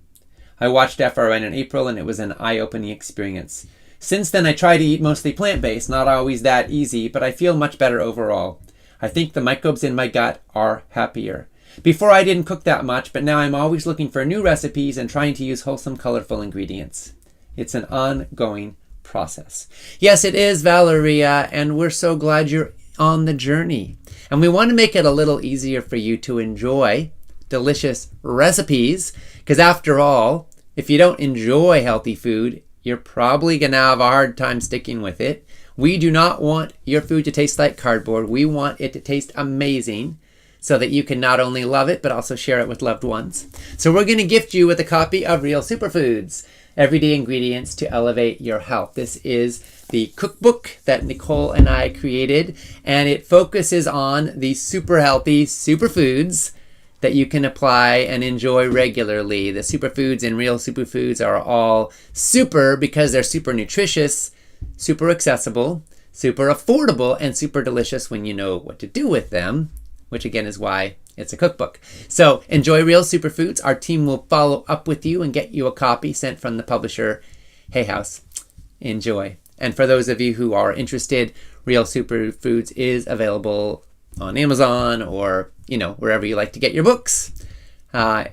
I watched FRN in April and it was an eye-opening experience. Since then, I try to eat mostly plant-based, not always that easy, but I feel much better overall. I think the microbes in my gut are happier. Before I didn't cook that much, but now I'm always looking for new recipes and trying to use wholesome, colorful ingredients. It's an ongoing process. Yes, it is, Valeria, and we're so glad you're on the journey. And we want to make it a little easier for you to enjoy delicious recipes, because after all, if you don't enjoy healthy food, you're probably going to have a hard time sticking with it. We do not want your food to taste like cardboard. We want it to taste amazing so that you can not only love it, but also share it with loved ones. So we're going to gift you with a copy of Real Superfoods, Everyday Ingredients to Elevate Your Health. This is the cookbook that Nicole and I created, and it focuses on the super healthy superfoods that you can apply and enjoy regularly. The superfoods in Real Superfoods are all super because they're super nutritious, super accessible, super affordable, and super delicious when you know what to do with them, which again is why it's a cookbook. So enjoy Real Superfoods. Our team will follow up with you and get you a copy sent from the publisher Hay House. Enjoy. And for those of you who are interested, Real Superfoods is available on Amazon or wherever you like to get your books. Bon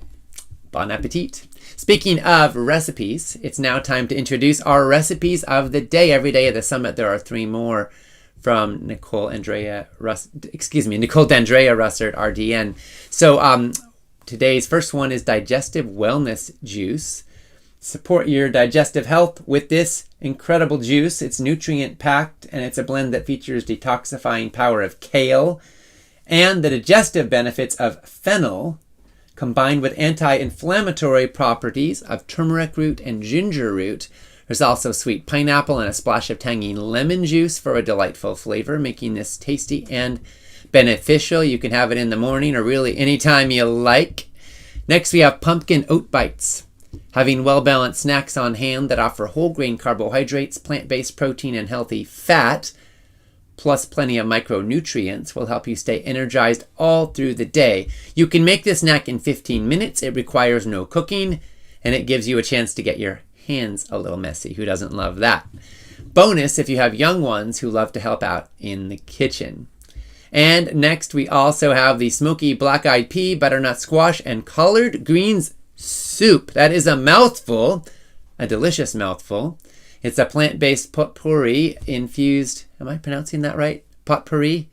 appetit. Speaking of recipes, it's now time to introduce our recipes of the day. Every day of the summit, there are 3 more from Nicole D'Andrea Russert, RDN. So today's first one is Digestive Wellness Juice. Support your digestive health with this incredible juice. It's nutrient packed and it's a blend that features detoxifying power of kale and the digestive benefits of fennel, combined with anti-inflammatory properties of turmeric root and ginger root. There's also sweet pineapple and a splash of tangy lemon juice for a delightful flavor, making this tasty and beneficial. You can have it in the morning or really anytime you like. Next, we have pumpkin oat bites. Having well-balanced snacks on hand that offer whole grain carbohydrates, plant-based protein, and healthy fat, plus plenty of micronutrients, will help you stay energized all through the day. You can make this snack in 15 minutes. It requires no cooking, and it gives you a chance to get your hands a little messy. Who doesn't love that? Bonus if you have young ones who love to help out in the kitchen. And next, we also have the smoky black-eyed pea, butternut squash, and collard greens soup. That is a mouthful, a delicious mouthful. It's a plant-based potpourri infused, am I pronouncing that right? Potpourri?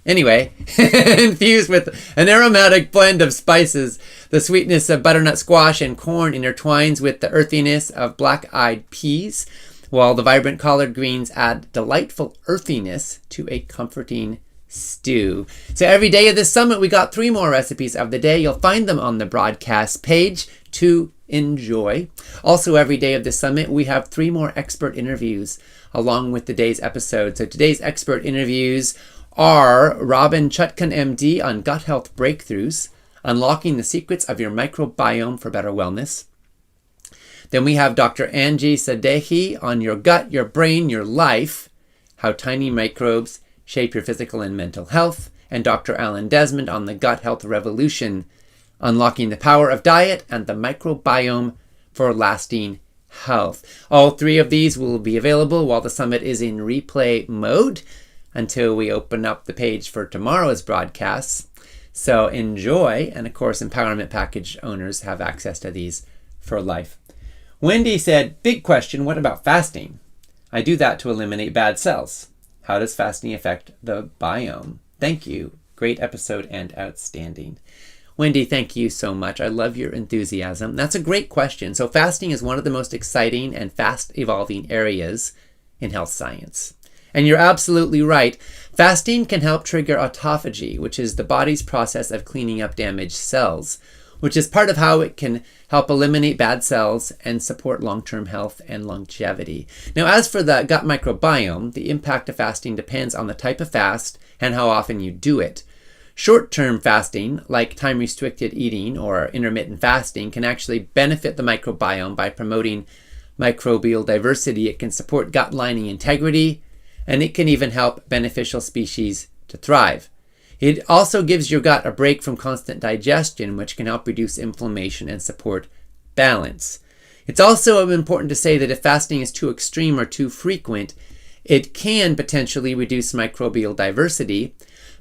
Anyway, infused with an aromatic blend of spices, the sweetness of butternut squash and corn intertwines with the earthiness of black-eyed peas, while the vibrant collard greens add delightful earthiness to a comforting stew. So every day of this summit, we got 3 more recipes of the day. You'll find them on the broadcast page to enjoy. Also, every day of this summit, we have 3 more expert interviews along with today's episode. So today's expert interviews are Robin Chutkan, MD, on gut health breakthroughs, unlocking the secrets of your microbiome for better wellness. Then we have Dr. Angie Sadehi on your gut, your brain, your life, how tiny microbes shape your physical and mental health. And Dr. Alan Desmond on the gut health revolution, unlocking the power of diet and the microbiome for lasting health. All 3 of these will be available while the summit is in replay mode until we open up the page for tomorrow's broadcasts. So enjoy, and of course, Empowerment Package owners have access to these for life. Wendy said, big question, what about fasting? I do that to eliminate bad cells. How does fasting affect the biome? Thank you. Great episode and outstanding. Wendy, thank you so much. I love your enthusiasm. That's a great question. So fasting is one of the most exciting and fast evolving areas in health science. And you're absolutely right. Fasting can help trigger autophagy, which is the body's process of cleaning up damaged cells, which is part of how it can help eliminate bad cells and support long-term health and longevity. Now, as for the gut microbiome, the impact of fasting depends on the type of fast and how often you do it. Short-term fasting, like time-restricted eating or intermittent fasting, can actually benefit the microbiome by promoting microbial diversity. It can support gut lining integrity, and it can even help beneficial species to thrive. It also gives your gut a break from constant digestion, which can help reduce inflammation and support balance. It's also important to say that if fasting is too extreme or too frequent, it can potentially reduce microbial diversity,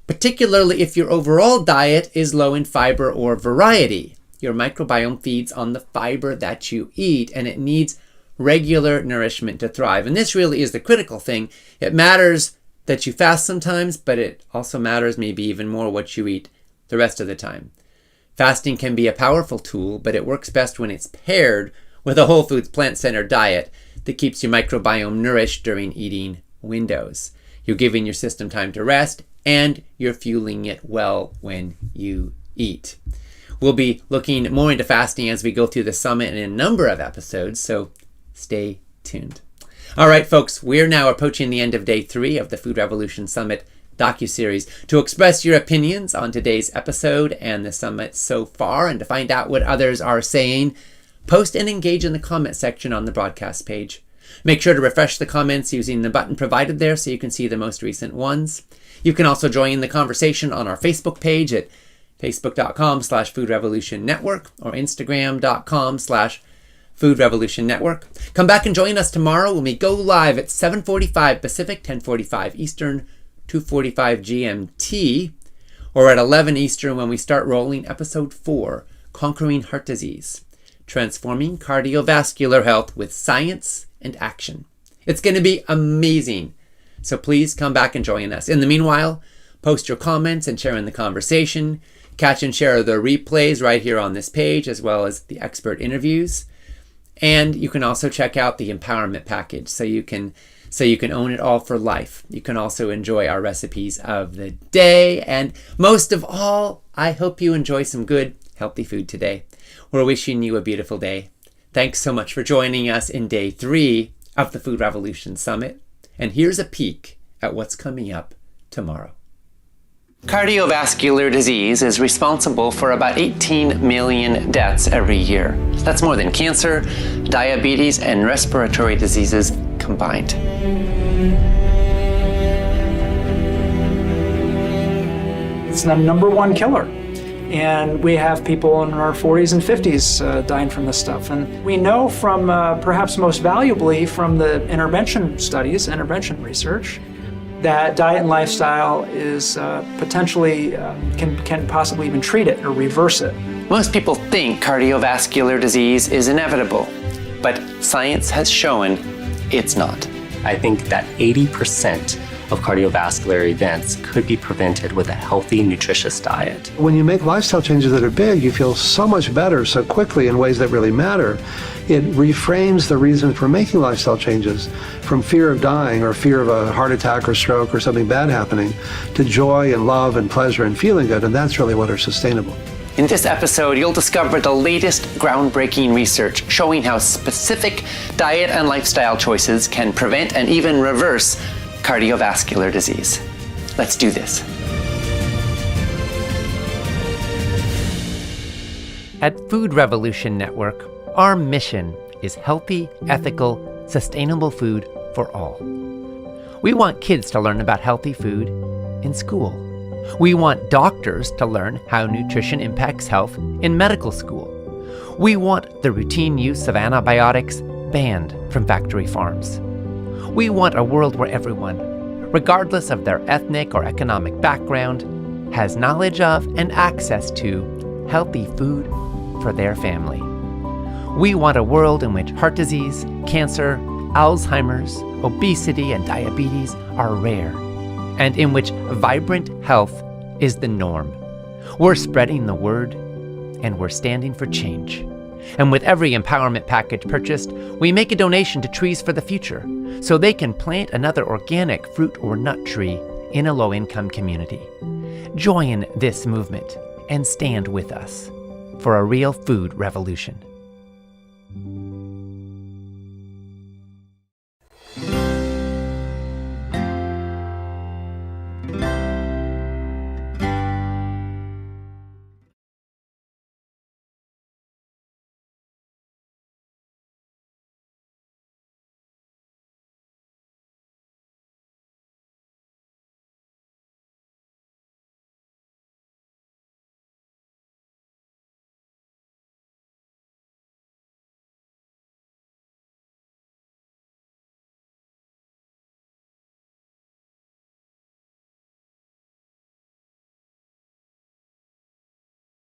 particularly if your overall diet is low in fiber or variety. Your microbiome feeds on the fiber that you eat, and it needs regular nourishment to thrive. And this really is the critical thing. It matters that you fast sometimes, but it also matters maybe even more what you eat the rest of the time. Fasting can be a powerful tool, but it works best when it's paired with a whole foods plant-centered diet that keeps your microbiome nourished during eating windows. You're giving your system time to rest, and you're fueling it well when you eat. We'll be looking more into fasting as we go through the summit in a number of episodes, so stay tuned. All right, folks, we're now approaching the end of day 3 of the Food Revolution Summit docuseries. To express your opinions on today's episode and the summit so far, and to find out what others are saying, post and engage in the comment section on the broadcast page. Make sure to refresh the comments using the button provided there so you can see the most recent ones. You can also join the conversation on our Facebook page at facebook.com/Food Revolution Network or Instagram.com/Food Revolution Network. Come back and join us tomorrow when we go live at 7:45 Pacific, 10:45 Eastern, 2:45 GMT, or at 11 Eastern when we start rolling episode 4, Conquering Heart Disease, Transforming Cardiovascular Health with Science and Action. It's going to be amazing. So please come back and join us. In the meanwhile, post your comments and share in the conversation. Catch and share the replays right here on this page, as well as the expert interviews. And you can also check out the Empowerment Package so you can own it all for life. You can also enjoy our recipes of the day. And most of all, I hope you enjoy some good, healthy food today. We're wishing you a beautiful day. Thanks so much for joining us in day 3 of the Food Revolution Summit. And here's a peek at what's coming up tomorrow. Cardiovascular disease is responsible for about 18 million deaths every year. That's more than cancer, diabetes, and respiratory diseases combined. It's the #1 killer. And we have people in our 40s and 50s dying from this stuff. And we know from, perhaps most valuably, from the intervention studies, intervention research, that diet and lifestyle is potentially, can possibly even treat it or reverse it. Most people think cardiovascular disease is inevitable, but science has shown it's not. I think that 80% of cardiovascular events could be prevented with a healthy, nutritious diet. When you make lifestyle changes that are big, you feel so much better so quickly in ways that really matter. It reframes the reason for making lifestyle changes from fear of dying or fear of a heart attack or stroke or something bad happening to joy and love and pleasure and feeling good, and that's really what are sustainable. In this episode, you'll discover the latest groundbreaking research showing how specific diet and lifestyle choices can prevent and even reverse cardiovascular disease. Let's do this. At Food Revolution Network, our mission is healthy, ethical, sustainable food for all. We want kids to learn about healthy food in school. We want doctors to learn how nutrition impacts health in medical school. We want the routine use of antibiotics banned from factory farms. We want a world where everyone, regardless of their ethnic or economic background, has knowledge of and access to healthy food for their family. We want a world in which heart disease, cancer, Alzheimer's, obesity, and diabetes are rare, and in which vibrant health is the norm. We're spreading the word, and we're standing for change. And with every empowerment package purchased, we make a donation to Trees for the Future, so they can plant another organic fruit or nut tree in a low-income community. Join this movement and stand with us for a real food revolution.